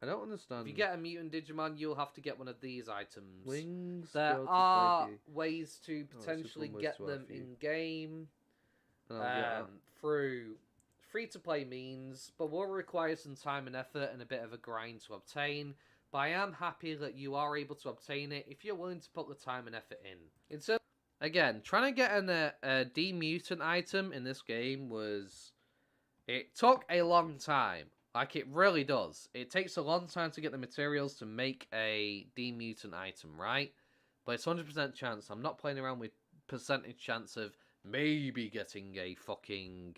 I don't understand. If you get a mutant Digimon, you'll have to get one of these items. Wings. There are ways to potentially get them in-game through free-to-play means, but will require some time and effort and a bit of a grind to obtain. But I am happy that you are able to obtain it if you're willing to put the time and effort in. Again, trying to get a D-mutant item in this game it took a long time. Like, it really does. It takes a long time to get the materials to make a D-Mutant item, right? But it's 100% chance. I'm not playing around with percentage chance of maybe getting a fucking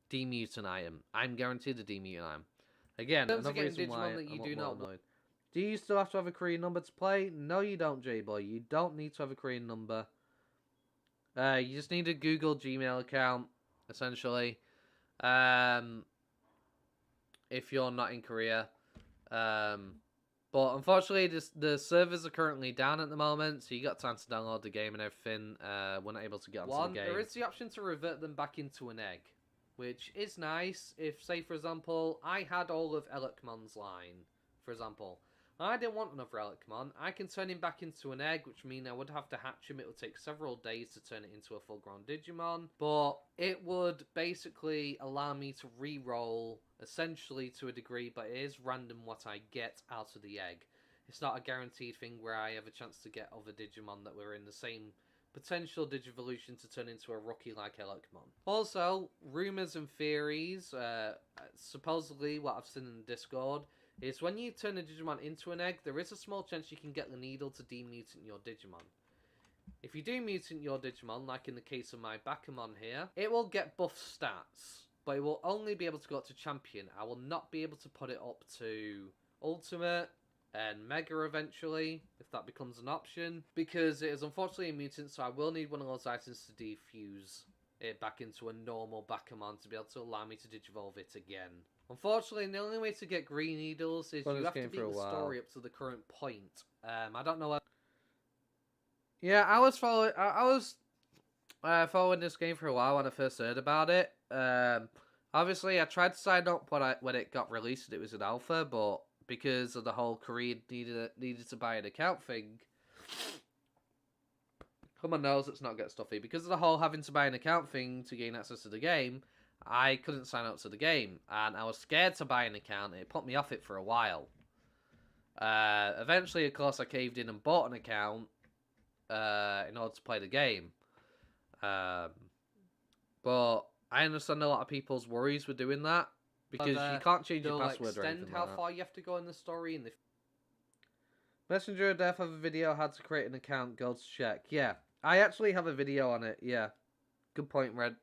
D-Mutant item. I'm guaranteed a D-Mutant item. Again, another reason why that you do not annoyed. Do you still have to have a Korean number to play? No, you don't, J-Boy. You don't need to have a Korean number. You just need a Google Gmail account, essentially. If you're not in Korea. But unfortunately, the servers are currently down at the moment, so you got time to download the game and everything. We're not able to get onto the game. There is the option to revert them back into an egg, which is nice. If, say, for example, I had all of Elecmon's line, for example. I didn't want another Elecmon. I can turn him back into an egg, which means I would have to hatch him. It would take several days to turn it into a full-grown Digimon. But it would basically allow me to re-roll, essentially to a degree, but it is random what I get out of the egg. It's not a guaranteed thing where I have a chance to get other Digimon that were in the same potential Digivolution to turn into a rookie like Elecmon. Also, rumours and theories, supposedly what I've seen in the Discord, is when you turn a Digimon into an egg, there is a small chance you can get the needle to demutant your Digimon. If you do mutant your Digimon, like in the case of my Bakumon here, it will get buff stats, but it will only be able to go up to Champion. I will not be able to put it up to Ultimate and Mega eventually, if that becomes an option, because it is unfortunately a mutant, so I will need one of those items to defuse it back into a normal Bakumon to be able to allow me to Digivolve it again. Unfortunately, the only way to get green needles is you have to beat the story up to the current point. I don't know what... Yeah, I was following this game for a while when I first heard about it. Obviously, I tried to sign up when it got released and it was an alpha, but because of the whole Korean needed to buy an account thing... Come on, nose, let's not get stuffy. Because of the whole having to buy an account thing to gain access to the game, I couldn't sign up to the game, and I was scared to buy an account. It put me off it for a while. Eventually, of course, I caved in and bought an account in order to play the game. But I understand a lot of people's worries with doing that, because you can't change your password or anything how like far that. you have to go in the story. And Messenger of Death have a video how to create an account. Go to check. Yeah, I actually have a video on it. Yeah, good point, Reg.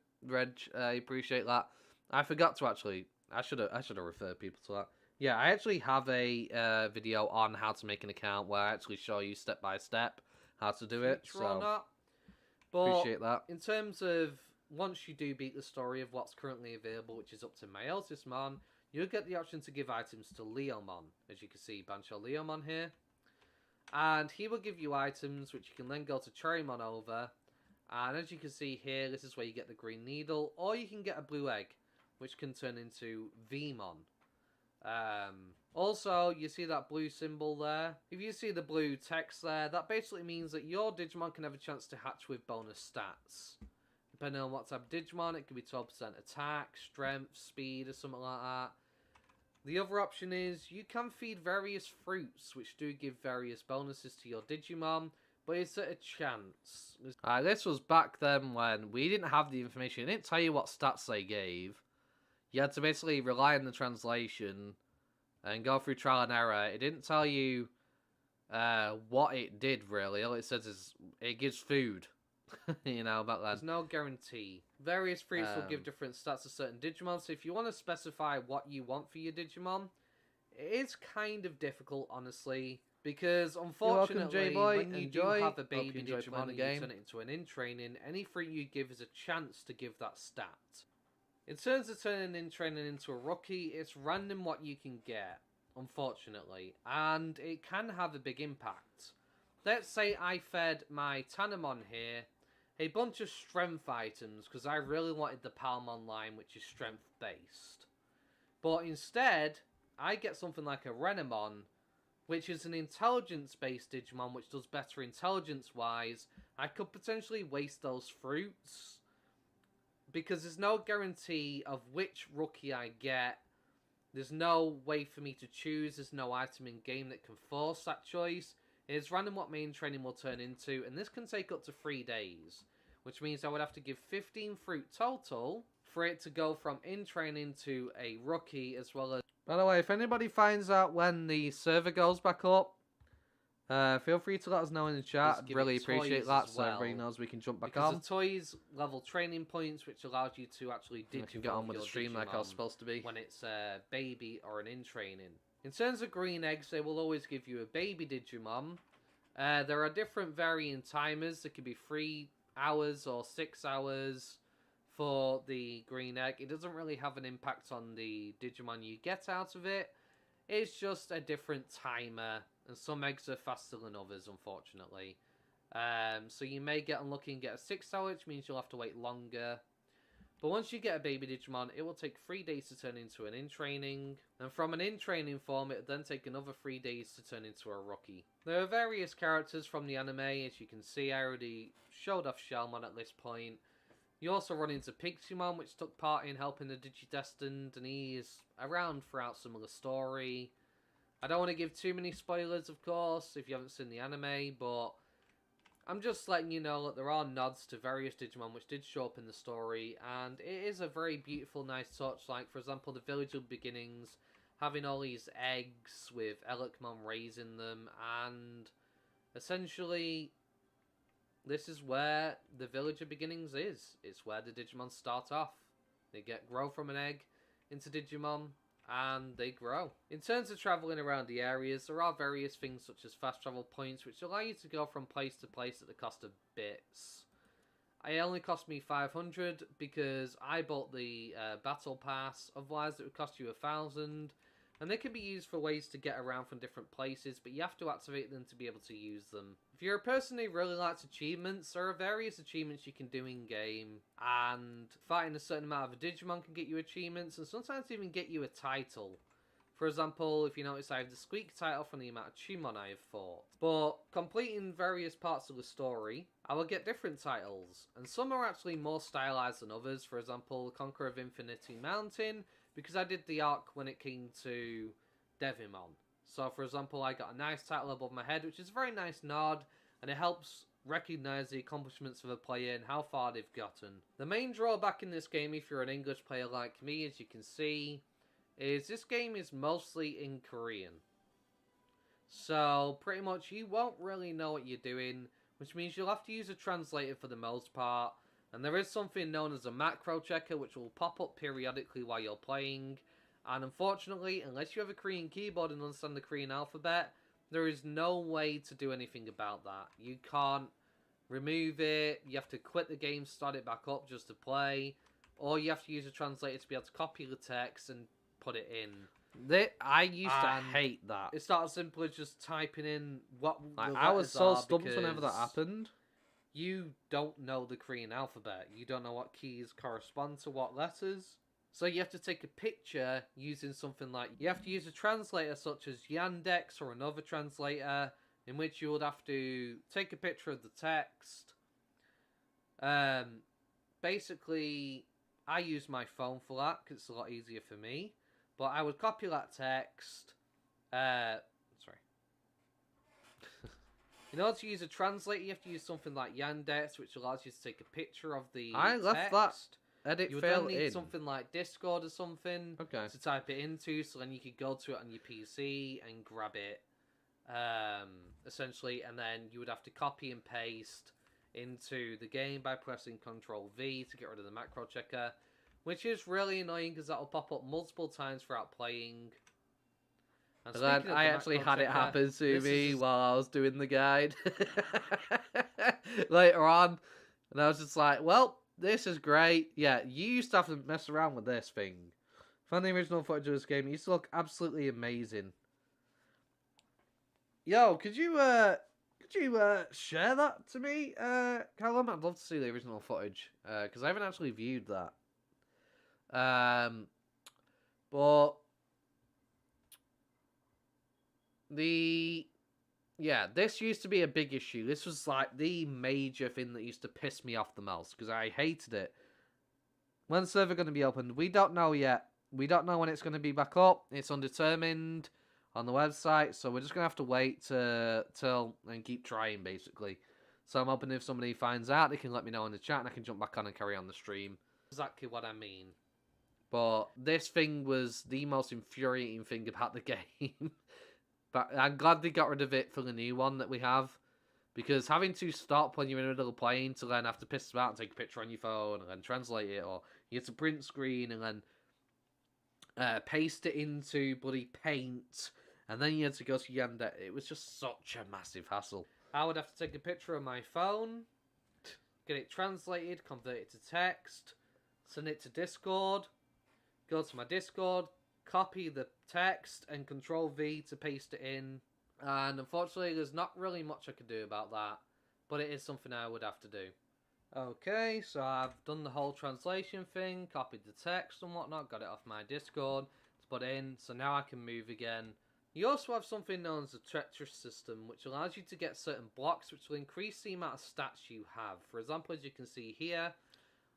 I appreciate that. I forgot to actually. I should have referred people to that. Yeah, I actually have a video on how to make an account where I actually show you step by step how to do it. So appreciate that. In terms of once you do beat the story of what's currently available, which is up to Meiotismon, you'll get the option to give items to Leomon, as you can see, Bancho Leomon here, and he will give you items which you can then go to Cherrymon over. And as you can see here, this is where you get the green needle, or you can get a blue egg, which can turn into Veemon. Also, you see that blue symbol there? If you see the blue text there, that basically means that your Digimon can have a chance to hatch with bonus stats. Depending on what type of Digimon, it could be 12% attack, strength, speed, or something like that. The other option is, you can feed various fruits, which do give various bonuses to your Digimon, but it's at a chance. This was back then when we didn't have the information. It didn't tell you what stats they gave. You had to basically rely on the translation and go through trial and error. It didn't tell you what it did, really. All it says is it gives food. You know, back then. There's no guarantee. Various fruits will give different stats to certain Digimon, so if you want to specify what you want for your Digimon, it is kind of difficult, honestly. Because, unfortunately, when you do have a baby Digimon and you turn it into an in-training, any fruit you give is a chance to give that stat. In terms of turning in-training into a rookie, it's random what you can get, unfortunately. And it can have a big impact. Let's say I fed my Tanamon here a bunch of strength items, because I really wanted the Palmon line, which is strength-based. But instead, I get something like a Renamon, which is an intelligence-based Digimon, which does better intelligence-wise. I could potentially waste those fruits, because there's no guarantee of which rookie I get. There's no way for me to choose. There's no item in-game that can force that choice. It's random what main training will turn into, and this can take up to 3 days, which means I would have to give 15 fruit total for it to go from in-training to a rookie, as well as By the way, if anybody finds out when the server goes back up, feel free to let us know in the chat. I'd really appreciate that, so everybody knows we can jump back on. Because the toys level training points, which allows you to actually get on with the stream like I was supposed to be when it's a baby or an in training. In terms of green eggs, they will always give you a baby Digimon. There are different varying timers. It could be 3 hours or 6 hours for the green egg. It doesn't really have an impact on the Digimon you get out of it. It's just a different timer, and some eggs are faster than others, unfortunately. So you may get unlucky and get a 6 hour, which means you'll have to wait longer. But once you get a baby Digimon, it will take 3 days to turn into an in-training. And from an in-training form, it will then take another 3 days to turn into a rookie. There are various characters from the anime, as you can see. I already showed off Shellmon at this point. You also run into Piximon, which took part in helping the Digidestined, and he is around throughout some of the story. I don't want to give too many spoilers, of course, if you haven't seen the anime, but I'm just letting you know that there are nods to various Digimon which did show up in the story, and it is a very beautiful, nice touch. Like, for example, the Village of Beginnings, having all these eggs with Elecmon raising them, and essentially this is where the Village of Beginnings is. It's where the Digimon start off. They grow from an egg into Digimon, and they grow. In terms of travelling around the areas, there are various things such as fast travel points, which allow you to go from place to place at the cost of bits. It only cost me 500 because I bought the battle pass, otherwise it would cost you 1,000. And they can be used for ways to get around from different places, but you have to activate them to be able to use them. If you're a person who really likes achievements, there are various achievements you can do in-game, and fighting a certain amount of a Digimon can get you achievements, and sometimes even get you a title. For example, if you notice, I have the Squeak title from the amount of Chumon I have fought. But completing various parts of the story, I will get different titles, and some are actually more stylized than others. For example, Conqueror of Infinity Mountain, because I did the arc when it came to Veemon. So, for example, I got a nice title above my head, which is a very nice nod, and it helps recognise the accomplishments of a player and how far they've gotten. The main drawback in this game, if you're an English player like me, as you can see, is this game is mostly in Korean. So, pretty much, you won't really know what you're doing, which means you'll have to use a translator for the most part. And there is something known as a macro checker, which will pop up periodically while you're playing. And unfortunately, unless you have a Korean keyboard and understand the Korean alphabet, there is no way to do anything about that. You can't remove it, you have to quit the game, start it back up just to play, or you have to use a translator to be able to copy the text and put it in. I used to hate that. It's not as simple as just typing in what I was so stumped whenever that happened. You don't know the Korean alphabet. You don't know what keys correspond to what letters. So you have to take a picture using something like... You have to use a translator such as Yandex or another translator, in which you would have to take a picture of the text. Basically, I use my phone for that because it's a lot easier for me. But I would copy that text. Sorry. In order to use a translator, you have to use something like Yandex, which allows you to take a picture of the left that edit you would fail then need in. something like Discord or something to type it into, so then you could go to it on your PC and grab it, essentially, and then you would have to copy and paste into the game by pressing Ctrl V to get rid of the macro checker, which is really annoying because that will pop up multiple times throughout playing. And then I actually had it happen to me while I was doing the guide later on, and I was just like, well, this is great. Yeah, you used to have to mess around with this thing. Found the original footage of this game. It used to look absolutely amazing. Yo, could you share that to me, Callum? I'd love to see the original footage, because I haven't actually viewed that. But this used to be a big issue. This was like the major thing that used to piss me off the most, because I hated it. When's the server going to be opened? We don't know yet. We don't know when it's going to be back up. It's undetermined on the website, so we're just going to have to wait till and keep trying, basically. So I'm hoping if somebody finds out, they can let me know in the chat, and I can jump back on and carry on the stream. Exactly what I mean. But this thing was the most infuriating thing about the game. But I'm glad they got rid of it for the new one that we have. Because having to stop when you're in the middle of playing to then have to piss about and take a picture on your phone and then translate it, or you have to print screen and then paste it into bloody Paint, and then you had to go to Yandex. It was just such a massive hassle. I would have to take a picture of my phone, get it translated, convert it to text, send it to Discord, go to my Discord, copy the text, and Control V to paste it in. And unfortunately, there's not really much I could do about that, but it is something I would have to do. Okay, so I've done the whole translation thing, copied the text and whatnot, got it off my Discord to put in, so now I can move again. You also have something known as the treacherous system, which allows you to get certain blocks which will increase the amount of stats you have. For example, as you can see here,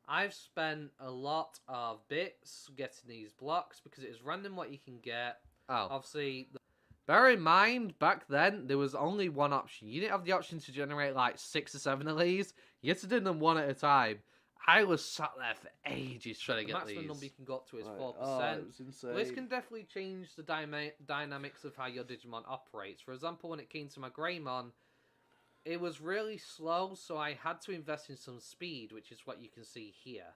I've spent a lot of bits getting these blocks because it is random what you can get. Oh. Obviously, bear in mind, back then, there was only one option. You didn't have the option to generate like 6 or 7 of these. You had to do them one at a time. I was sat there for ages trying to get these. The maximum number you can go up to is 4%. Oh, it was insane. This can definitely change the dynamics of how your Digimon operates. For example, when it came to my Greymon, it was really slow, so I had to invest in some speed, which is what you can see here.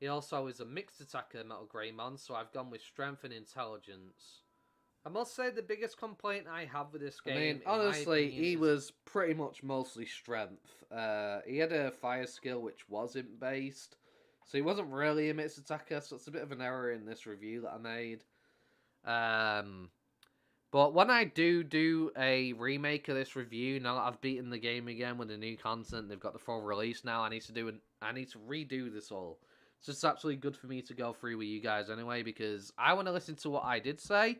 It also is a mixed attacker Metal Greymon, so I've gone with strength and intelligence. I must say the biggest complaint I have with this game... I mean, honestly, he was pretty much mostly strength. He had a fire skill which was imp-based, so he wasn't really a mixed attacker, so it's a bit of an error in this review that I made. But when I do a remake of this review, now that I've beaten the game again with the new content, they've got the full release now, I need to redo this all. So it's actually good for me to go through with you guys anyway, because I want to listen to what I did say.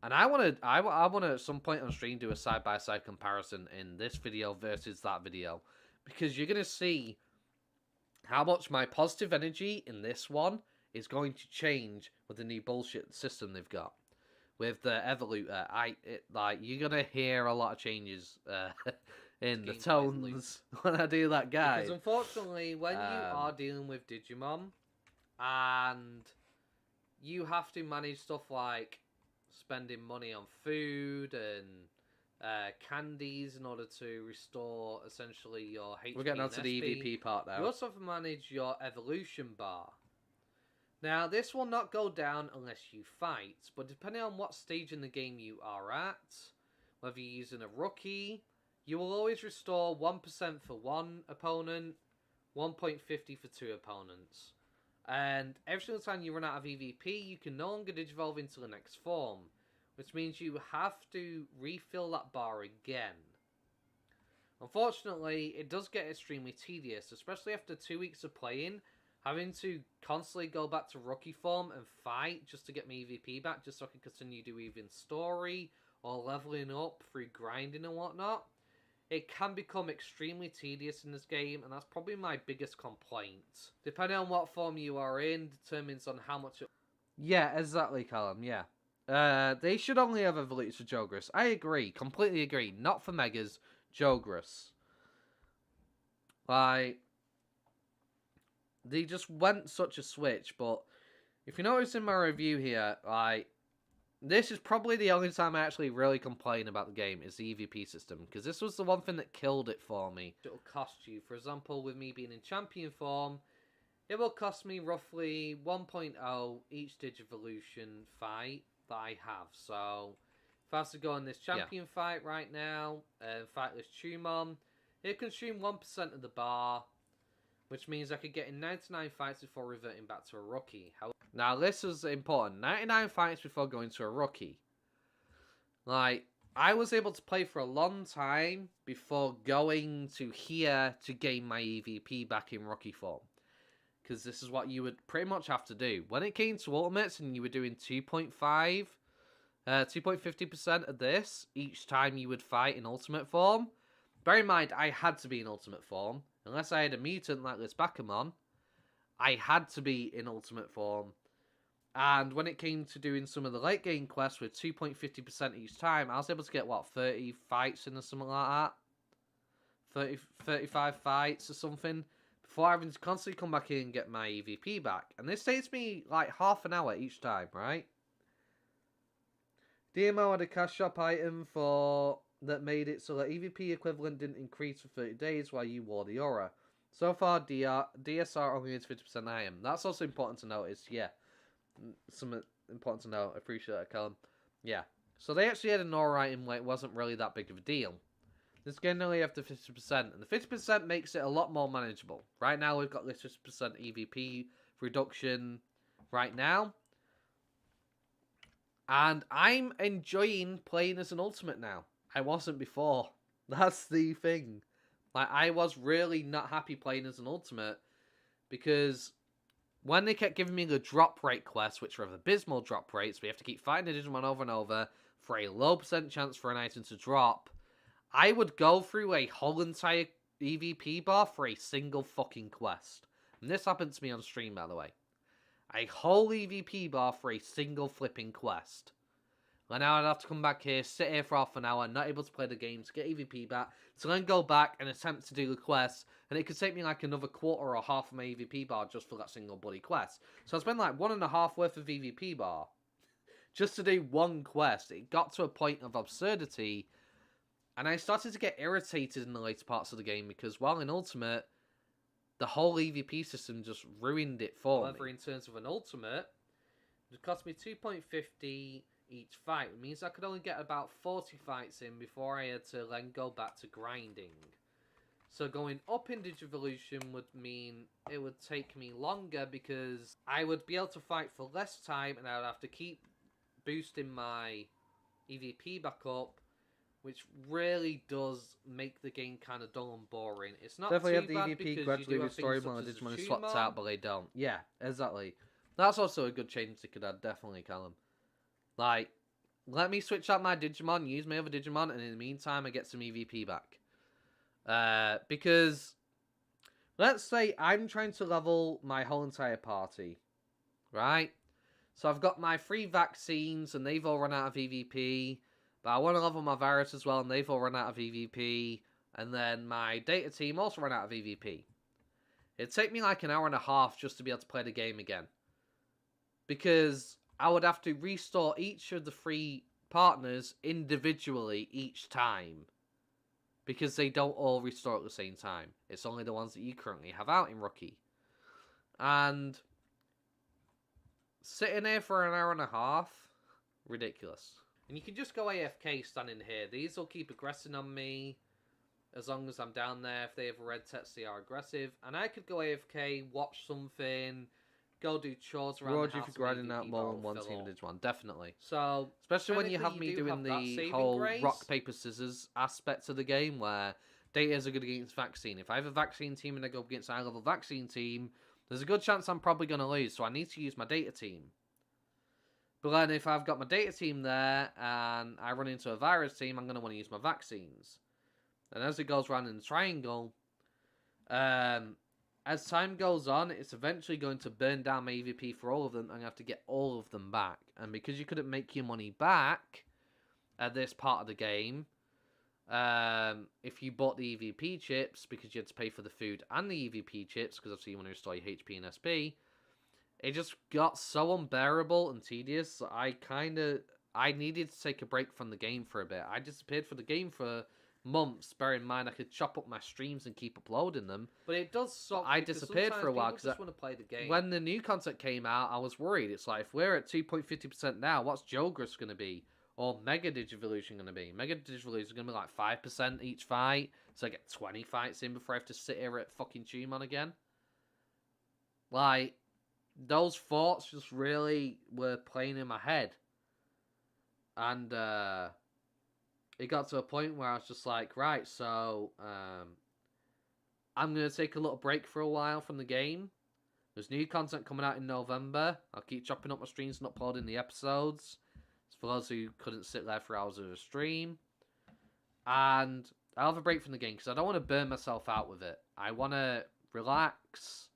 And I want to at some point on stream do a side-by-side comparison in this video versus that video. Because you're going to see how much my positive energy in this one is going to change with the new bullshit system they've got. With the Evoluter, you're going to hear a lot of changes in the tones when I do that guide. Because unfortunately, when you are dealing with Digimon, and you have to manage stuff like spending money on food and candies in order to restore essentially your HP. We're getting on to the EVP part now. You also have to manage your evolution bar. Now, this will not go down unless you fight, but depending on what stage in the game you are at, whether you're using a rookie, you will always restore 1% for one opponent, 1.50 for 2 opponents. And every single time you run out of EVP, you can no longer digivolve into the next form, which means you have to refill that bar again. Unfortunately, it does get extremely tedious, especially after 2 weeks of playing, having to constantly go back to rookie form and fight just to get my EVP back, just so I can continue to do even story or leveling up through grinding and whatnot. It can become extremely tedious in this game, and that's probably my biggest complaint. Depending on what form you are in, determines on how much... Yeah, exactly, Callum, yeah. They should only have evolutes for Jogras. I agree, completely agree. Not for Megas, Jogras. Like, they just went such a switch, but if you notice in my review here, like, this is probably the only time I actually really complain about the game is the EVP system, because this was the one thing that killed it for me. It'll cost you. For example, with me being in champion form, it will cost me roughly 1.0 each Digivolution fight that I have. So, if I was to go on this champion fight right now, and fight this Tumon, it consume 1% of the bar, which means I could get in 99 fights before reverting back to a rookie. Now, this is important. 99 fights before going to a rookie. Like, I was able to play for a long time before going to here to gain my EVP back in rookie form. Because this is what you would pretty much have to do. When it came to Ultimates and you were doing 2.50% of this each time you would fight in Ultimate form, bear in mind, I had to be in Ultimate form. Unless I had a mutant like this Bakamon, I had to be in Ultimate form. And when it came to doing some of the late game quests with 2.50% each time, I was able to get, what, 30 fights in or something like that? 35 fights or something before having to constantly come back in and get my EVP back. And this takes me like half an hour each time, right? DMO had a cash shop item for that made it so that EVP equivalent didn't increase for 30 days while you wore the aura. So far, DSR only is 50% item. That's also important to notice, yeah. Something important to note. I appreciate that, Callum. Yeah. So they actually had an aura item where it wasn't really that big of a deal. This getting only after 50%, and the 50% makes it a lot more manageable. Right now, we've got this 50% EVP reduction right now. And I'm enjoying playing as an ultimate now. I wasn't before. That's the thing. Like, I was really not happy playing as an ultimate because when they kept giving me the drop rate quests, which are abysmal drop rates, we have to keep fighting the Digimon over and over for a low percent chance for an item to drop, I would go through a whole entire EVP bar for a single fucking quest. And this happened to me on stream, by the way. A whole EVP bar for a single flipping quest. And now I'd have to come back here, sit here for half an hour, not able to play the game, to get EVP back, to then go back and attempt to do the quest, and it could take me like another quarter or half of my EVP bar just for that single bloody quest. So I spent like 1.5 worth of EVP bar just to do one quest. It got to a point of absurdity, and I started to get irritated in the later parts of the game because while in Ultimate, the whole EVP system just ruined it for me. However, in terms of an Ultimate, it cost me 2.50 each fight. It means I could only get about 40 fights in before I had to then go back to grinding. So going up in Digivolution would mean it would take me longer because I would be able to fight for less time and I would have to keep boosting my EVP back up, which really does make the game kind of dull and boring. It's not definitely too bad because gradually with story mode Digimon is swapped out, but they don't. Yeah, exactly. That's also a good change they could add, definitely, Callum. Like, let me switch out my Digimon, use my other Digimon, and in the meantime, I get some EVP back. Because, let's say I'm trying to level my whole entire party, right? So I've got my 3 vaccines, and they've all run out of EVP, but I want to level my virus as well, and they've all run out of EVP, and then my data team also run out of EVP. It'd take me like an hour and a half just to be able to play the game again. Because I would have to restore each of the 3 partners individually each time. Because they don't all restore at the same time. It's only the ones that you currently have out in Rookie. And sitting there for an hour and a half, ridiculous. And you can just go AFK standing here. These will keep aggressing on me as long as I'm down there. If they have a red text, they are aggressive. And I could go AFK, watch something, go do chores around the house. If you're grinding out more than one team in Digimon, definitely. So, especially when you have me doing the whole rock, paper, scissors aspect of the game where data is a good against vaccine. If I have a vaccine team and I go against a high-level vaccine team, there's a good chance I'm probably going to lose, so I need to use my data team. But then if I've got my data team there and I run into a virus team, I'm going to want to use my vaccines. And as it goes around in the triangle, as time goes on, it's eventually going to burn down my EVP for all of them, and I have to get all of them back. And because you couldn't make your money back at this part of the game, if you bought the EVP chips, because you had to pay for the food and the EVP chips, because obviously you want to restore your HP and SP, it just got so unbearable and tedious. I needed to take a break from the game for a bit. I disappeared from the game for months, bear in mind I could chop up my streams and keep uploading them, but it does suck. I disappeared for a while because I want to play the game. When the new content came out, I was worried. It's like, if we're at 2.50% now, what's Jogress going to be, or Mega Digivolution going to be? Mega Digivolution is going to be like 5% each fight, so I get 20 fights in before I have to sit here at fucking Digimon again. Like, those thoughts just really were playing in my head, and it got to a point where I was just like, right, so I'm going to take a little break for a while from the game. There's new content coming out in November. I'll keep chopping up my streams and uploading the episodes. It's for those who couldn't sit there for hours of a stream. And I'll have a break from the game because I don't want to burn myself out with it. I want to relax,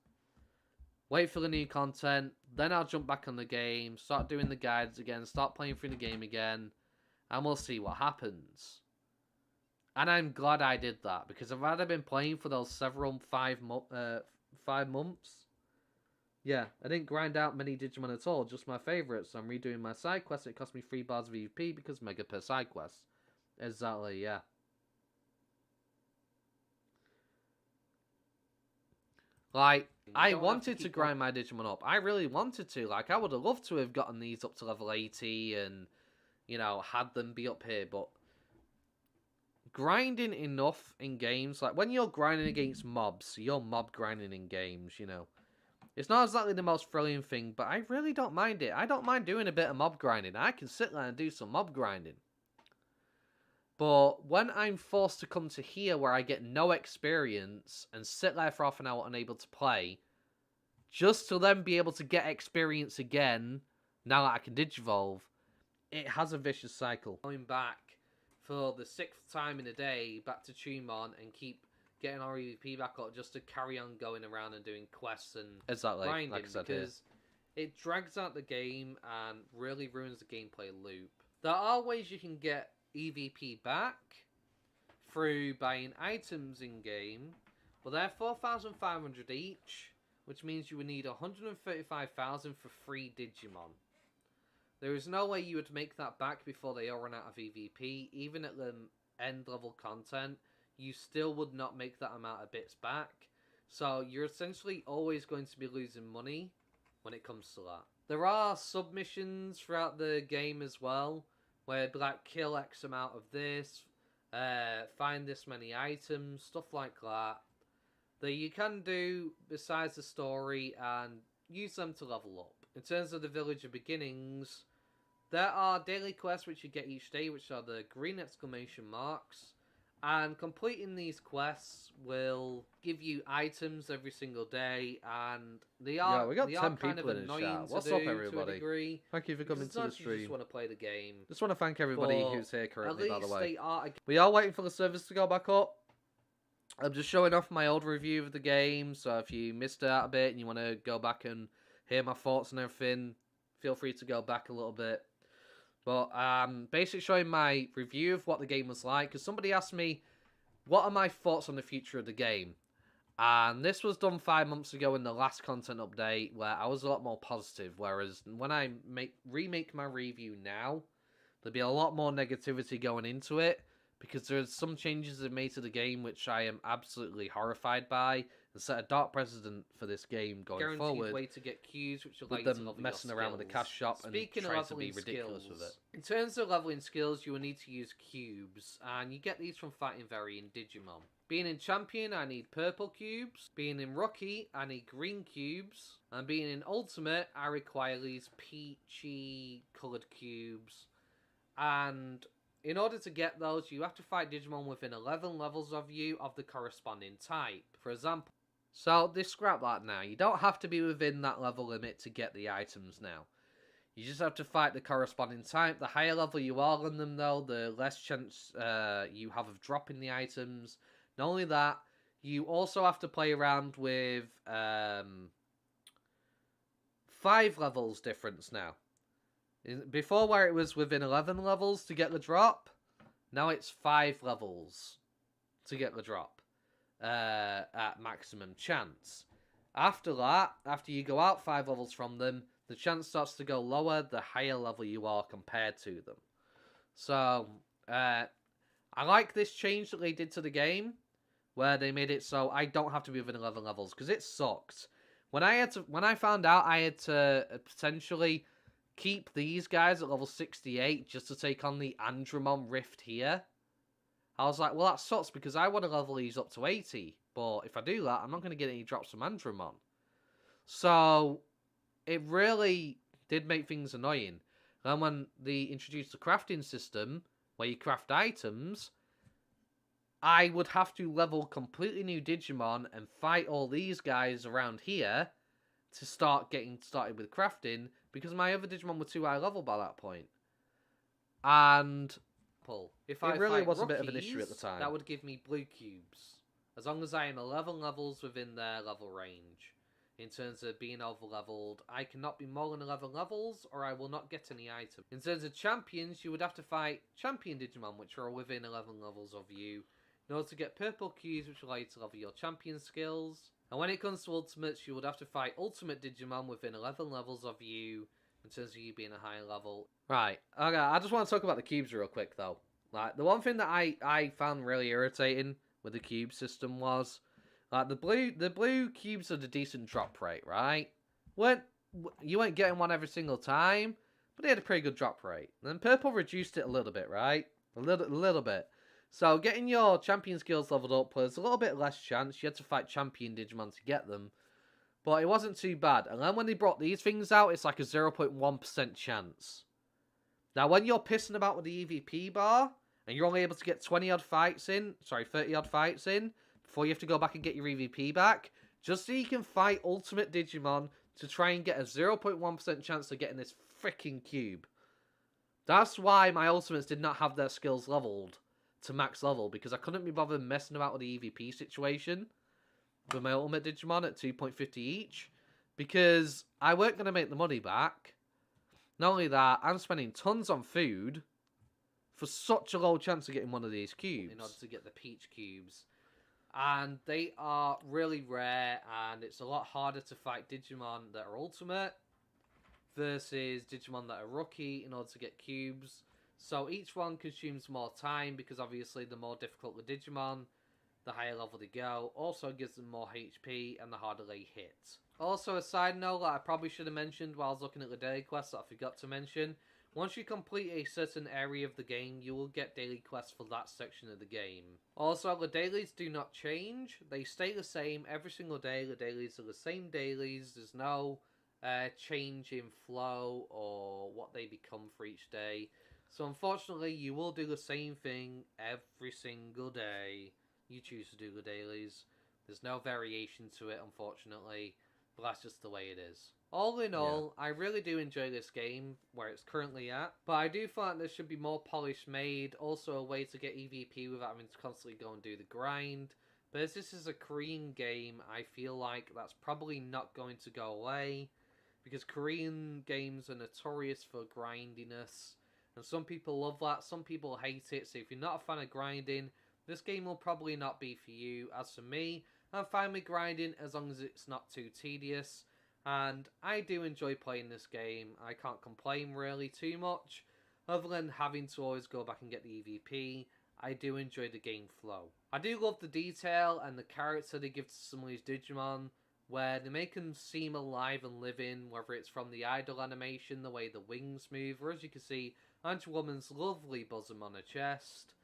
wait for the new content, then I'll jump back on the game, start doing the guides again, start playing through the game again, and we'll see what happens. And I'm glad I did that, because if I'd have been playing for those several 5 months. Yeah, I didn't grind out many Digimon at all, just my favourites. So I'm redoing my side quests. It cost me 3 bars of EVP because mega per side quest. Exactly, yeah. Like, I wanted to grind my Digimon up. I really wanted to. Like, I would have loved to have gotten these up to level 80 and, you know, had them be up here. But grinding enough in games, like when you're grinding against mobs, you're mob grinding in games, you know. It's not exactly the most thrilling thing, but I really don't mind it. I don't mind doing a bit of mob grinding. I can sit there and do some mob grinding. But when I'm forced to come to here where I get no experience and sit there for half an hour unable to play, just to then be able to get experience again, now that I can Digivolve, it has a vicious cycle. Going back for the 6th time in a day, back to Digimon, and keep getting our EVP back up just to carry on going around and doing quests and grinding, like because it drags out the game and really ruins the gameplay loop. There are ways you can get EVP back through buying items in game, but they're 4,500 each, which means you would need 135,000 for 3 Digimon. There is no way you would make that back before they all run out of EVP. Even at the end level content, you still would not make that amount of bits back. So you're essentially always going to be losing money when it comes to that. There are submissions throughout the game as well, where it'd be like, kill X amount of this, find this many items, stuff like that you can do besides the story and use them to level up. In terms of the Village of Beginnings, there are daily quests which you get each day, which are the green exclamation marks, and completing these quests will give you items every single day, and they are, we got 10 kind people of in the annoying chat. What's to up, do everybody? to a degree. Thank you for coming to the stream. You just want to play the game. Just want to thank everybody But who's here currently, by the way. They are... We are waiting for the servers to go back up. I'm just showing off my old review of the game, so if you missed it out a bit and you want to go back and hear my thoughts and everything, feel free to go back a little bit. But basically showing my review of what the game was like, because somebody asked me, what are my thoughts on the future of the game? And this was done 5 months ago in the last content update, where I was a lot more positive, whereas when I remake my review now, there'll be a lot more negativity going into it, because there's some changes they've made to the game which I am absolutely horrified by, and set a dark precedent for this game going forward. Way to get cues, which will with them messing around with the cash shop and trying to be ridiculous with it. In terms of leveling skills, you will need to use cubes, and you get these from fighting varying Digimon. Being in Champion, I need purple cubes. Being in Rookie, I need green cubes. And being in Ultimate, I require these peachy coloured cubes. And in order to get those, you have to fight Digimon within 11 levels of you of the corresponding type. For example, so they scrap that now. You don't have to be within that level limit to get the items now. You just have to fight the corresponding type. The higher level you are on them, though, the less chance you have of dropping the items. Not only that, you also have to play around with 5 levels difference now. Before, where it was within 11 levels to get the drop, now it's 5 levels to get the drop at maximum chance. After that, after you go out 5 levels from them, the chance starts to go lower the higher level you are compared to them. So, I like this change that they did to the game, where they made it so I don't have to be within 11 levels, because it sucked. When I found out I had to potentially keep these guys at level 68 just to take on the Andromon Rift here, I was like, well, that sucks, because I want to level these up to 80, but if I do that, I'm not going to get any drops from Andromon. So, it really did make things annoying. And when they introduced the crafting system, where you craft items, I would have to level completely new Digimon and fight all these guys around here to start getting started with crafting, because my other Digimon were too high level by that point. And if it really was a bit of an issue at the time. That would give me blue cubes, as long as I am 11 levels within their level range. In terms of being over-leveled, I cannot be more than 11 levels, or I will not get any item. In terms of champions, you would have to fight champion Digimon, which are within 11 levels of you, in order to get purple cubes, which allow you to level your champion skills. And when it comes to ultimates, you would have to fight ultimate Digimon within 11 levels of you, in terms of you being a higher level. Right, okay, I just want to talk about the cubes real quick, though. Like, the one thing that I found really irritating with the cube system was, like, the blue cubes had a decent drop rate, right? You weren't getting one every single time, but they had a pretty good drop rate. And then purple reduced it a little bit, right? A little bit. So getting your champion skills leveled up was a little bit less chance. You had to fight champion Digimon to get them. But it wasn't too bad. And then when they brought these things out, it's like a 0.1% chance. Now, when you're pissing about with the EVP bar, and you're only able to get 30 odd fights in, before you have to go back and get your EVP back, just so you can fight Ultimate Digimon to try and get a 0.1% chance of getting this freaking cube. That's why my Ultimates did not have their skills leveled to max level, because I couldn't be bothered messing about with the EVP situation with my Ultimate Digimon at 2.50 each, because I weren't going to make the money back. Not only that, I'm spending tons on food for such a low chance of getting one of these cubes. In order to get the peach cubes. And they are really rare, and it's a lot harder to fight Digimon that are ultimate versus Digimon that are rookie in order to get cubes. So each one consumes more time, because obviously the more difficult the Digimon, the higher level they go. Also gives them more HP and the harder they hit. Also, a side note that I probably should have mentioned while I was looking at the daily quests that I forgot to mention. Once you complete a certain area of the game, you will get daily quests for that section of the game. Also, the dailies do not change. They stay the same every single day. The dailies are the same dailies. There's no change in flow or what they become for each day. So unfortunately, you will do the same thing every single day you choose to do the dailies. There's no variation to it, unfortunately, but that's just the way it is. All in all, I really do enjoy this game, where it's currently at, but I do feel like there should be more polish made, also a way to get EVP without having to constantly go and do the grind. But as this is a Korean game, I feel like that's probably not going to go away, because Korean games are notorious for grindiness, and some people love that, some people hate it. So if you're not a fan of grinding, this game will probably not be for you. As for me, I'm fine with grinding as long as it's not too tedious, and I do enjoy playing this game. I can't complain really too much, other than having to always go back and get the EVP. I do enjoy the game flow. I do love the detail and the character they give to some of these Digimon, where they make them seem alive and living, whether it's from the idle animation, the way the wings move, or as you can see, Angel Woman's lovely bosom on her chest.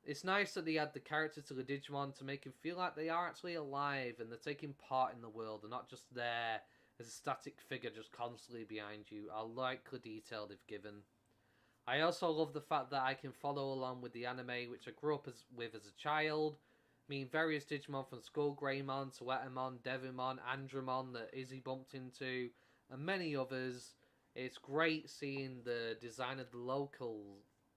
It's nice that they add the character to the Digimon to make them feel like they are actually alive and they're taking part in the world and not just there as a static figure just constantly behind you. I like the detail they've given. I also love the fact that I can follow along with the anime, which I grew up with as a child. I mean, various Digimon from Skullgreymon to Etamon, Devimon, Andromon that Izzy bumped into, and many others. It's great seeing the design of the local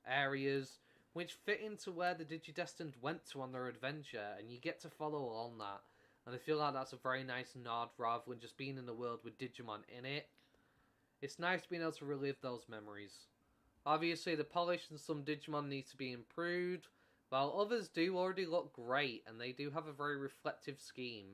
areas, which fit into where the Digidestined went to on their adventure, and you get to follow along that. And I feel like that's a very nice nod, rather than just being in the world with Digimon in it. It's nice being able to relive those memories. Obviously, the polish in some Digimon needs to be improved, while others do already look great, and they do have a very reflective scheme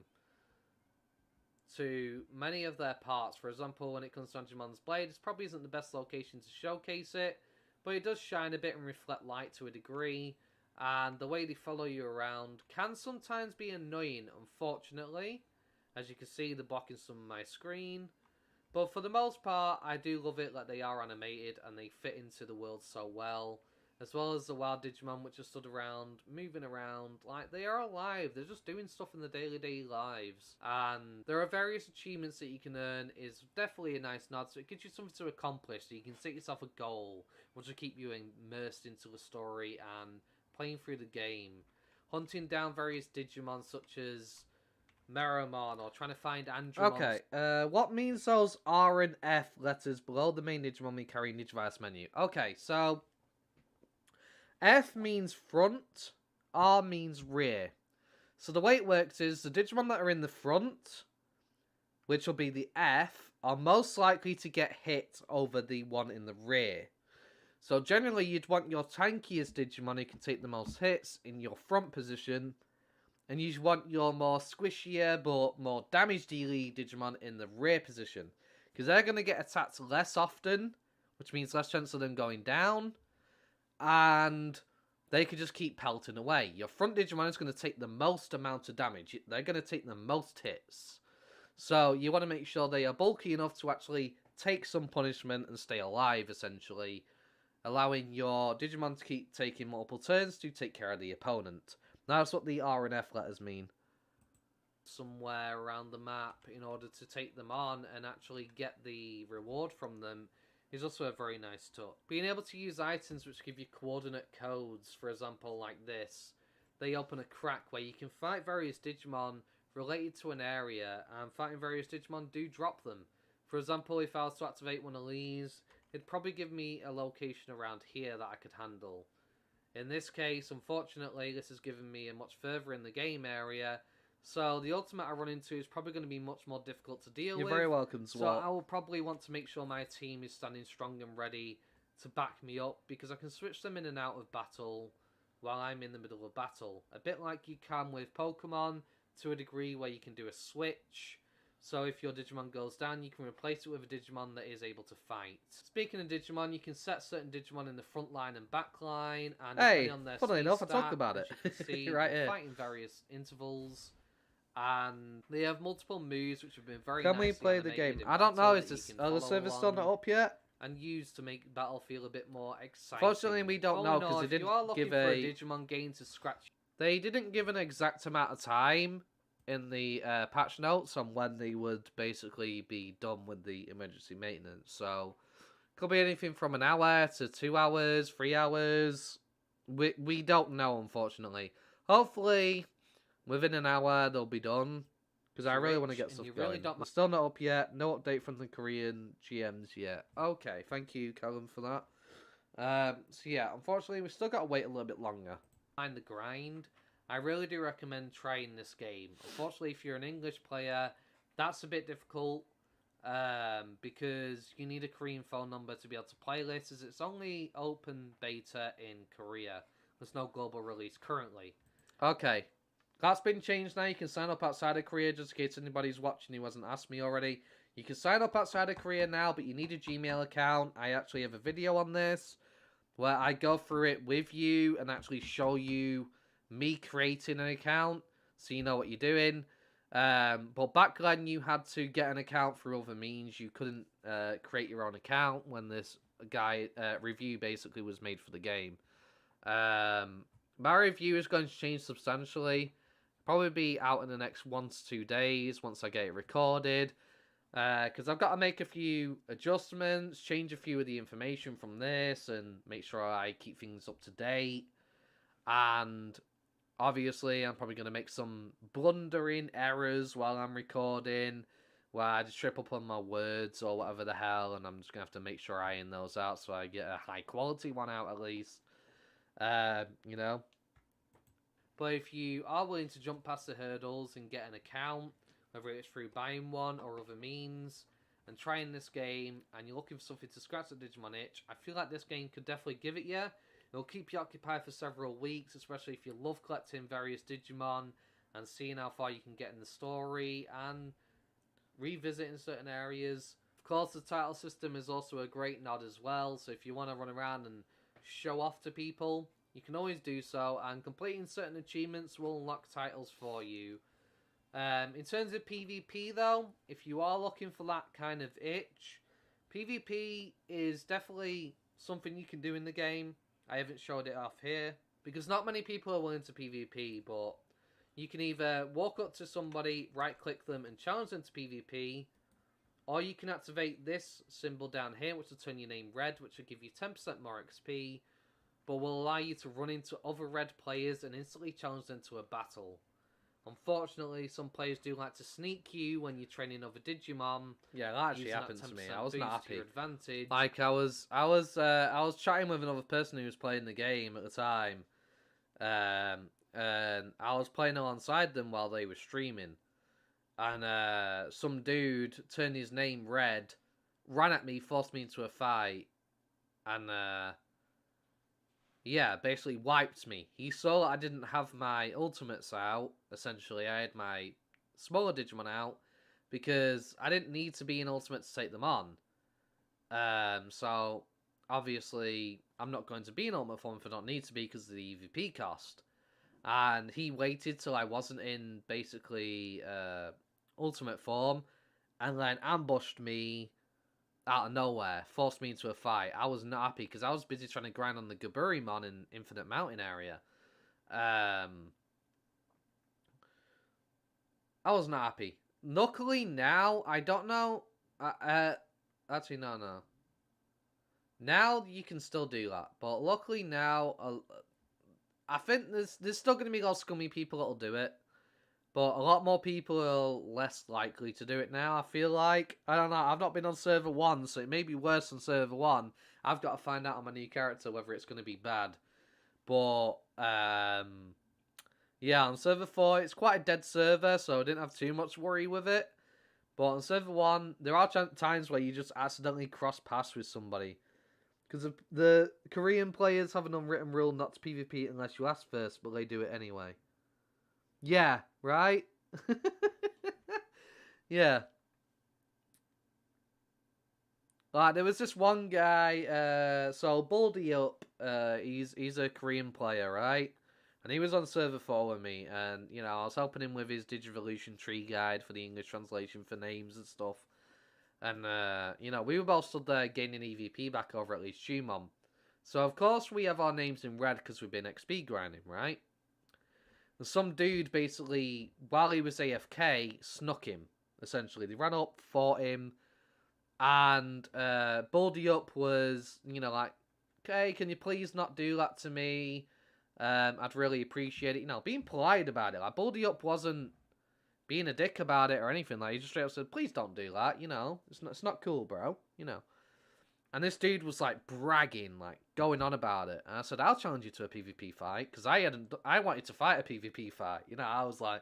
to many of their parts. For example, when it comes to Digimon's Blade, this probably isn't the best location to showcase it, but it does shine a bit and reflect light to a degree, and the way they follow you around can sometimes be annoying, unfortunately, as you can see, they're blocking some of my screen. But for the most part, I do love it that they are animated and they fit into the world so well. As well as the wild Digimon, which are stood around, moving around, like they are alive. They're just doing stuff in their daily lives. And there are various achievements that you can earn. Is definitely a nice nod. So it gives you something to accomplish. So you can set yourself a goal, which will keep you immersed into the story and playing through the game. Hunting down various Digimon such as Meramon, or trying to find Andromon. Okay, what means those R and F letters below the main Digimon we carry in Digivice menu? Okay, so F means front, R means rear. So the way it works is the Digimon that are in the front, which will be the F, are most likely to get hit over the one in the rear. So generally you'd want your tankiest Digimon who can take the most hits in your front position, And you want your more squishier but more damage dealing Digimon in the rear position. Because they're going to get attacked less often, which means less chance of them going down. And they could just keep pelting away. Your front Digimon is going to take the most amount of damage. They're going to take the most hits. So you want to make sure they are bulky enough to actually take some punishment and stay alive, essentially. Allowing your Digimon to keep taking multiple turns to take care of the opponent. That's what the R and F letters mean. Somewhere around the map in order to take them on and actually get the reward from them is also a very nice touch. Being able to use items which give you coordinate codes, for example like this, they open a crack where you can fight various Digimon related to an area, and fighting various Digimon do drop them. For example, if I was to activate one of these, it'd probably give me a location around here that I could handle. In this case, unfortunately, this has given me a much further in the game area, so the ultimate I run into is probably going to be much more difficult to deal with. You're very welcome, Swat. So I will probably want to make sure my team is standing strong and ready to back me up, because I can switch them in and out of battle while I'm in the middle of battle. A bit like you can with Pokemon, to a degree where you can do a switch. So if your Digimon goes down, you can replace it with a Digimon that is able to fight. Speaking of Digimon, you can set certain Digimon in the front line and back line. And hey, on their funnily enough, I talk stat, about it. You can see, right here. fighting various intervals. And they have multiple moves which have been very Can we nicely play the animated game? in I don't know, battle is that this, you can are the follow servers still not along up yet? and use to make battle feel a bit more exciting. Fortunately, we don't know, because they didn't give a Digimon game to scratch. They didn't give an exact amount of time in the patch notes on when they would basically be done with the emergency maintenance. So, could be anything from an hour to 2 hours, 3 hours. We don't know, unfortunately. Hopefully, within an hour, they'll be done. Because I really want to get stuff going. They're still not up yet. No update from the Korean GMs yet. Okay, thank you, Callum, for that. So yeah, unfortunately, we've still got to wait a little bit longer. Find the grind. I really do recommend trying this game. Unfortunately, if you're an English player, that's a bit difficult. Because you need a Korean phone number to be able to play this, as it's only open beta in Korea. There's no global release currently. Okay. That's been changed now. You can sign up outside of Korea, just in case anybody's watching who hasn't asked me already. You can sign up outside of Korea now, but you need a Gmail account. I actually have a video on this where I go through it with you and actually show you me creating an account so you know what you're doing. But back then you had to get an account through other means. You couldn't create your own account when this review basically was made for the game. My review is going to change substantially. Probably be out in the next 1 to 2 days once I get it recorded. Because I've got to make a few adjustments, change a few of the information from this, and make sure I keep things up to date. And obviously, I'm probably going to make some blundering errors while I'm recording, where I just trip up on my words or whatever the hell, and I'm just going to have to make sure I iron those out so I get a high quality one out at least. You know. But if you are willing to jump past the hurdles and get an account, whether it's through buying one or other means, and trying this game, and you're looking for something to scratch the Digimon itch, I feel like this game could definitely give it you. It'll keep you occupied for several weeks, especially if you love collecting various Digimon and seeing how far you can get in the story and revisiting certain areas. Of course, the title system is also a great nod as well, so if you want to run around and show off to people, you can always do so, and completing certain achievements will unlock titles for you. In terms of PvP though, if you are looking for that kind of itch, PvP is definitely something you can do in the game. I haven't showed it off here, because not many people are willing to PvP, but you can either walk up to somebody, right click them and challenge them to PvP, or you can activate this symbol down here, which will turn your name red, which will give you 10% more XP, but will allow you to run into other red players and instantly challenge them to a battle. Unfortunately, some players do like to sneak you when you're training other Digimon. Yeah, that actually happened to me. I was not happy. Advantage. Like I was chatting with another person who was playing the game at the time, and I was playing alongside them while they were streaming, and some dude turned his name red, ran at me, forced me into a fight, and yeah, basically wiped me. He saw that I didn't have my ultimates out. Essentially, I had my smaller Digimon out because I didn't need to be an ultimate to take them on. So obviously, I'm not going to be in ultimate form if I don't need to be because of the EVP cost. And he waited till I wasn't in basically ultimate form, and then ambushed me out of nowhere, forced me into a fight. I was not happy because I was busy trying to grind on the Gaburimon in Infinite Mountain area. I was not happy. Luckily now, I don't know. Actually, no. Now you can still do that, but luckily now, I think there's still going to be a lot of scummy people that'll do it. But a lot more people are less likely to do it now, I feel like. I don't know, I've not been on server 1, so it may be worse than server 1. I've got to find out on my new character whether it's going to be bad. But, yeah, on server 4, it's quite a dead server, so I didn't have too much worry with it. But on server 1, there are times where you just accidentally cross paths with somebody. Because the Korean players have an unwritten rule not to PvP unless you ask first, but they do it anyway. Yeah, right? Yeah. Like, there was this one guy, so Baldy Up, he's a Korean player, right? And he was on server 4 with me, and, you know, I was helping him with his Digivolution tree guide for the English translation for names and stuff. And, you know, we were both stood there gaining EVP back over at least Digimon. So, of course, we have our names in red because we've been XP grinding, right? And some dude basically, while he was AFK, snuck him, essentially. They ran up, fought him, and Baldy Up was, you know, like, okay, can you please not do that to me? I'd really appreciate it. You know, being polite about it. Like, Baldy Up wasn't being a dick about it or anything. Like, he just straight up said, please don't do that, you know. It's not cool, bro, you know. And this dude was, like, bragging, like, going on about it. And I said, I'll challenge you to a PvP fight. Because I wanted to fight a PvP fight. You know, I was like,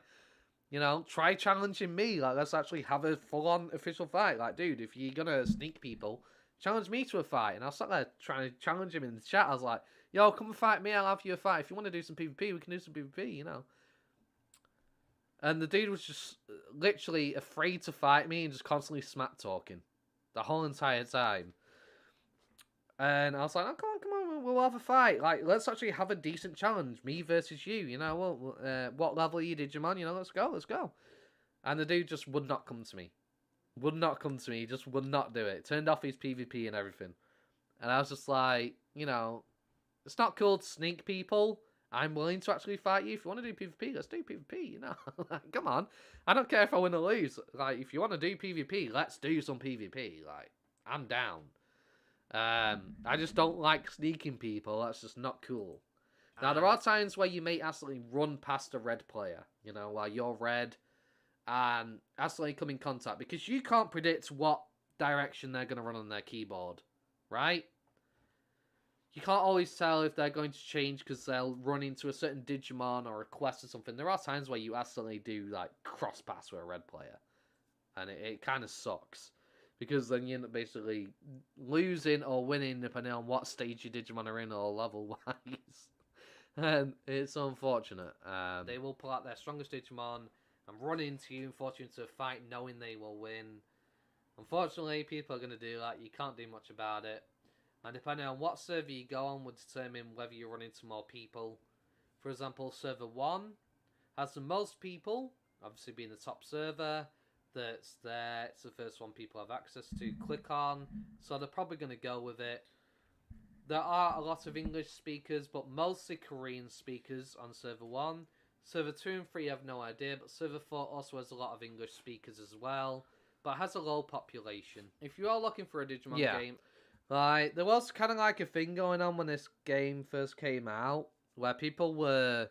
you know, try challenging me. Like, let's actually have a full-on official fight. Like, dude, if you're gonna sneak people, challenge me to a fight. And I was sat there trying to challenge him in the chat. I was like, yo, come and fight me. I'll have you a fight. If you want to do some PvP, we can do some PvP, you know. And the dude was just literally afraid to fight me and just constantly smack talking the whole entire time. And I was like, oh, come on, we'll have a fight. Like, let's actually have a decent challenge. Me versus you, you know. Well, what level are you, Digimon? You know, let's go. And the dude just would not come to me. He just would not do it. Turned off his PvP and everything. And I was just like, you know, it's not cool to sneak people. I'm willing to actually fight you. If you want to do PvP, let's do PvP, you know. Like, come on. I don't care if I win or lose. Like, if you want to do PvP, let's do some PvP. Like, I'm down. I just don't like sneaking people. That's just not cool. Now, there are times where you may accidentally run past a red player, you know, while you're red, and accidentally come in contact, because you can't predict what direction they're going to run on their keyboard, right? You can't always tell if they're going to change because they'll run into a certain Digimon or a quest or something. There are times where you accidentally do, like, cross paths with a red player, and it kind of sucks. Because then you end up basically losing or winning depending on what stage your Digimon are in or level-wise. And it's unfortunate. They will pull out their strongest Digimon and run into you and force you into a fight knowing they will win. Unfortunately, people are going to do that. You can't do much about it. And depending on what server you go on will determine whether you run into more people. For example, server 1 has the most people, obviously being the top server. That's there. It's the first one people have access to click on, so they're probably going to go with it. There are a lot of English speakers, but mostly Korean speakers on server 1. Server 2 and 3 I have no idea, but server 4 also has a lot of English speakers as well, but has a low population. If you are looking for a Digimon game, like, there was kind of like a thing going on when this game first came out, where people were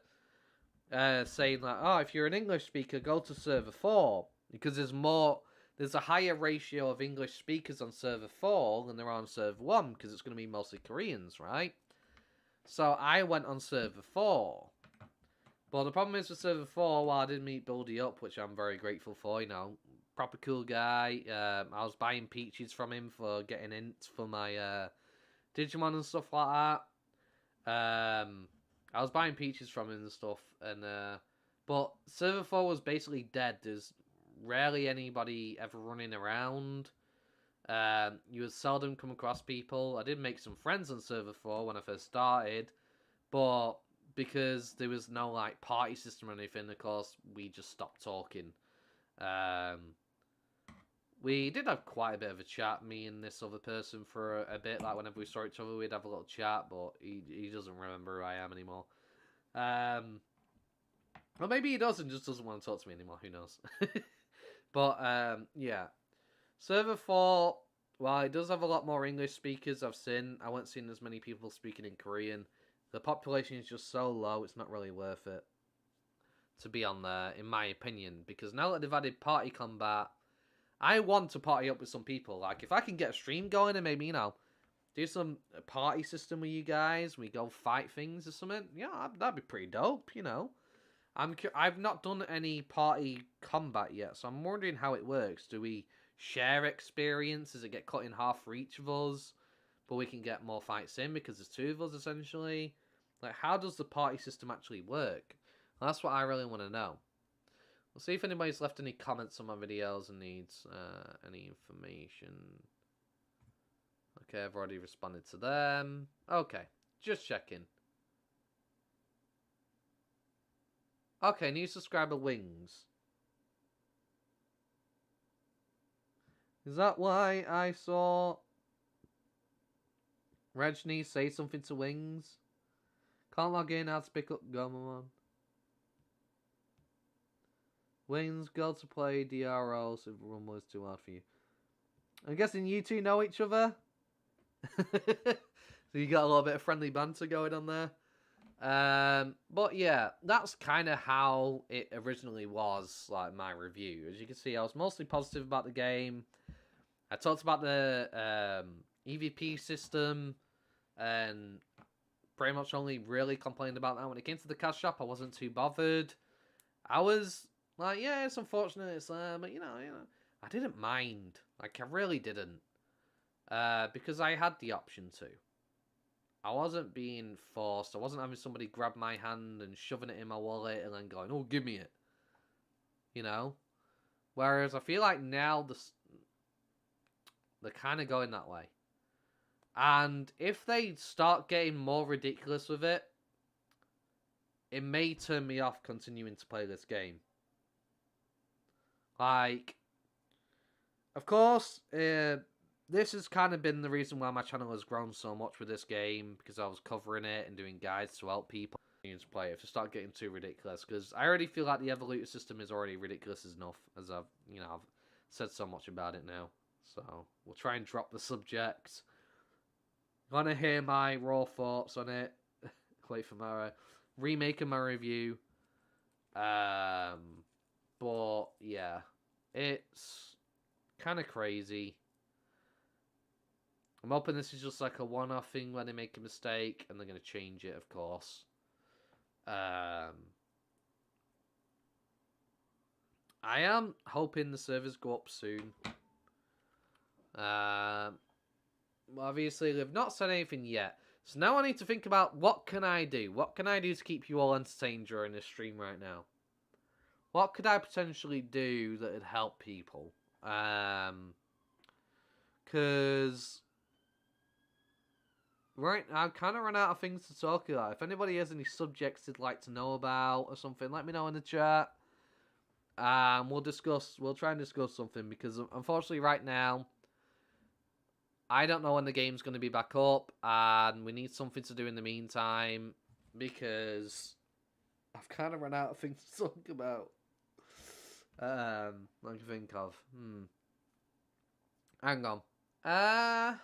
saying like, oh, if you're an English speaker, go to server 4. Because there's a higher ratio of English speakers on server 4 than there are on server 1, because it's going to be mostly Koreans, right? So I went on server 4. But the problem is with server 4, while I did meet Baldy Up, which I'm very grateful for, you know, proper cool guy. I was buying peaches from him for getting ints for my Digimon and stuff like that. I was buying peaches from him and stuff, and but server 4 was basically dead. There's rarely anybody ever running around. You would seldom come across people. I did make some friends on server 4 when I first started, but because there was no like party system or anything, of course, we just stopped talking. We did have quite a bit of a chat, me and this other person, for a bit. Like, whenever we saw each other, we'd have a little chat, but he doesn't remember who I am anymore. Or maybe he does and just doesn't want to talk to me anymore. Who knows? But, yeah. Server 4, while it does have a lot more English speakers I've seen, I haven't seen as many people speaking in Korean. The population is just so low, it's not really worth it to be on there, in my opinion. Because now that they've added party combat, I want to party up with some people. Like, if I can get a stream going and maybe, do some party system with you guys, we go fight things or something, yeah, that'd be pretty dope, I've not done any party combat yet, so I'm wondering how it works. Do we share experience? Does it get cut in half for each of us? But we can get more fights in because there's two of us, essentially. Like, how does the party system actually work? Well, that's what I really want to know. We'll see if anybody's left any comments on my videos and needs any information. Okay, I've already responded to them. Okay, just checking. Okay, new subscriber Wings. Is that why I saw Rajni say something to Wings? Can't log in, how to pick up Gomamon. Wings, go to play DRO, so run was too hard for you. I'm guessing you two know each other? So you got a little bit of friendly banter going on there. But yeah, that's kind of how it originally was, like, my review. As you can see, I was mostly positive about the game. I talked about the EVP system, and pretty much only really complained about that. When it came to the cash shop, I wasn't too bothered. I was like, yeah, it's unfortunate it's there, but I didn't mind. Like, I really didn't. Because I had the option to. I wasn't being forced. I wasn't having somebody grab my hand and shoving it in my wallet and then going, oh, give me it. Whereas I feel like now they're kind of going that way. And if they start getting more ridiculous with it, it may turn me off continuing to play this game. Like, of course, this has kind of been the reason why my channel has grown so much with this game, because I was covering it and doing guides to help people to play it. If it start getting too ridiculous, because I already feel like the Evolutor system is already ridiculous enough, as I've said so much about it now. So we'll try and drop the subject. Wanna hear my raw thoughts on it? Wait for my remake of my review. But yeah, it's kind of crazy. I'm hoping this is just like a one-off thing when they make a mistake, and they're going to change it, of course. I am hoping the servers go up soon. Obviously, they've not said anything yet. So now I need to think about, what can I do? What can I do to keep you all entertained during this stream right now? What could I potentially do that would help people? Because right now, I've kind of run out of things to talk about. If anybody has any subjects they'd like to know about or something, let me know in the chat. We'll try and discuss something, because unfortunately right now, I don't know when the game's going to be back up, and we need something to do in the meantime, because I've kind of run out of things to talk about. I can think of. Hang on. I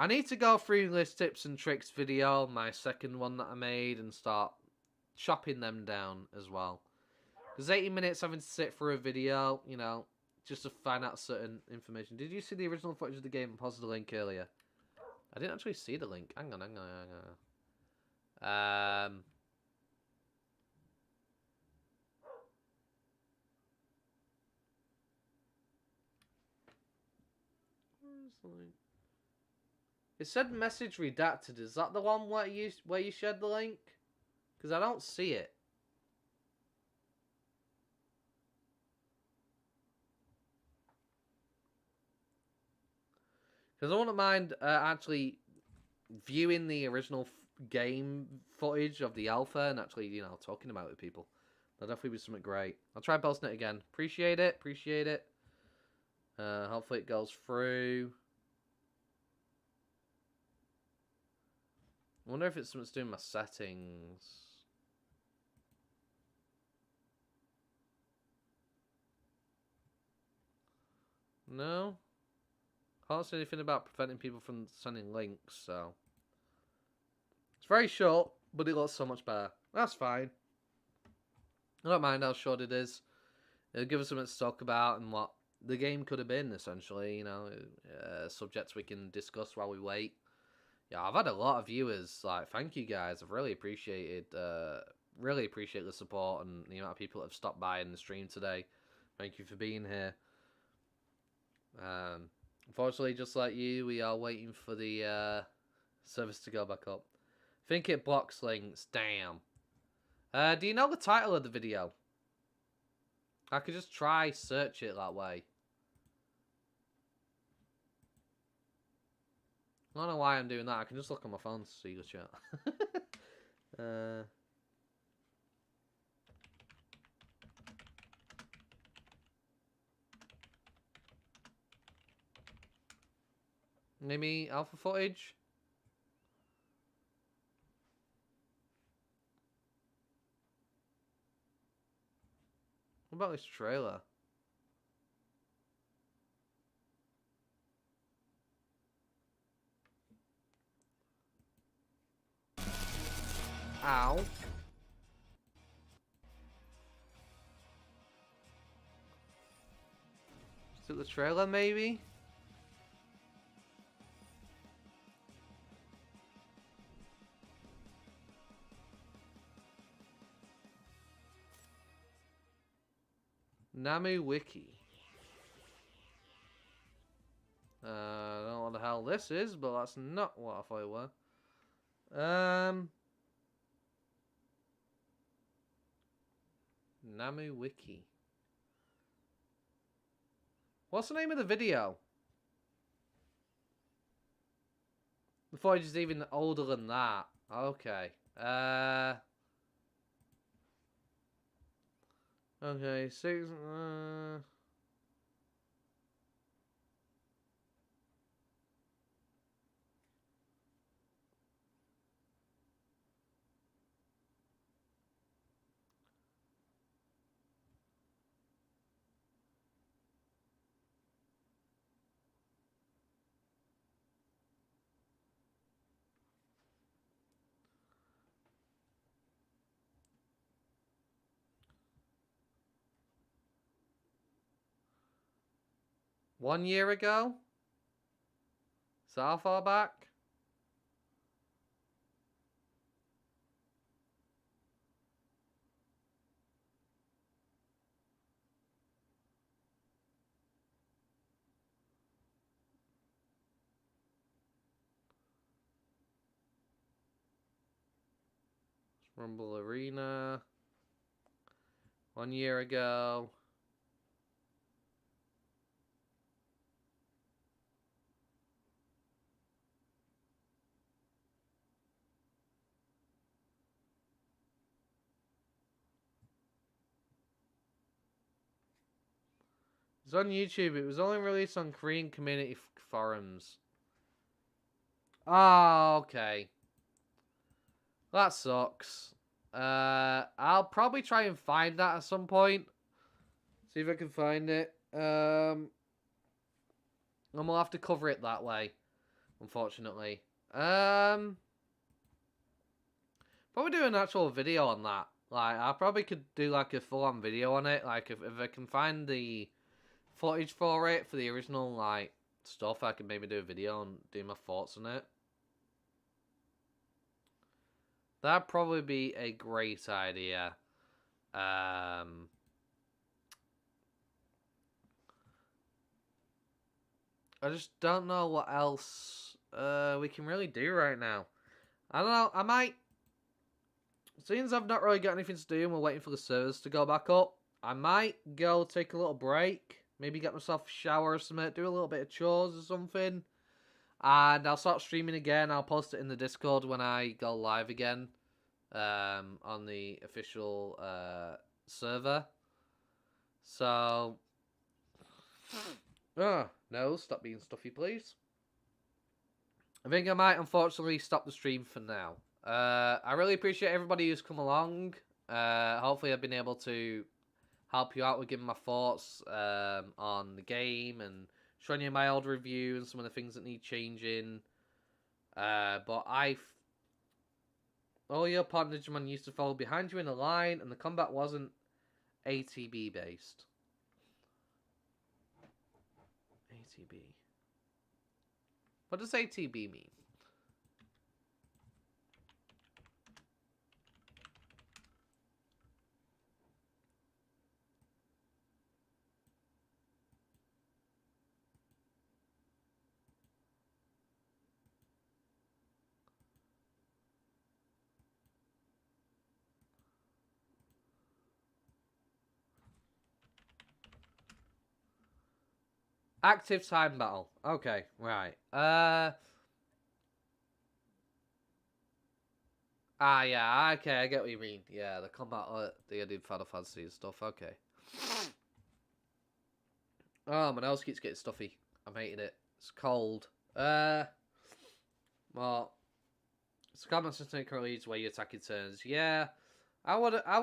need to go through this tips and tricks video, my second one that I made, and start chopping them down as well. Because 80 minutes having to sit through a video, just to find out certain information. Did you see the original footage of the game? I posted the link earlier. I didn't actually see the link. Hang on. It said message redacted. Is that the one where you shared the link? Because I don't see it. Because I wouldn't mind actually viewing the original game footage of the alpha and actually, you know, talking about it with people. That'll definitely be something great. I'll try posting it again. Appreciate it. Appreciate it. Hopefully it goes through. I wonder if it's something to do with my settings. No? Can't say anything about preventing people from sending links, so. It's very short, but it looks so much better. That's fine. I don't mind how short it is. It'll give us something to talk about and what the game could have been, essentially, you know. Subjects we can discuss while we wait. Yeah, I've had a lot of viewers. Like, thank you guys. I've really appreciated, really appreciate the support and the amount of people that have stopped by in the stream today. Thank you for being here. Unfortunately, just like you, we are waiting for the service to go back up. Think it blocks links. Damn. Do you know the title of the video? I could just try search it that way. I don't know why I'm doing that. I can just look on my phone to see the chat. Maybe alpha footage? What about this trailer? Ow. Is it the trailer, maybe? Namu Wiki. I don't know what the hell this is, but that's not what I thought it were. Namu Wiki. What's the name of the video? The footage is even older than that. Okay. Okay, 6... One year ago? Is that how far back? Rumble Arena. 1 year ago. It's on YouTube. It was only released on Korean community forums. Oh, okay. That sucks. I'll probably try and find that at some point. See if I can find it. And we'll have to cover it that way, unfortunately. Probably do an actual video on that. Like, I probably could do like a full-on video on it. Like, if I can find the footage for it, for the original, like, stuff, I could maybe do a video and do my thoughts on it. That'd probably be a great idea. I just don't know what else we can really do right now. I don't know. I might, since I've not really got anything to do and we're waiting for the servers to go back up, I might go take a little break. Maybe get myself a shower or something, do a little bit of chores or something. And I'll start streaming again. I'll post it in the Discord when I go live again on the official server. So, no, stop being stuffy, please. I think I might, unfortunately, stop the stream for now. I really appreciate everybody who's come along. Hopefully I've been able to help you out with giving my thoughts on the game and showing you my old review and some of the things that need changing. But all your partner Digimon used to follow behind you in a line, and the combat wasn't ATB based. ATB. What does ATB mean? Active time battle. Okay, right. Yeah, okay, I get what you mean. Yeah, the combat they did Final Fantasy and stuff, okay. Oh, my nose keeps getting stuffy. I'm hating it. It's cold. Well, it's a combat system currently is where you attack in turns. Yeah, I would have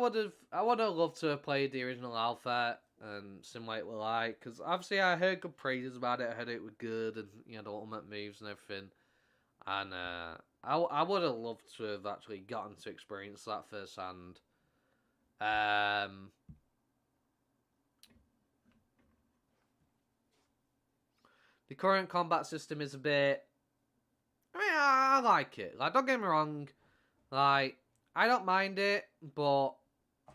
loved to have played the original alpha and simulate what I like, because obviously I heard good praises about it. I heard it was good, and you know the ultimate moves and everything. And I would have loved to have actually gotten to experience that firsthand. The current combat system is a bit. I mean, I like it. Like, don't get me wrong. Like, I don't mind it, but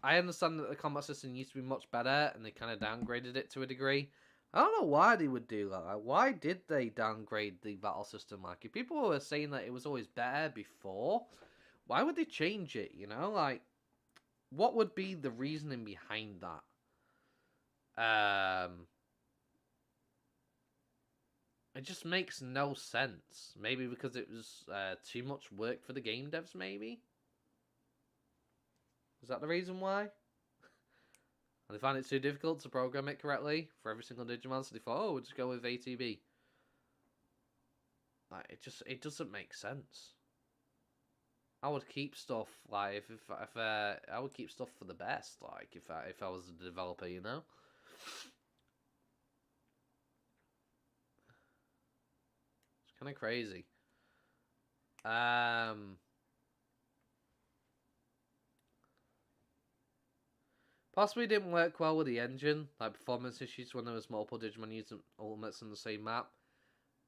I understand that the combat system used to be much better, and they kind of downgraded it to a degree. I don't know why they would do that. Like, why did they downgrade the battle system? Like, if people were saying that it was always better before, why would they change it? You know, like, what would be the reasoning behind that? It just makes no sense. Maybe because it was too much work for the game devs, maybe? Is that the reason why? And they found it too difficult to program it correctly for every single Digimon, so they thought, oh, we'll just go with ATB. Like, it doesn't make sense. I would keep stuff, like, if I would keep stuff for the best, like, if I was a developer, you know? It's kind of crazy. Possibly didn't work well with the engine, like performance issues when there was multiple Digimon using ultimates on the same map.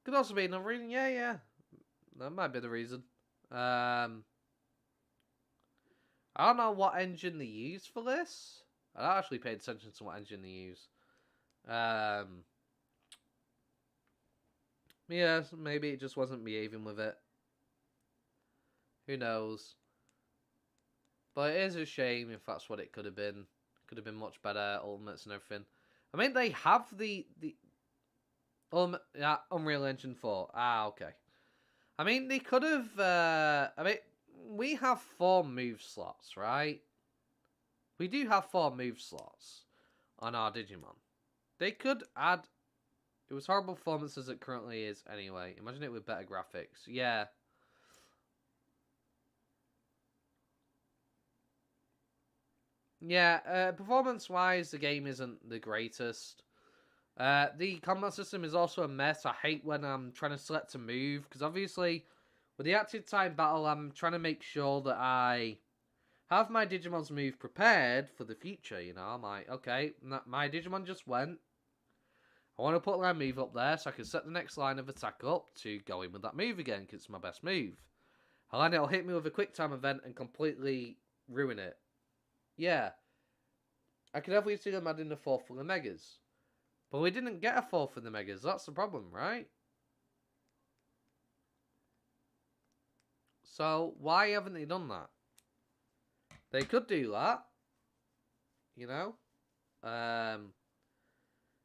Could also be another reason, yeah. That might be the reason. I don't know what engine they use for this. I don't actually pay attention to what engine they use. Yeah, maybe it just wasn't behaving with it. Who knows? But it is a shame if that's what it could have been. Could have been much better, ultimates and everything. I mean, they have the Unreal Engine 4. Ah, okay. I mean, they could have. We have 4 move slots, right? We do have 4 move slots on our Digimon. They could add. It was horrible performance as it currently is, anyway. Imagine it with better graphics. Yeah. Yeah, performance-wise, the game isn't the greatest. The combat system is also a mess. I hate when I'm trying to select a move, because obviously, with the active time battle, I'm trying to make sure that I have my Digimon's move prepared for the future, you know? I'm like, okay, my Digimon just went. I want to put my move up there so I can set the next line of attack up to go in with that move again, because it's my best move. And then it'll hit me with a quick time event and completely ruin it. Yeah. I could definitely see them adding the 4 full of megas. But we didn't get a 4 for the Megas. That's the problem, right? So, why haven't they done that? They could do that. You know?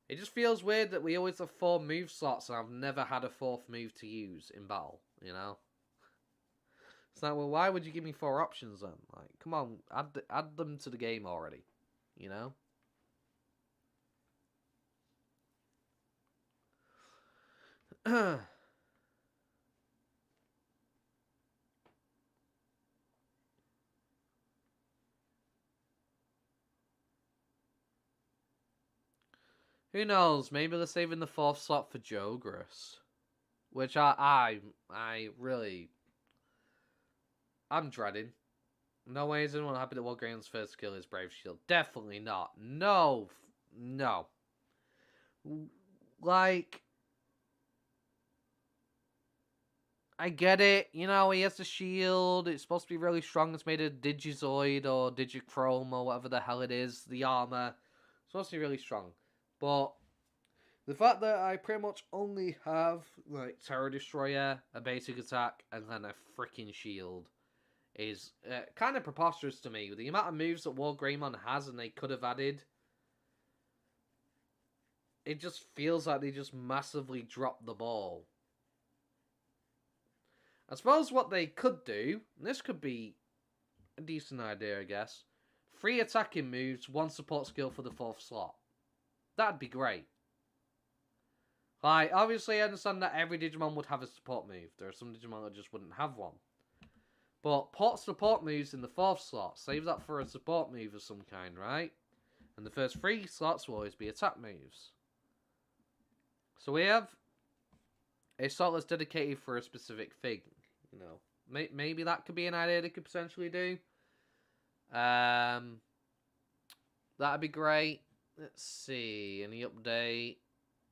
It just feels weird that we always have 4 move slots and I've never had a 4th move to use in battle, you know? It's like, well, why would you give me 4 options then? Like, come on, add them to the game already, you know? Who knows? Maybe they're saving the 4th slot for Jogress. Which I really... I'm dreading. No way is anyone happy that Walgreens' first skill is Brave Shield. Definitely not. No. No. Like... I get it. You know, he has the shield. It's supposed to be really strong. It's made of Digizoid or Digichrome or whatever the hell it is. The armor. It's supposed to be really strong. But the fact that I pretty much only have, like, Terror Destroyer, a basic attack, and then a freaking shield is kind of preposterous to me. With the amount of moves that Wargreymon has and they could have added, it just feels like they just massively dropped the ball. I suppose what they could do, and this could be a decent idea, I guess. 3 attacking moves, 1 support skill for the 4th slot. That'd be great. Like, obviously I understand that every Digimon would have a support move. There are some Digimon that just wouldn't have one. But put support moves in the 4th slot. Save that for a support move of some kind, right? And the first 3 slots will always be attack moves. So we have a slot that's dedicated for a specific thing. You know, maybe that could be an idea they could potentially do. That'd be great. Let's see, any update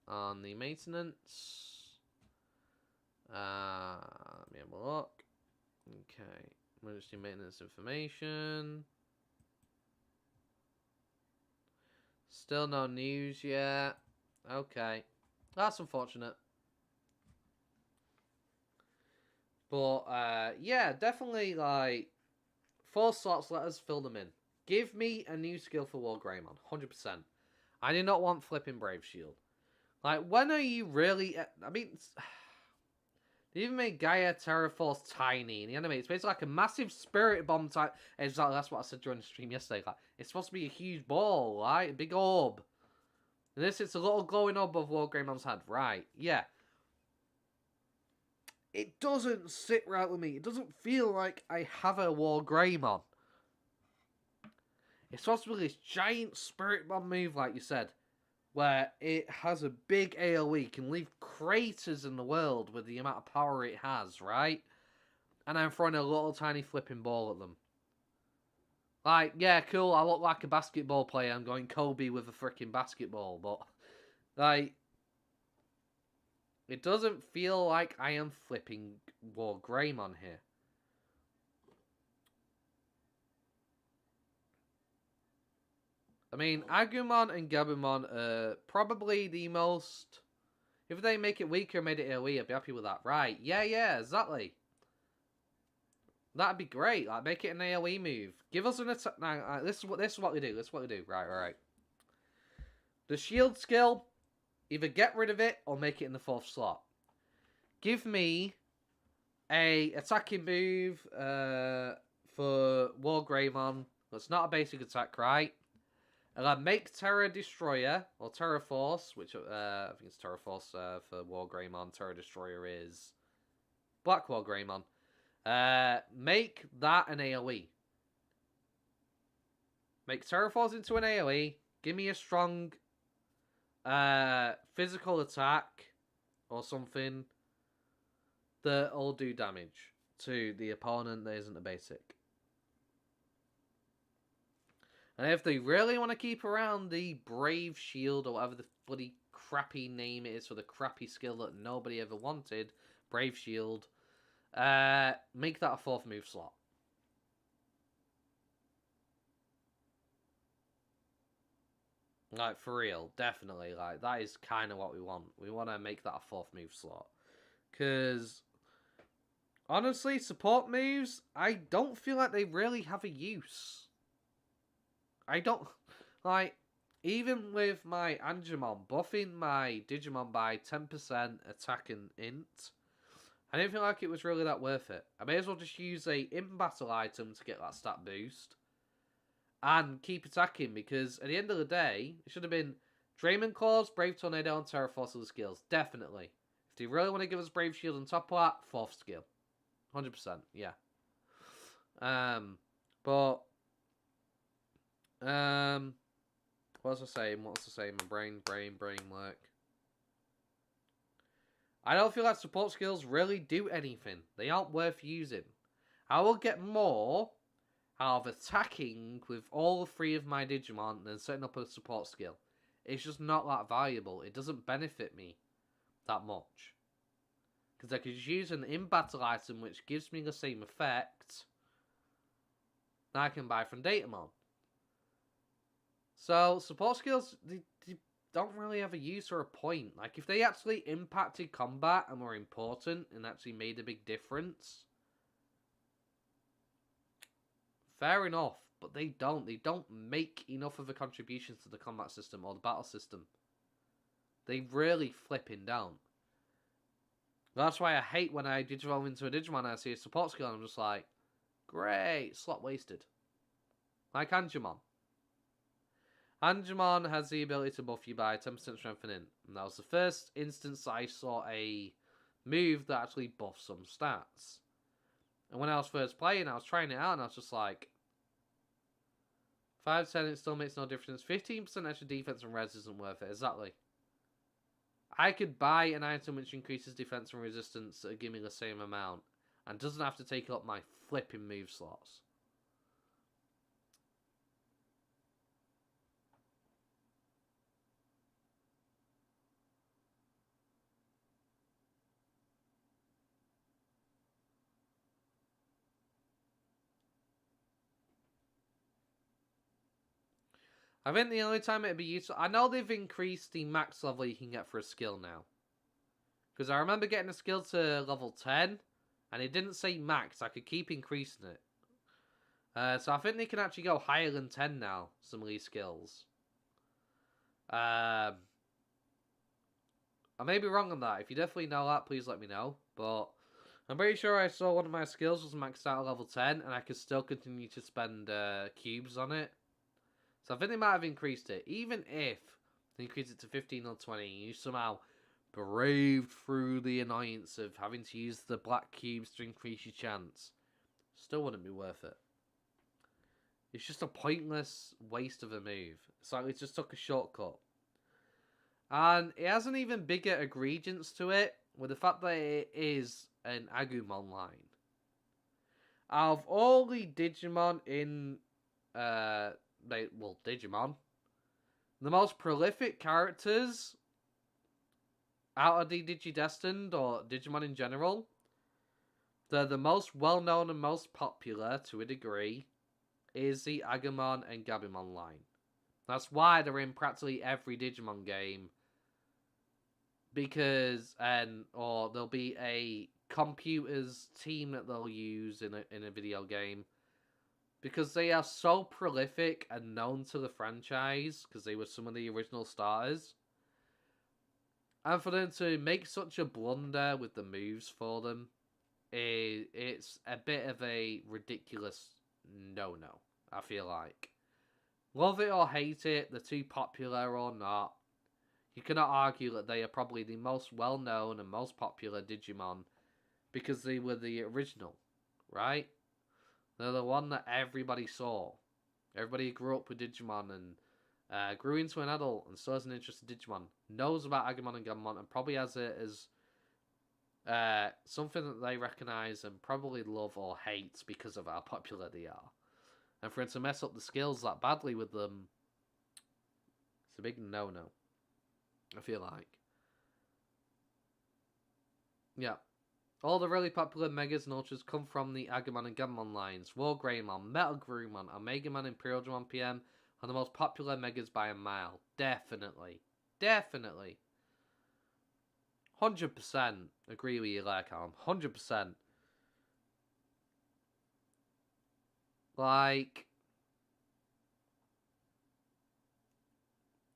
on the maintenance? Let me have a look. Okay, emergency maintenance information. Still no news yet. Okay, that's unfortunate. But, yeah, definitely, like, 4 slots, let us fill them in. Give me a new skill for Wargreymon, 100%. I do not want flipping Brave Shield. Like, when are you really... I mean, they even made Gaia Terra Force tiny in the anime. It's basically like a massive Spirit Bomb type... Exactly, that's what I said during the stream yesterday. Like, it's supposed to be a huge ball, right? A big orb. And this, it's a little glowing orb of Wargreymon head. Right, yeah. It doesn't sit right with me. It doesn't feel like I have a Wargreymon. It's supposed to be this giant Spirit Bomb move, like you said, where it has a big AoE, can leave craters in the world with the amount of power it has, right? And I'm throwing a little tiny flipping ball at them. Like, yeah, cool, I look like a basketball player. I'm going Kobe with a freaking basketball, but, like... It doesn't feel like I am flipping Wargreymon here. I mean, Agumon and Gabumon are probably the most... If they make it weaker and made it AoE, I'd be happy with that. Right, yeah, exactly. That'd be great. Like, make it an AoE move. Give us an attack... Now, this is what we do. Right. The shield skill... Either get rid of it or make it in the 4th slot. Give me a attacking move for Wargreymon that's not a basic attack, right? And then make Terra Destroyer or Terra Force, which I think it's Terra Force for Wargreymon. Terra Destroyer is Black Wargreymon. Make that an AoE. Make Terra Force into an AoE. Give me a strong physical attack or something that'll do damage to the opponent that isn't a basic. And if they really want to keep around the Brave Shield or whatever the bloody crappy name it is for the crappy skill that nobody ever wanted, Brave Shield, make that a 4th move slot. Like, for real, definitely. Like, that is kind of what we want. We want to make that a fourth move slot. Because, honestly, support moves, I don't feel like they really have a use. I don't, like, even with my Angemon, buffing my Digimon by 10% attack and int, I didn't feel like it was really that worth it. I may as well just use a in-battle item to get that stat boost. And keep attacking, because at the end of the day, it should have been Draymond Claws, Brave Tornado, and Terra Force the skills. Definitely. If they really want to give us Brave Shield on top of that, fourth skill. 100%, yeah. But, what was I saying? My brain work. I don't feel like support skills really do anything. They aren't worth using. I will get more out of attacking with all three of my Digimon than setting up a support skill. It's just not that valuable. It doesn't benefit me that much. Because I could just use an in-battle item which gives me the same effect that I can buy from Datamon. So, support skills, they don't really have a use or a point. Like, if they actually impacted combat and were important and actually made a big difference, fair enough, but they don't. They don't make enough of a contribution to the combat system or the battle system. They really flipping down. That's why I hate when I digivolve into a Digimon and I see a support skill and I'm just like, great, slot wasted. Like Angemon. Angemon has the ability to buff you by 10% strength and int. And that was the first instance I saw a move that actually buffs some stats. And when I was first playing, I was trying it out and I was just like, 5-10, it still makes no difference. 15% extra defense and res isn't worth it. Exactly. I could buy an item which increases defense and resistance that give me the same amount and doesn't have to take up my flipping move slots. I think the only time it'd be useful... I know they've increased the max level you can get for a skill now. Because I remember getting a skill to level 10, and it didn't say max. I could keep increasing it. So I think they can actually go higher than 10 now, some of these skills. I may be wrong on that. If you definitely know that, please let me know. But I'm pretty sure I saw one of my skills was maxed out at level 10, and I could still continue to spend cubes on it. So I think they might have increased it. Even if they increase it to 15 or 20, you somehow braved through the annoyance of having to use the black cubes to increase your chance, still wouldn't be worth it. It's just a pointless waste of a move. It's like it just took a shortcut. And it has an even bigger egregiance to it, with the fact that it is an Agumon line. Out of all the Digimon in... Digimon. The most prolific characters out of the Digidestined, or Digimon in general, they're the most well-known and most popular, to a degree, is the Agumon and Gabumon line. That's why they're in practically every Digimon game. Because, or there'll be a computer's team that they'll use in a video game. Because they are so prolific and known to the franchise, because they were some of the original starters. And for them to make such a blunder with the moves for them, it's a bit of a ridiculous no-no, I feel like. Love it or hate it, they're too popular or not, you cannot argue that they are probably the most well-known and most popular Digimon because they were the original, right? They're the one that everybody saw. Everybody who grew up with Digimon and grew into an adult and still has an interest in Digimon knows about Agumon and Gabumon and probably has it as something that they recognise and probably love or hate because of how popular they are. And for them to mess up the skills that badly with them, it's a big no-no, I feel like. Yeah. All the really popular Megas and Ultras come from the Agumon and Gabumon lines. War Greymon, Metal Greymon, Omegamon, Imperial Dramon PM, and the most popular megas by a mile. Definitely. Definitely. 100% agree with you there, Callum. 100%. Like,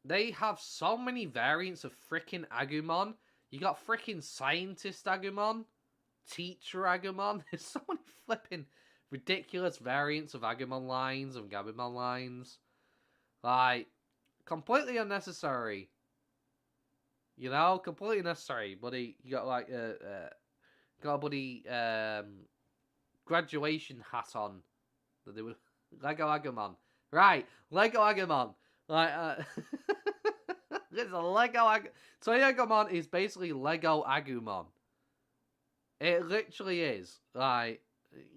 they have so many variants of freaking Agumon. You got freaking Scientist Agumon, Teacher Agumon. There's so many flipping ridiculous variants of Agumon lines and Gabumon lines. Like, completely unnecessary. You know, completely unnecessary. Buddy, you got like got a buddy graduation hat on that they were Lego Agumon. Right, Lego Agumon. Like it's a Lego Agumon is basically Lego Agumon. It literally is. Like,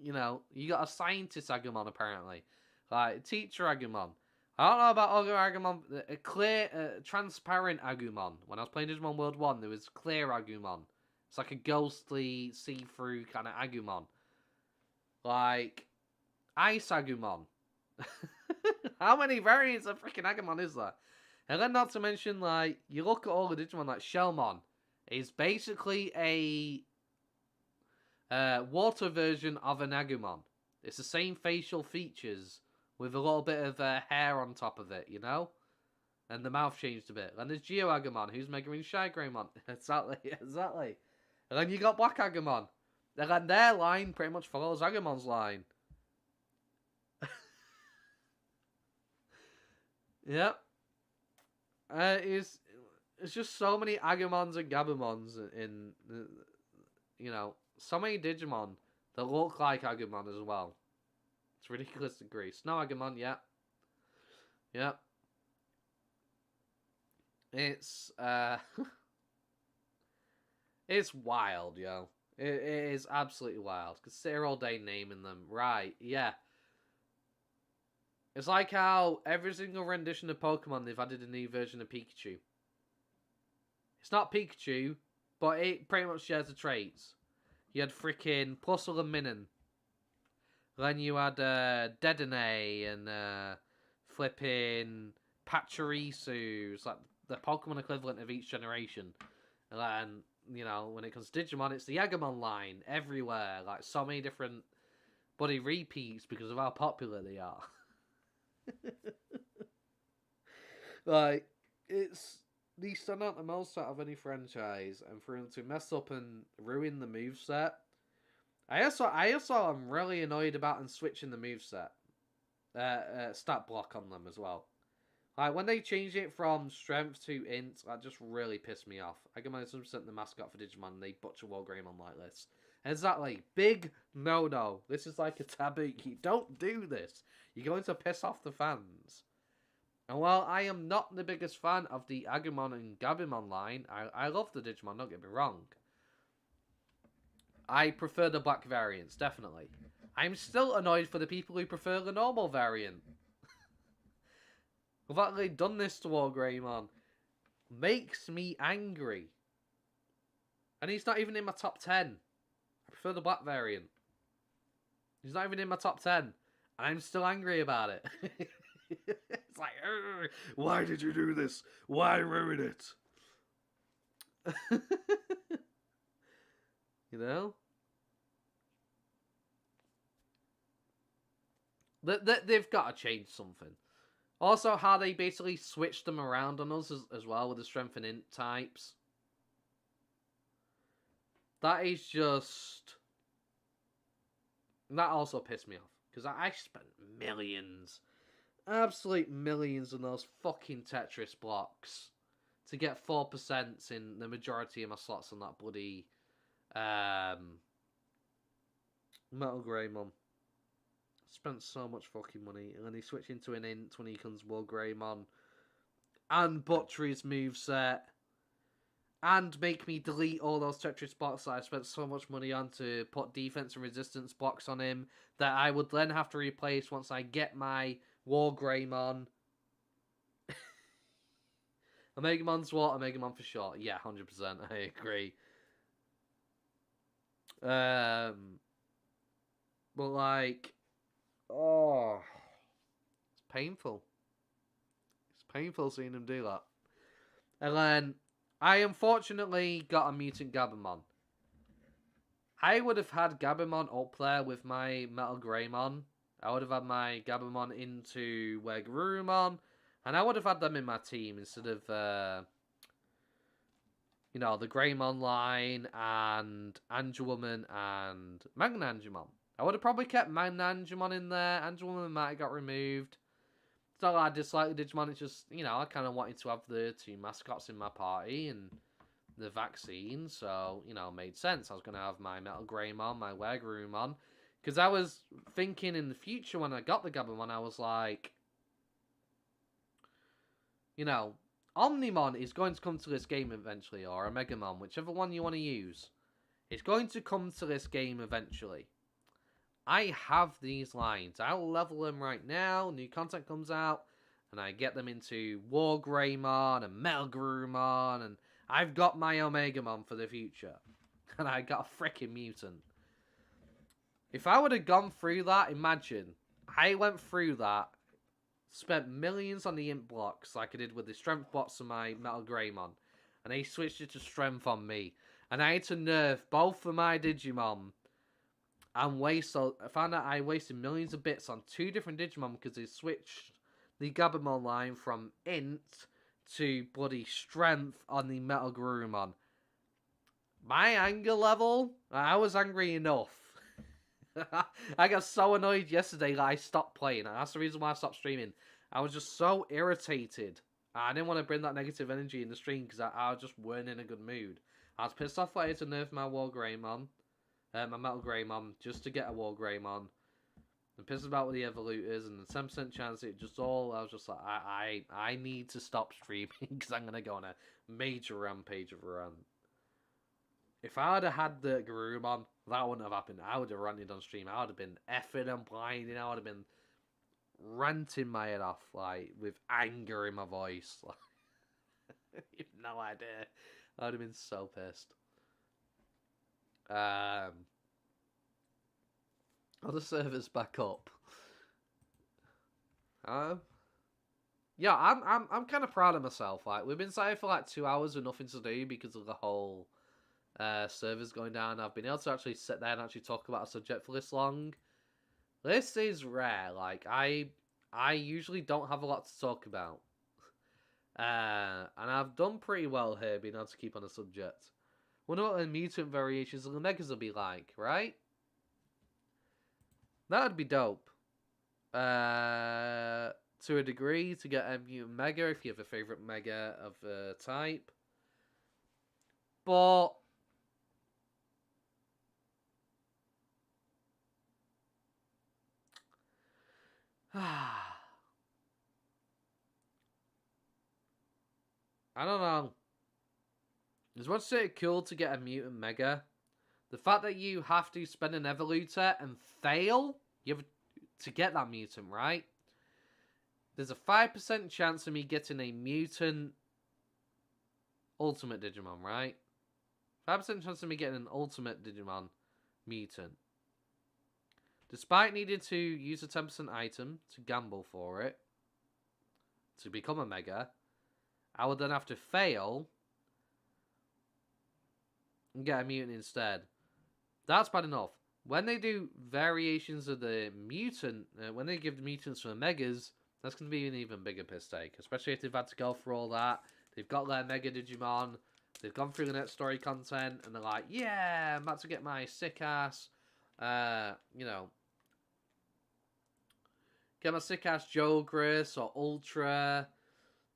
you know, you got a Scientist Agumon apparently. Like, Teacher Agumon. I don't know about other Agumon. A clear, transparent Agumon. When I was playing Digimon World 1, there was clear Agumon. It's like a ghostly, see-through kind of Agumon. Like, Ice Agumon. How many variants of freaking Agumon is there? And then not to mention, like, you look at all the Digimon, like Shellmon is basically a water version of an Agumon. It's the same facial features with a little bit of hair on top of it, you know? And the mouth changed a bit. And there's Geo Agumon, who's Mega and Shy Greymon. Exactly, exactly. And then you got Black Agumon. And then their line pretty much follows Agumon's line. Yep. It's just so many Agumons and Gabumons in, you know, so many Digimon that look like Agumon as well. It's ridiculous degree. Snow Agumon, yeah. Yep. It's, it's wild, yo. It is absolutely wild. Could sit here all day naming them. Right, yeah. It's like how every single rendition of Pokemon, they've added a new version of Pikachu. It's not Pikachu, but it pretty much shares the traits. You had freaking Plusle and Minun. Then you had Dedenne and flipping Pachirisu. It's like the Pokemon equivalent of each generation. And then, you know, when it comes to Digimon, it's the Agumon line everywhere. Like, so many different bloody repeats because of how popular they are. Like, it's... They stand out the most out of any franchise, and for him to mess up and ruin the moveset. I also am really annoyed about him switching the moveset. Stat block on them as well. Like, when they changed it from strength to int, that just really pissed me off. Agumon is 100% the mascot for Digimon, and they butcher Wargreymon like this. Exactly. Big no-no. This is like a taboo. You don't do this. You're going to piss off the fans. And while I am not the biggest fan of the Agumon and Gabumon line, I love the Digimon, don't get me wrong. I prefer the black variants, definitely. I'm still annoyed for the people who prefer the normal variant. The fact that they've done this to Wargreymon makes me angry. And he's not even in my top 10. I prefer the black variant. He's not even in my top 10. And I'm still angry about it. It's like, why did you do this? Why ruin it? You know? They've got to change something. Also, how they basically switched them around on us as well with the strength and int types. That is just... That also pissed me off. Because I spent millions... Absolute millions on those fucking Tetris blocks to get 4% in the majority of my slots on that bloody Metal Greymon. Spent so much fucking money, and then he switched into an int when he comes World Greymon, and butcher his moveset, and make me delete all those Tetris blocks that I spent so much money on to put defense and resistance blocks on him that I would then have to replace once I get my Wargreymon. Omegamon's what? Omegamon for short. Yeah, 100%. I agree. But like, oh, it's painful. Painful seeing him do that. And then I unfortunately got a mutant Gabumon. I would have had Gabumon up there with my Metal Greymon. I would have had my Gabumon into Garurumon. And I would have had them in my team instead of, the Greymon line and Angelwoman and Magnangemon. I would have probably kept Magnangemon in there. Angelwoman might have got removed. It's not like I dislike the Digimon, it's just, I kind of wanted to have the two mascots in my party and the vaccine, so, it made sense. I was going to have my Metal Greymon, my Garurumon, because I was thinking in the future when I got the Gabumon, I was like, Omnimon is going to come to this game eventually, or Omegamon, whichever one you want to use. It's going to come to this game eventually. I have these lines. I'll level them right now. New content comes out, and I get them into War Greymon and Metal Garurumon, and I've got my Omegamon for the future. And I got a freaking mutant. If I would have gone through that, imagine. I went through that, spent millions on the int blocks like I did with the strength bots of my Metal Greymon, and they switched it to strength on me. And I had to nerf both of my Digimon. And I found out I wasted millions of bits on two different Digimon because they switched the Gabumon line from int to bloody strength on the Metal Garurumon. My anger level, I was angry enough. I got so annoyed yesterday that I stopped playing. That's the reason why I stopped streaming. I was just so irritated. I didn't want to bring that negative energy in the stream because I just weren't in a good mood. I was pissed off that I had to nerf my War Greymon. My Metal Greymon, just to get a War Greymon. I'm pissed about with the Evolutors and the 10% chance it just all. I was just like, I need to stop streaming because I'm going to go on a major rampage of a rant. If I would have had the Garurumon, that wouldn't have happened. I would have ranted on stream. I would have been effing and blinding. I would have been ranting my head off, like, with anger in my voice. You have no idea. I would have been so pissed. Are the servers back up? Yeah, I'm kind of proud of myself. Like, we've been sat here for like 2 hours with nothing to do because of the whole servers going down. I've been able to actually sit there and actually talk about a subject for this long. This is rare. Like, I usually don't have a lot to talk about. And I've done pretty well here being able to keep on a subject. Wonder what the mutant variations of the Megas will be like, right? That would be dope. To a degree, to get a mutant Mega if you have a favorite Mega of a type. But I don't know. As much as it's cool to get a mutant Mega, the fact that you have to spend an Evolutor and fail to get that mutant, right? There's a 5% chance of me getting a mutant Ultimate Digimon, right? 5% chance of me getting an Ultimate Digimon mutant. Despite needing to use a 10% item to gamble for it, to become a Mega, I would then have to fail and get a mutant instead. That's bad enough. When they do variations of the mutant, when they give the mutants for the Megas, that's going to be an even bigger piss take. Especially if they've had to go through all that. They've got their Mega Digimon. They've gone through the next story content. And they're like, yeah, I'm about to get my sick ass, get my sick ass Jogris or Ultra.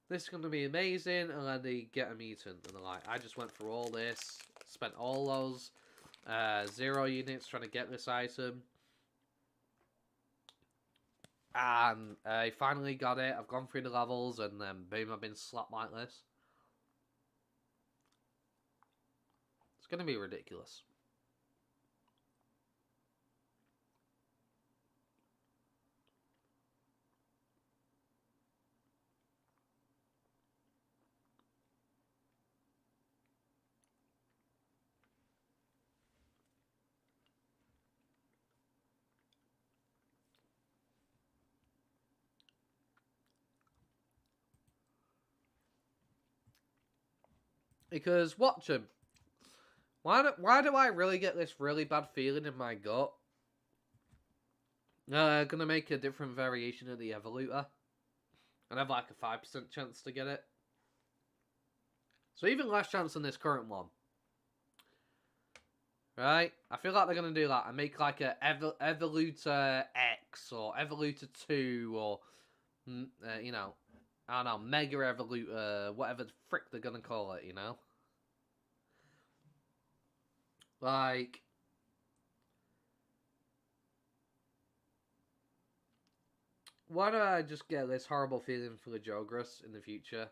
This is going to be amazing. And then they get a mutant. And they're like, I just went through all this. Spent all those 0 units trying to get this item. And I finally got it. I've gone through the levels. And then boom, I've been slapped like this. It's going to be ridiculous. Because watch him. Why do I really get this really bad feeling in my gut? Gonna make a different variation of the Evolutor. And have like a 5% chance to get it. So even less chance than this current one. Right? I feel like they're gonna do that and make like a Evolutor X or Evolutor 2 or, you know, I don't know, Mega Evolutor, whatever the frick they're gonna call it, you know? Like, why do I just get this horrible feeling for the Jogras in the future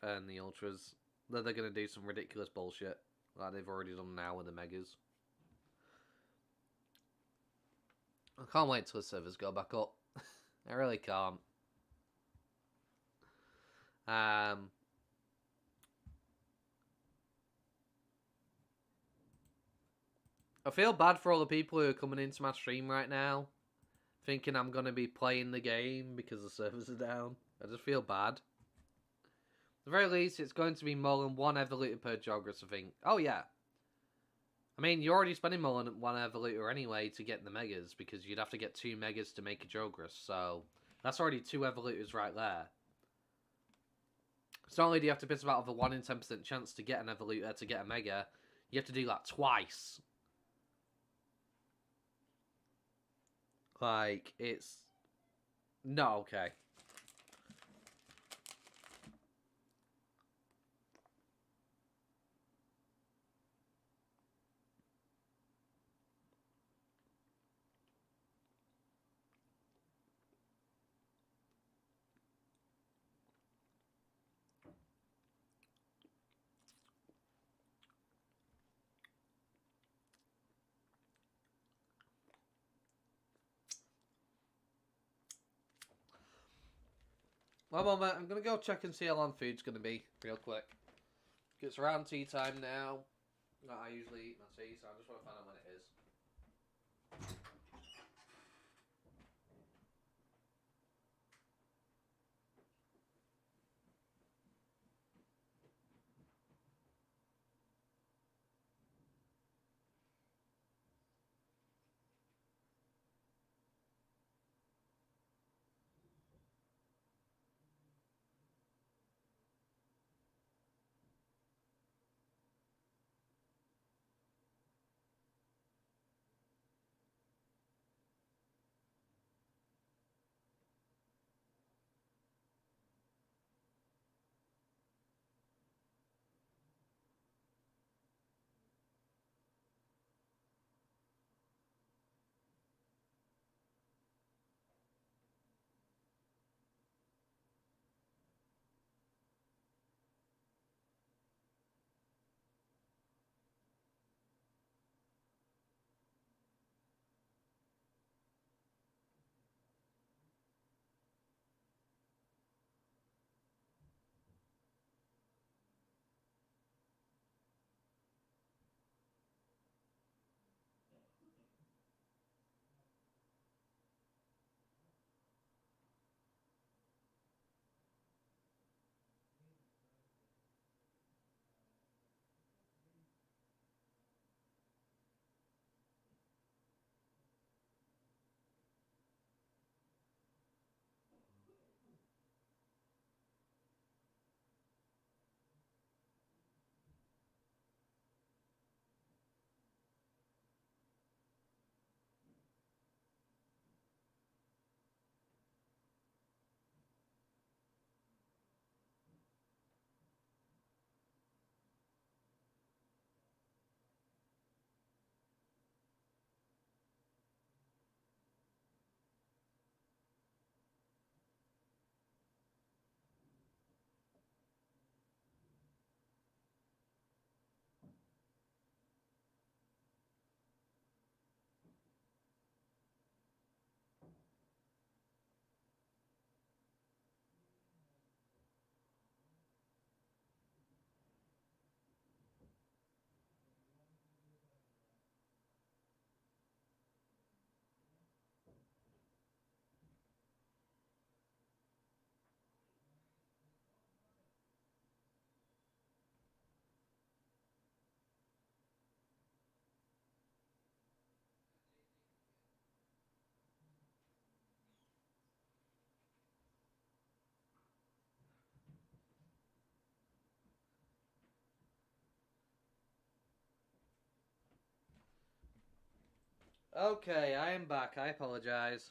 and the Ultras that they're gonna do some ridiculous bullshit like they've already done now with the Megas? I can't wait till the servers go back up. I really can't. I feel bad for all the people who are coming into my stream right now, thinking I'm gonna be playing the game because the servers are down. I just feel bad. At the very least, it's going to be more than one Evolutor per Jogras, I think. Oh yeah. I mean, you're already spending more than one Evolutor anyway to get the Megas, because you'd have to get 2 Megas to make a Jogras, so that's already 2 Evolutors right there. So not only do you have to piss about the 1 in 10% chance to get an Evolutor to get a Mega, you have to do that twice. Like, it's not okay. One moment, I'm going to go check and see how long food's going to be, real quick. It's around tea time now. I usually eat my tea, so I just want to find out when it is. Okay, I am back. I apologize.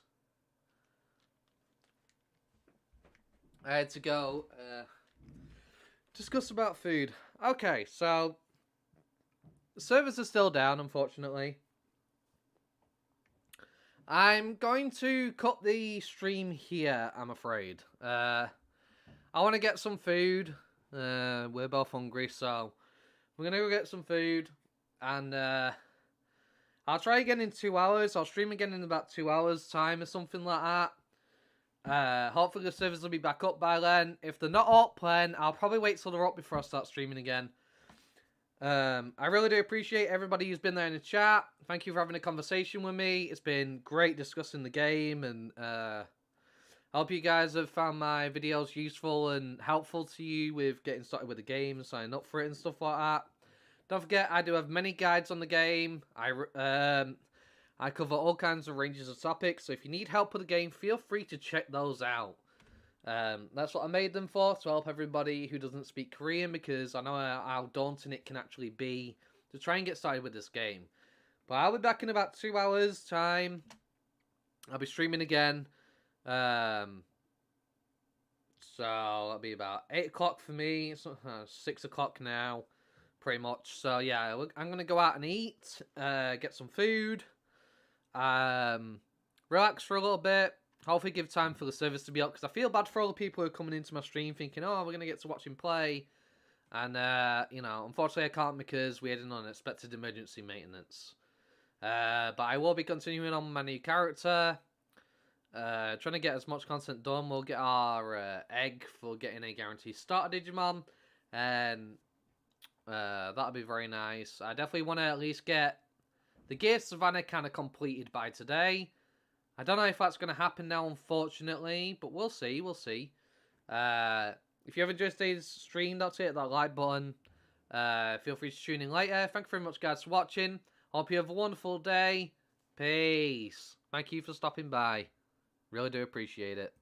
I had to go discuss about food. Okay, so the servers are still down, unfortunately. I'm going to cut the stream here, I'm afraid. I want to get some food. We're both hungry, so we're going to go get some food. And I'll try again in 2 hours. I'll stream again in about 2 hours' time or something like that. Hopefully the servers will be back up by then. If they're not up, then I'll probably wait till they're up before I start streaming again. I really do appreciate everybody who's been there in the chat. Thank you for having a conversation with me. It's been great discussing the game, and I hope you guys have found my videos useful and helpful to you with getting started with the game and signing up for it and stuff like that. Don't forget, I do have many guides on the game. I cover all kinds of ranges of topics, so if you need help with the game, feel free to check those out. That's what I made them for, to help everybody who doesn't speak Korean, because I know how daunting it can actually be to try and get started with this game. But I'll be back in about 2 hours' time. I'll be streaming again. So that'll be about 8 o'clock for me. It's 6 o'clock now, pretty much. So yeah, I'm going to go out and eat, get some food, relax for a little bit. Hopefully give time for the service to be up, because I feel bad for all the people who are coming into my stream thinking, oh, we're going to get to watch him play. And, you know, unfortunately I can't, because we had an unexpected emergency maintenance. But I will be continuing on my new character. Trying to get as much content done. We'll get our egg for getting a guaranteed starter Digimon. And that'll be very nice. I definitely want to at least get the Gear Savannah kind of completed by today. I don't know if that's going to happen now, unfortunately, but we'll see, we'll see. If you have enjoyed today's stream, don't hit that like button. Feel free to tune in later. Thank you very much, guys, for watching. Hope you have a wonderful day. Peace. Thank you for stopping by. Really do appreciate it.